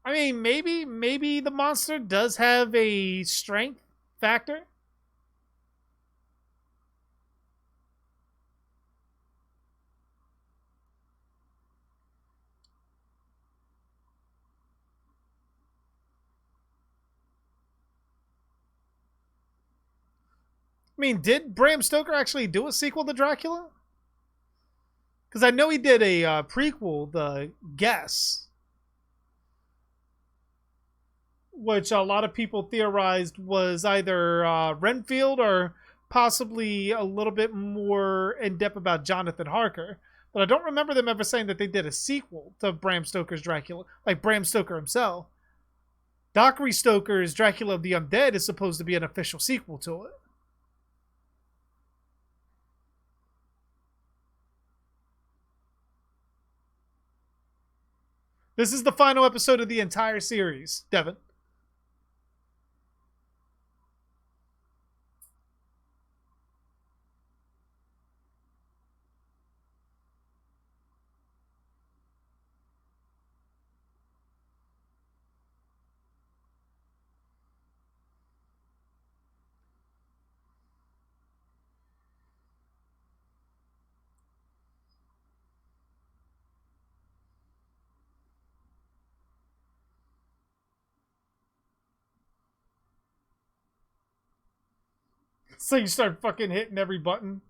I mean, maybe the monster does have a strength factor. I mean, did Bram Stoker actually do a sequel to Dracula? Because I know he did a prequel, The Guess, which a lot of people theorized was either Renfield or possibly a little bit more in depth about Jonathan Harker. But I don't remember them ever saying that they did a sequel to Bram Stoker's Dracula, like Bram Stoker himself. Darhk Stoker's Dracula of the Undead is supposed to be an official sequel to it. This is the final episode of the entire series, Devin. So you start fucking hitting every button.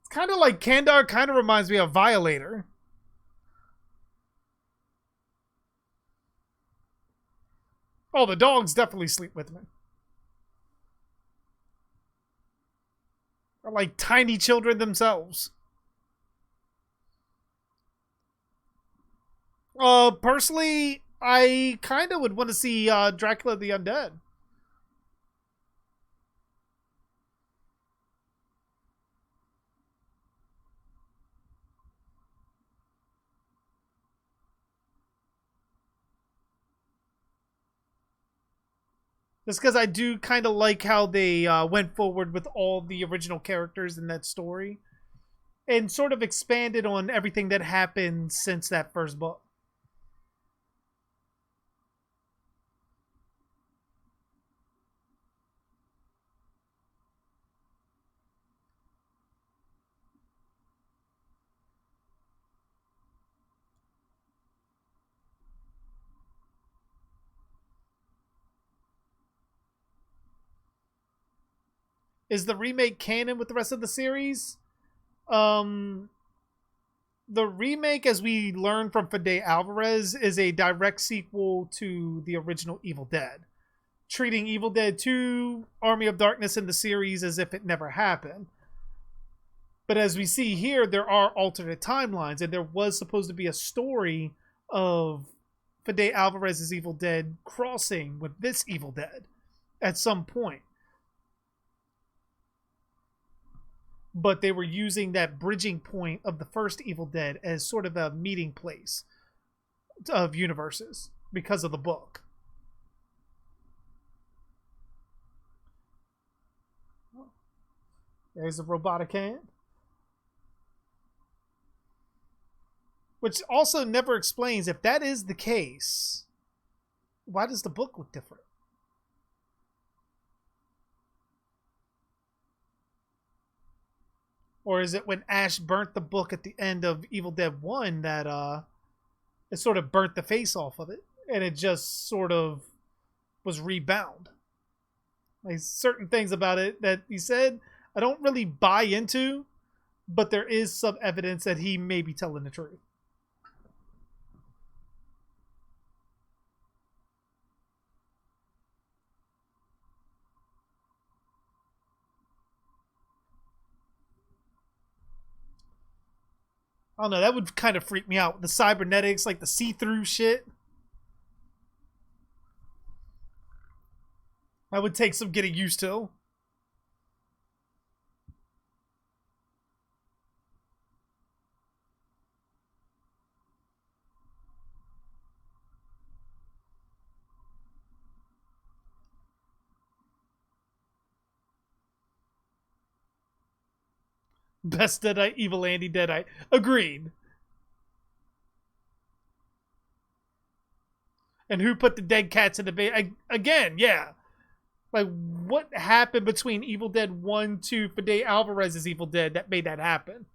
It's kind of like Kandar kind of reminds me of Violator. Oh, the dogs definitely sleep with me. They're like tiny children themselves. Personally, I kind of would want to see Dracula the Undead. Just because I do kind of like how they went forward with all the original characters in that story and sort of expanded on everything that happened since that first book. Is the remake canon with the rest of the series? The remake, as we learned from Fede Alvarez, is a direct sequel to the original Evil Dead, treating Evil Dead 2, Army of Darkness in the series as if it never happened. But as we see here, there are alternate timelines, and there was supposed to be a story of Fede Alvarez's Evil Dead crossing with this Evil Dead at some point. But they were using that bridging point of the first Evil Dead as sort of a meeting place of universes because of the book. There's a robotic hand. Which also never explains, if that is the case, why does the book look different? Or is it when Ash burnt the book at the end of Evil Dead 1 that it sort of burnt the face off of it and it just sort of was rebound? Like certain things about it that he said I don't really buy into, but there is some evidence that he may be telling the truth. I don't know, that would kind of freak me out. The cybernetics, like the see-through shit. That would take some getting used to. Best Deadite, Evil Andy Deadite. Agreed. And who put the dead cats in the bed? Again, yeah. Like, what happened between Evil Dead 1 to Fede Alvarez's Evil Dead that made that happen?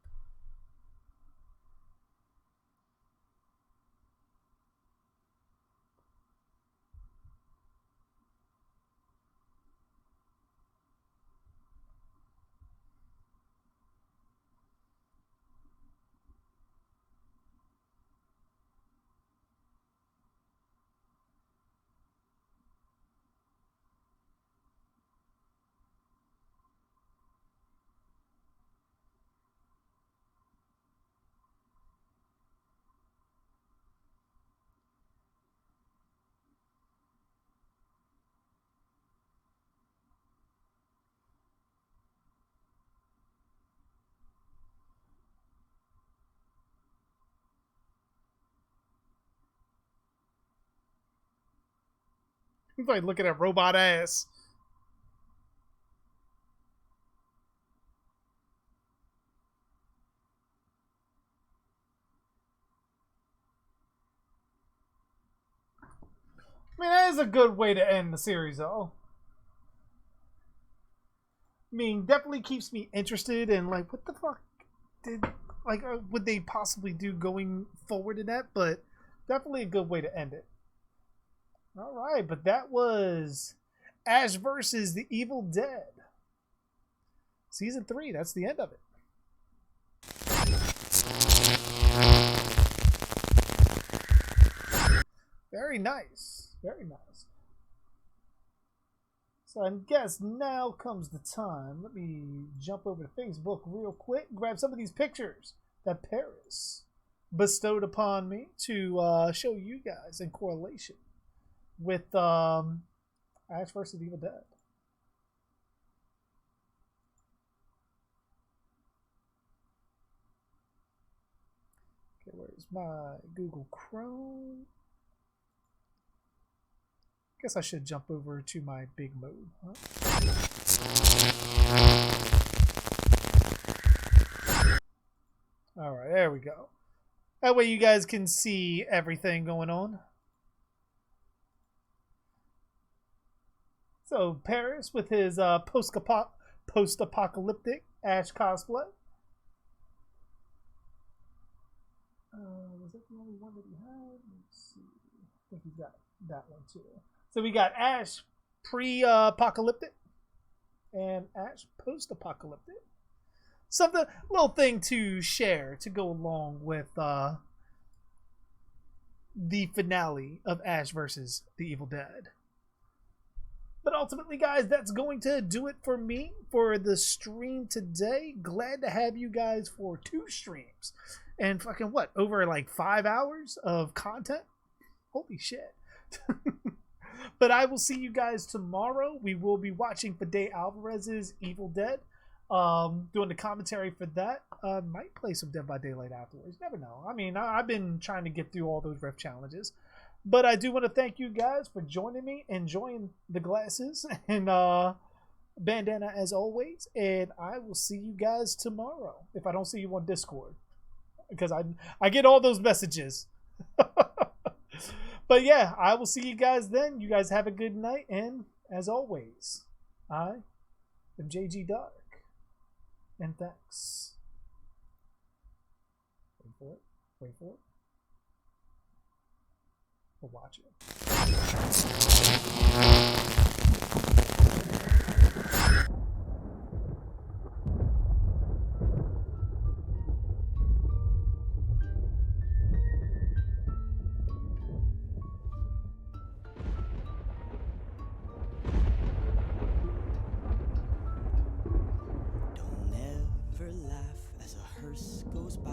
He's like looking at robot ass. I mean, that is a good way to end the series, though. I mean, definitely keeps me interested in, like, what the fuck would they possibly do going forward in that? But definitely a good way to end it. All right, but that was Ash versus the Evil Dead. Season 3, that's the end of it. Very nice. Very nice. So I guess now comes the time. Let me jump over to Facebook real quick, grab some of these pictures that Paris bestowed upon me to show you guys in correlation with Ash vs. Evil Dead. Okay, where's my Google Chrome? Guess I should jump over to my big mode. Huh? All right, there we go. That way you guys can see everything going on. So Paris with his post-apocalyptic Ash cosplay. Was that the only one that he had? Let's see. I think he's got that one too. So we got Ash pre-apocalyptic and Ash post-apocalyptic. Something, little thing to share to go along with the finale of Ash versus the Evil Dead. But ultimately, guys, that's going to do it for me for the stream today. Glad to have you guys for 2 streams. And fucking what? Over like 5 hours of content? Holy shit. But I will see you guys tomorrow. We will be watching Fede Alvarez's Evil Dead. Doing the commentary for that. Might play some Dead by Daylight afterwards. Never know. I mean, I've been trying to get through all those Rift challenges. But I do want to thank you guys for joining me, enjoying the glasses and bandana as always. And I will see you guys tomorrow if I don't see you on Discord, because I get all those messages. But yeah, I will see you guys then. You guys have a good night. And as always, I am JG Dark. And thanks. Wait for it. Wait for it. For watching. Don't ever laugh as a hearse goes by,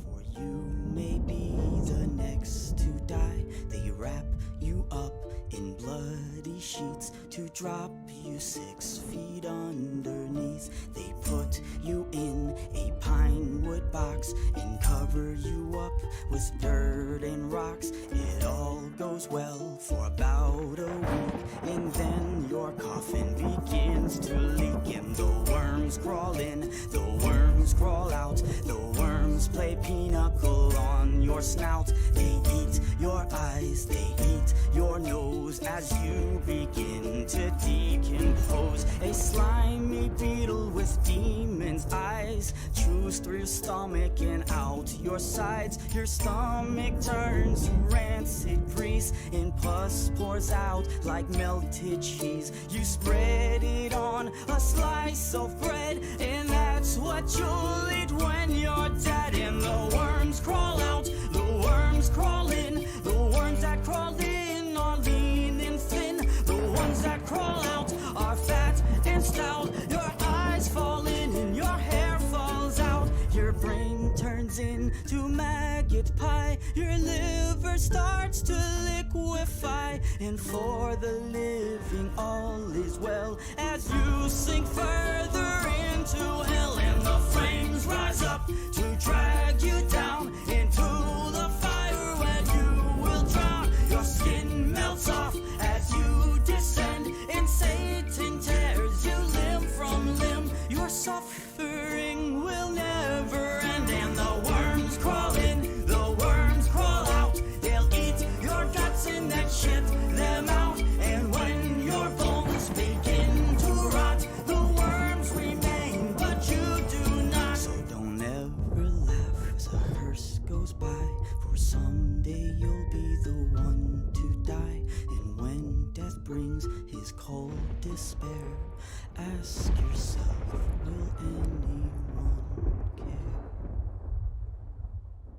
for you may be the next to die. They wrap you up in bloody sheets to drop you 6 feet underneath. They put you in a pine wood box and cover you up with dirt and rocks. It all goes well for about a week, and then your coffin begins to leak, and the worms crawl in, the worms crawl out, the worms play pinochle on your snout. They eat your eyes, they eat your nose as you begin to decompose. A slimy beetle with demon's eyes chews through your stomach and out your sides. Your stomach turns to rancid grease, and pus pours out like melted cheese. You spread it on a slice of bread, and that's what you'll eat when you're dead. And the worms crawl out, the worms crawl in, the worms that crawl in are lean and thin, the ones that crawl out are fat and stout. Your eyes fall in and your hair falls out. Your brain turns into maggot pie. Your liver starts to liquefy. And for the living all is well as you sink further into hell. And the flames rise up to drag you down into the fire where you will drown. Your skin melts off as you descend, and Satan tears you limb from limb. Your suffering will never end. And the worms crawl in, the worms crawl out. They'll eat your guts and then shit them out. And when your bones begin to rot, the worms remain, but you do not. So don't ever laugh as a hearse goes by, for someday you'll be the one to die. And when death brings his cold despair, ask yourself, will anyone care?